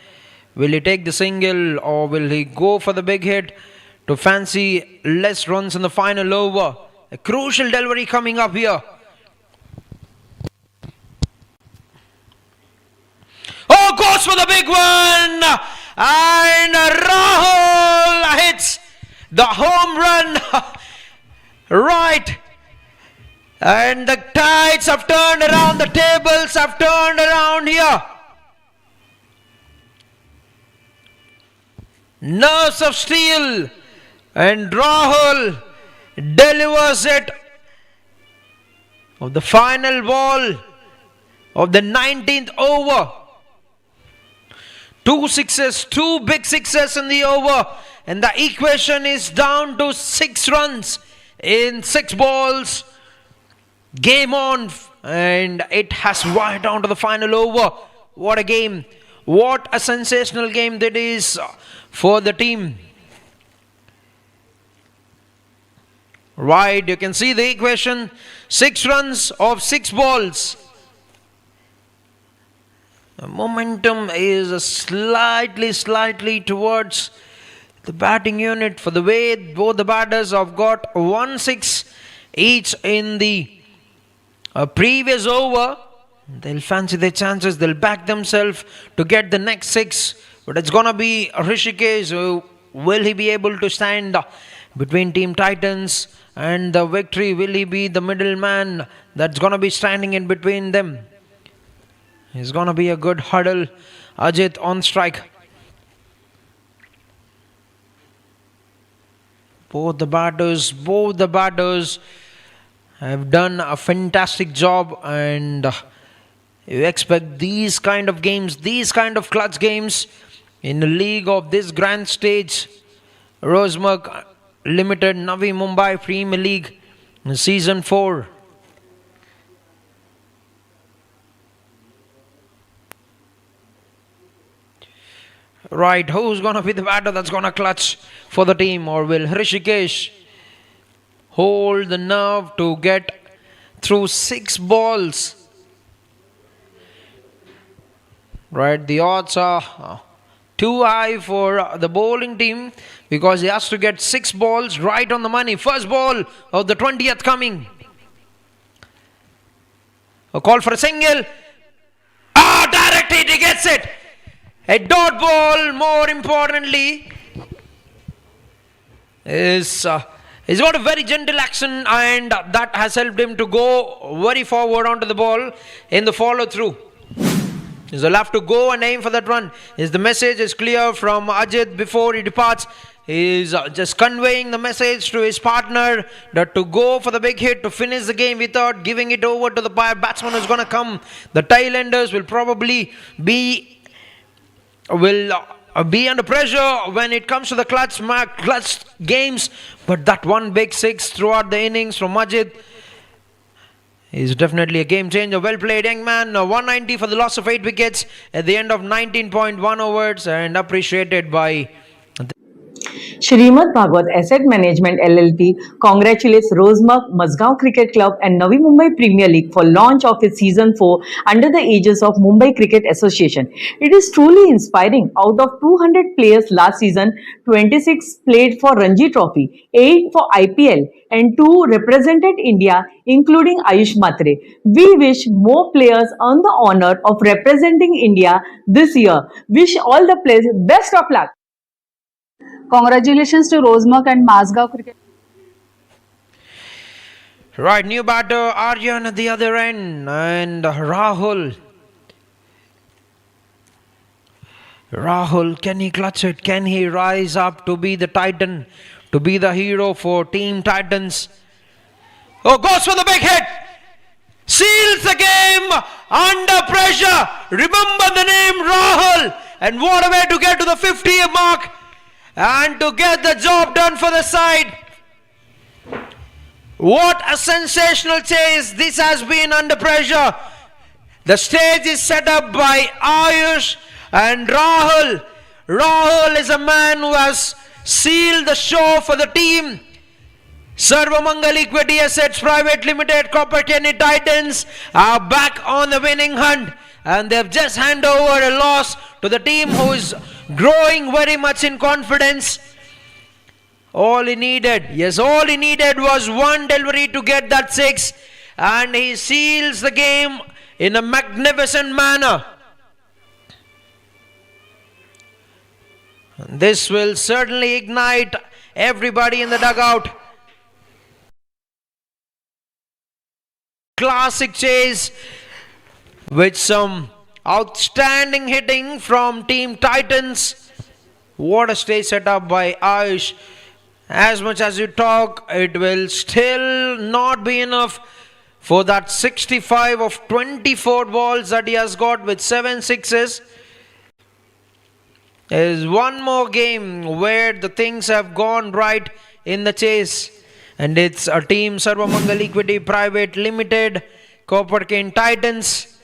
Will he take the single or will he go for the big hit to fancy less runs in the final over? A crucial delivery coming up here. Oh, goes for the big one! And Rahul hits the home run right. And the tides have turned around, the tables have turned around here. Nerves of steel, and Rahul delivers it of the final ball of the 19th over. 2 sixes, 2 big sixes in the over, and the equation is down to 6 runs in 6 balls. Game on, and it has wired down to the final over. What a game! What a sensational game that is for the team. Right, you can see the equation. 6 runs of 6 balls. The momentum is slightly towards the batting unit for the way both the batters have got 1-6 each in the previous over. They'll fancy their chances, they'll back themselves to get the next 6, but it's gonna be Rishikesh. Will he be able to stand between Team Titans and the victory? Will he be the middleman that's gonna be standing in between them? It's gonna be a good huddle. Ajit on strike. Both the batters have done a fantastic job, and you expect these kind of games, these kind of clutch games in a league of this grand stage. Rosemark Limited, Navi Mumbai Premier League, Season 4. Right, who's going to be the batter that's going to clutch for the team? Or will Rishikesh hold the nerve to get through 6 balls? Right, the odds are too high for the bowling team because he has to get 6 balls right on the money. First ball of the 20th coming. A call for a single. Direct hit, he gets it. A dot ball, more importantly, he's got a very gentle action, and that has helped him to go very forward onto the ball in the follow through. He'll have to go and aim for that run. The message is clear from Ajit before he departs. He's just conveying the message to his partner that to go for the big hit to finish the game without giving it over to the batsman who's going to come. The tail-enders will probably be under pressure when it comes to the clutch games, but that one big 6 throughout the innings from Majid is definitely a game changer. Well played, young man. 190 for the loss of 8 wickets at the end of 19.1 overs, and appreciated by Shrimad Bhagwat Asset Management LLP congratulates Rosemark, Mazgaon Cricket Club and Navi Mumbai Premier League for launch of its Season 4 under the aegis of Mumbai Cricket Association. It is truly inspiring. Out of 200 players last season, 26 played for Ranji Trophy, 8 for IPL and 2 represented India, including Ayush Matre. We wish more players earn the honor of representing India this year. Wish all the players best of luck. Congratulations to Rosemark and Mazgaon Cricket. Right, new batter Aryan at the other end, and Rahul. Rahul, can he clutch it? Can he rise up to be the Titan, to be the hero for Team Titans? Oh, goes for the big hit! Seals the game under pressure. Remember the name Rahul, and what a way to get to the 50th mark and to get the job done for the side. What a sensational chase this has been under pressure. The stage is set up by Ayush and Rahul. Rahul is a man who has sealed the show for the team. Sarvamangal Equity Assets Private Limited, Koperkhairne Titans are back on the winning hunt, and they've just handed over a loss to the team who is growing very much in confidence. All he needed was one delivery to get that 6, and he seals the game in a magnificent manner. This will certainly ignite everybody in the dugout. Classic chase with some outstanding hitting from Team Titans. What a stage set up by Ayush. As much as you talk, it will still not be enough for that 65 of 24 balls that he has got with 7 sixes. There is one more game where the things have gone right in the chase, and it's a team Sarvamangal Equity Private Limited, Koperkhairne Titans.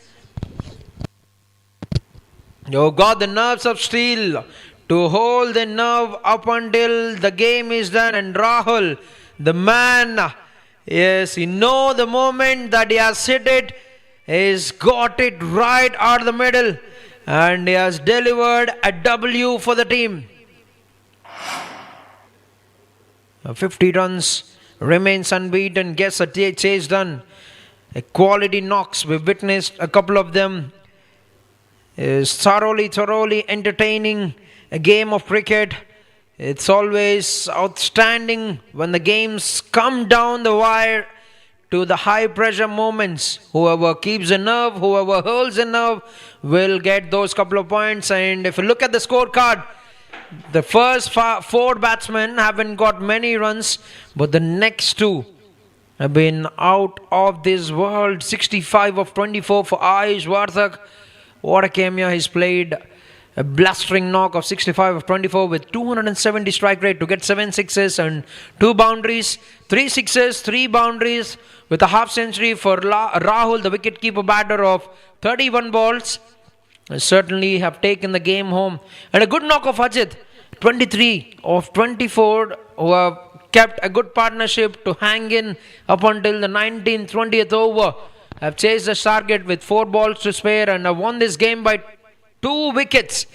You got the nerves of steel to hold the nerve up until the game is done, and Rahul, the man, yes, he knows the moment that he has hit it, he's got it right out of the middle, and he has delivered a W for the team. 50 runs remains unbeaten, gets a chase done. A quality knocks, we've witnessed a couple of them. Is thoroughly entertaining a game of cricket. It's always outstanding when the games come down the wire to the high pressure moments. Whoever keeps the nerve, whoever holds the nerve will get those couple of points. And if you look at the scorecard, the first 4 batsmen haven't got many runs, but the next 2 have been out of this world. 65 of 24 for Ayush Varthak. What a cameo he's played. A blustering knock of 65 of 24 with 270 strike rate to get 7 sixes and 2 boundaries. 3 sixes, 3 boundaries with a half century for Rahul, the wicket-keeper batter of 31 balls. Certainly have taken the game home. And a good knock of Ajit, 23 of 24, who have kept a good partnership to hang in up until the 19th, 20th over. Have chased the target with 4 balls to spare and have won this game by 2 wickets.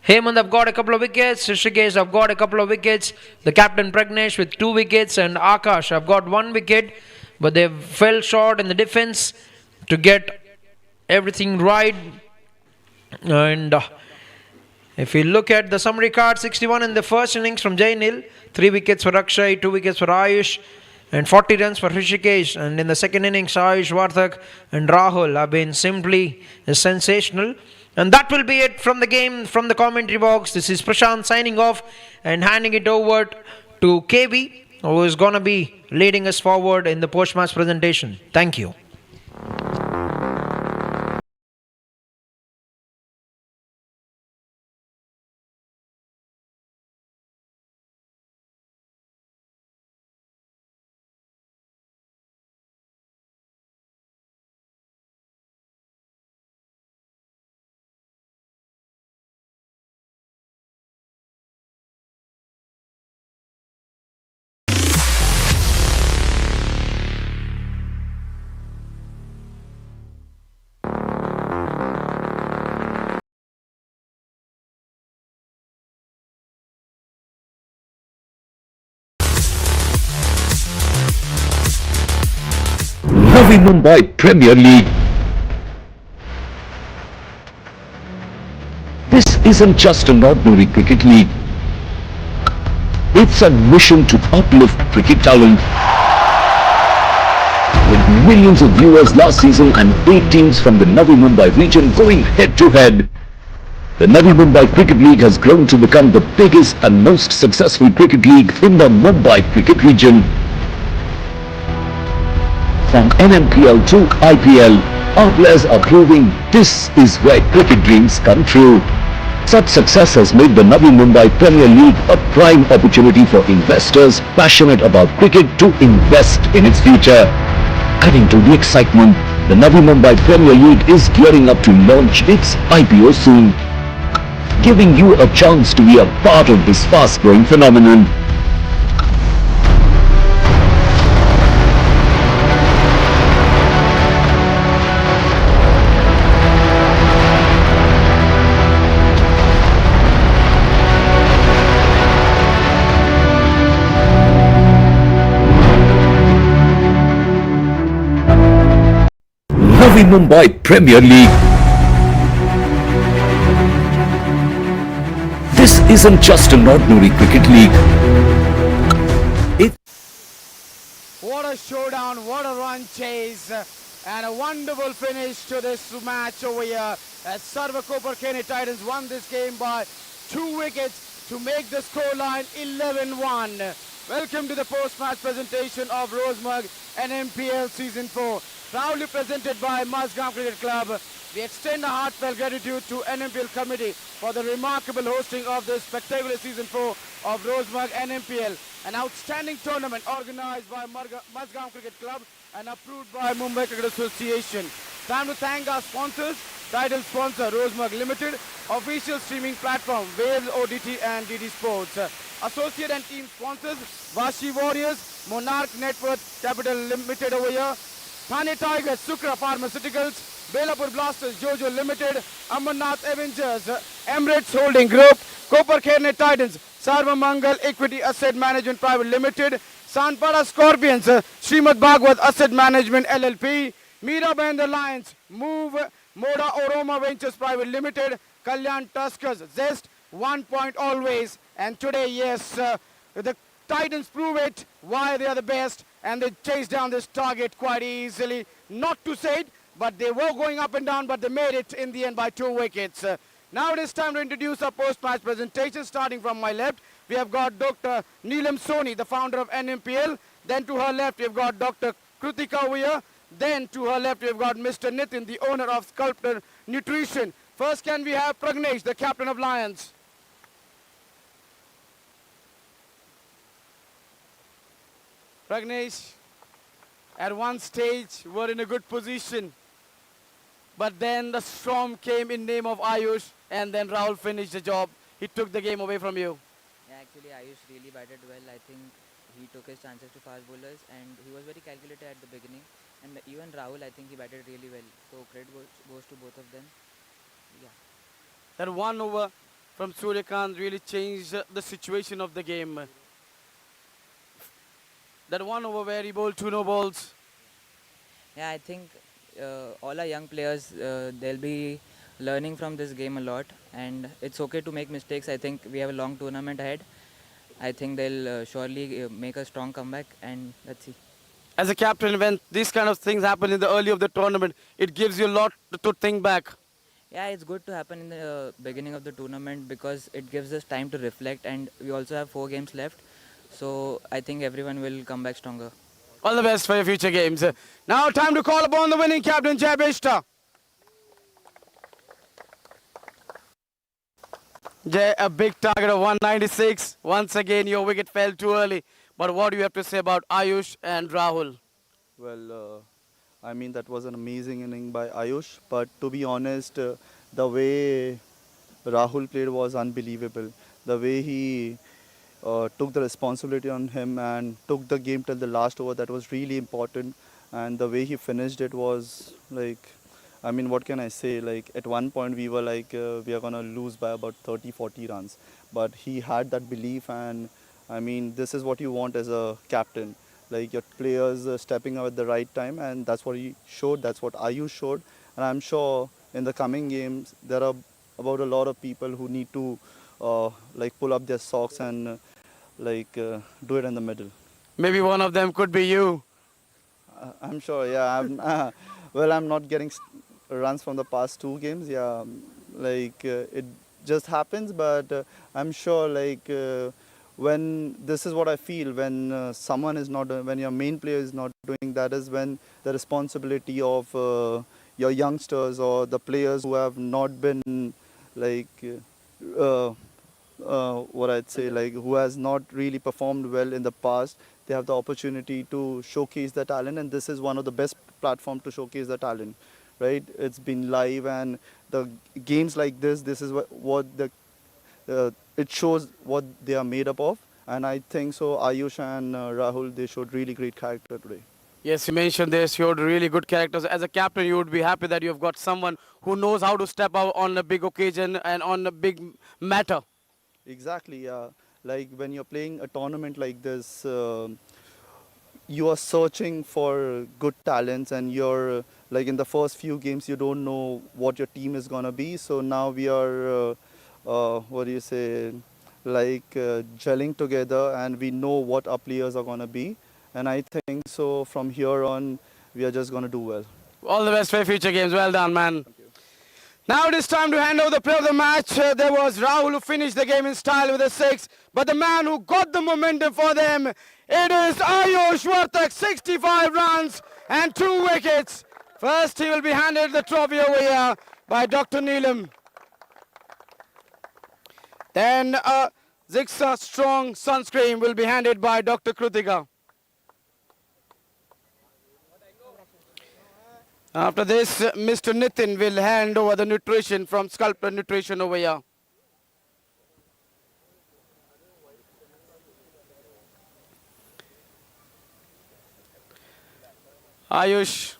Hemant have got a couple of wickets. Rishikesh have got a couple of wickets. The captain Pragnesh with 2 wickets, and Akash have got 1 wicket. But they fell short in the defense to get everything right. And if you look at the summary card, 61 in the first innings from Jainil, 3 wickets for Akshay, 2 wickets for Ayush, and 40 runs for Rishikesh. And in the second innings, Ayush Varthak and Rahul have been simply sensational. And that will be it from the game, from the commentary box. This is Prashant signing off and handing it over to KB, who is going to be leading us forward in the post-match presentation. Thank you. Navi Mumbai Premier League. This isn't just an ordinary cricket league. It's a mission to uplift cricket talent. With millions of viewers last season and 8 teams from the Navi Mumbai region going head to head, the Navi Mumbai Cricket League has grown to become the biggest and most successful cricket league in the Mumbai cricket region. From NMPL to IPL, our players are proving this is where cricket dreams come true. Such success has made the Navi Mumbai Premier League a prime opportunity for investors passionate about cricket to invest in its future. Adding to the excitement, the Navi Mumbai Premier League is gearing up to launch its IPO soon, giving you a chance to be a part of this fast-growing phenomenon. Navi Mumbai Premier League. This isn't just an ordinary cricket league. What a showdown, what a run chase, and a wonderful finish to this match over here as Koperkhairne Titans won this game by 2 wickets to make the scoreline 11-1. Welcome to the post-match presentation of Rosemark NMPL Season 4, proudly presented by Mazgaon Cricket Club. We extend our heartfelt gratitude to NMPL committee for the remarkable hosting of this spectacular Season 4 of Rosemark NMPL, an outstanding tournament organized by Mazgaon Cricket Club and approved by Mumbai Cricket Association. Time to thank our sponsors. Title sponsor Rosemark Limited, official streaming platform Waves ODT and DD Sports. Associate and team sponsors Vashi Warriors, Monarch Networth Capital Limited over here, Thane Tigers, Sukra Pharmaceuticals, Belapur Blasters, Jojo Limited, Amarnath Avengers, Emirates Holding Group, Koperkhairne Titans, Sarvamangal Equity Asset Management Private Limited, Sanpara Scorpions, Srimad Bhagwat Asset Management LLP, Mira Bhayandar Lions, Move, Moda Oroma Ventures Private Limited, Kalyan Tuskers, Zest, 1 point always. And today, yes, the Titans prove it, why they are the best, and they chased down this target quite easily. Not to say it, but they were going up and down, but they made it in the end by 2 wickets. Now it is time to introduce our post-match presentation. Starting from my left, we have got Dr. Neelam Soni, the founder of NMPL. Then to her left, we have got Dr. Krutika over here. Then to her left, we have got Mr. Nitin, the owner of Sculptor Nutrition. First, can we have Pragnesh, the captain of Lions? Pragnesh, at one stage, were in a good position. But then the storm came in name of Ayush, and then Rahul finished the job. He took the game away from you. Yeah, actually Ayush really batted well. I think he took his chances to fast bowlers and he was very calculated at the beginning. And even Rahul, I think he batted really well. So credit goes to both of them. Yeah. That one over from Suryakant really changed the situation of the game. That one over where he bowled 2 no balls. Yeah, I think all our young players, they'll be learning from this game a lot. And it's okay to make mistakes. I think we have a long tournament ahead. I think they'll surely make a strong comeback, and let's see. As a captain, when these kind of things happen in the early of the tournament, it gives you a lot to think back. Yeah, it's good to happen in the beginning of the tournament because it gives us time to reflect, and we also have 4 games left. So I think everyone will come back stronger. All the best for your future games. Now time to call upon the winning captain, Jai Bishta. Jai, a big target of 196. Once again, your wicket fell too early. But what do you have to say about Ayush and Rahul? Well, I mean, that was an amazing inning by Ayush. But to be honest, the way Rahul played was unbelievable. The way he took the responsibility on him and took the game till the last over, that was really important. And the way he finished it was like, I mean, what can I say? Like, at one point we were like, we are going to lose by about 30-40 runs. But he had that belief, and I mean, this is what you want as a captain. Like, your players stepping up at the right time, and that's what he showed, that's what Ayush showed. And I'm sure in the coming games, there are about a lot of people who need to like pull up their socks and do it in the middle. Maybe one of them could be you. I'm sure, yeah. Well, I'm not getting runs from the past 2 games. Yeah, it just happens, but I'm sure when this is what I feel, when someone is not, when your main player is not doing, that is when the responsibility of your youngsters or the players who have not been what I'd say, who has not really performed well in the past, they have the opportunity to showcase their talent, and this is one of the best platforms to showcase their talent, right? It's been live, and the games like this is what it shows what they are made up of, and I think so Ayush and Rahul, they showed really great character today. Yes, you mentioned they showed really good characters. As a captain, you would be happy that you have got someone who knows how to step out on a big occasion and on a big matter. Exactly, yeah. Like when you're playing a tournament like this, you are searching for good talents, and you're like in the first few games you don't know what your team is gonna be. So now we are what do you say, like gelling together, and we know what our players are gonna be. And I think so from here on we are just gonna do well. All the best for future games. Well done, man. Now it is time to hand over the player of the match. There was Rahul who finished the game in style with a 6. But the man who got the momentum for them, it is Ayush Vartak, 65 runs and 2 wickets. First he will be handed the trophy over here by Dr. Neelam. Then Zixa Strong Sunscreen will be handed by Dr. Krutika. After this, Mr. Nitin will hand over the nutrition from Sculptor Nutrition over here. Ayush,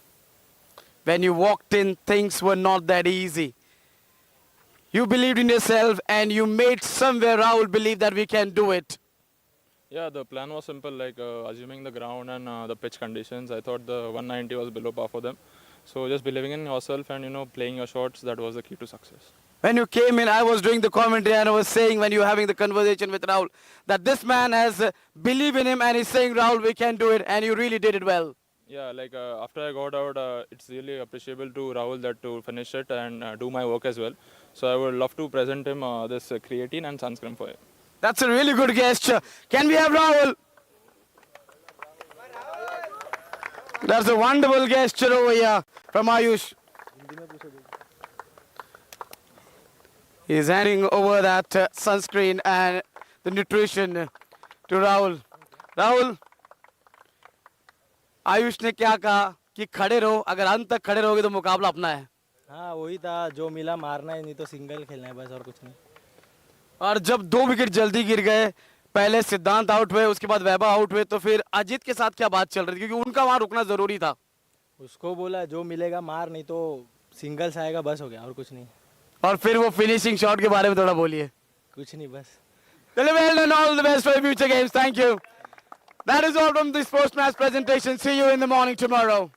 when you walked in, things were not that easy. You believed in yourself and you made somewhere Rahul believe that we can do it. Yeah, the plan was simple, like assuming the ground and the pitch conditions. I thought the 190 was below par for them. So just believing in yourself and playing your shots, that was the key to success. When you came in, I was doing the commentary and I was saying when you were having the conversation with Rahul that this man has believe in him and he's saying, Rahul, we can do it, and you really did it well. Yeah, like after I got out, it's really appreciable to Rahul that to finish it and do my work as well. So I would love to present him this creatine and sunscreen for him. That's a really good gesture. Can we have Rahul? That's a wonderful gesture over here from Ayush. He's handing over that sunscreen and the nutrition to Rahul. Rahul, Ayush ने क्या कहा कि खड़े रहो, अगर अंत तक खड़े रहोगे तो मुकाबला अपना है. हाँ वही था, जो मिला मारना है, नहीं तो सिंगल खेलना है बस, और कुछ नहीं. और जब 2 विकेट जल्दी गिर गए, पहले सिद्धांत आउट हुए, उसके बाद वैभव आउट हुए, तो फिर अजीत के साथ क्या बात चल रही थी, क्योंकि उनका वहां रुकना जरूरी था. उसको बोला जो मिलेगा मार, नहीं तो सिंगल्स आएगा बस, हो गया और कुछ नहीं. और फिर वो फिनिशिंग शॉट के बारे में थोड़ा बोलिए. कुछ नहीं बस. Well done, all the best for future games. Thank you. That is all from this post-match presentation. See you in the morning tomorrow.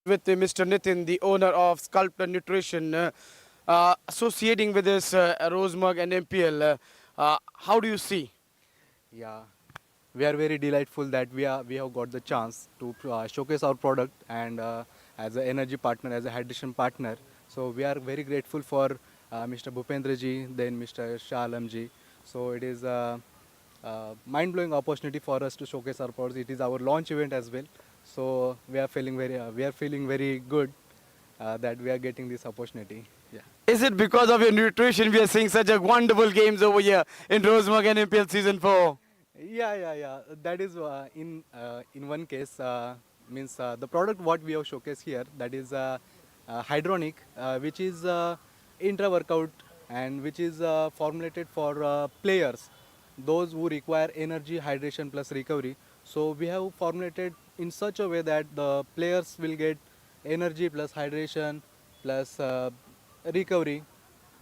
With Mr. Nitin, the owner of Sculptor Nutrition, associating with this Rosemug and NMPL, how do you see? Yeah, we are very delightful that we have got the chance to showcase our product, and as an energy partner, as a hydration partner. So we are very grateful for Mr. Bhupendra ji, then Mr. Shah Alam ji. So it is a mind-blowing opportunity for us to showcase our products. It is our launch event as well. So we are feeling very good that we are getting this opportunity. Yeah. Is it because of your nutrition we are seeing such a wonderful games over here in Rosemug and NMPL season 4? Yeah. That is in one case means the product what we have showcased here, that is Hydronic, which is intra-workout and which is formulated for players, those who require energy, hydration plus recovery. So we have formulated in such a way that the players will get energy plus hydration plus recovery.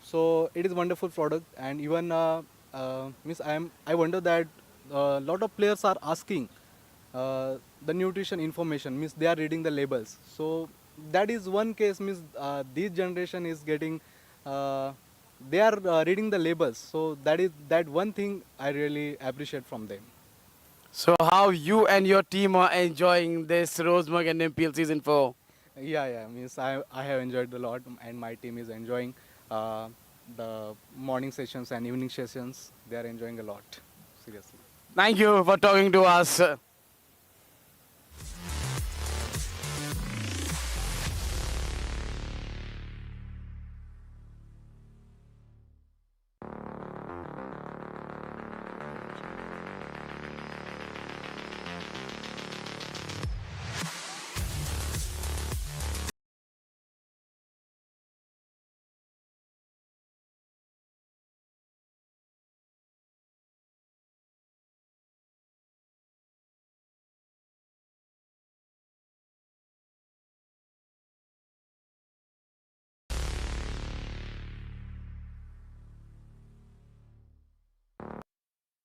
So it is wonderful product, and even means I wonder that a lot of players are asking the nutrition information, means they are reading the labels. So that is one case, means this generation is getting they are reading the labels. So that one thing I really appreciate from them. So how you and your team are enjoying this Rosemug and NMPL season 4? Yeah, means I have enjoyed a lot, and my team is enjoying the morning sessions and evening sessions. They are enjoying a lot, seriously. Thank you for talking to us.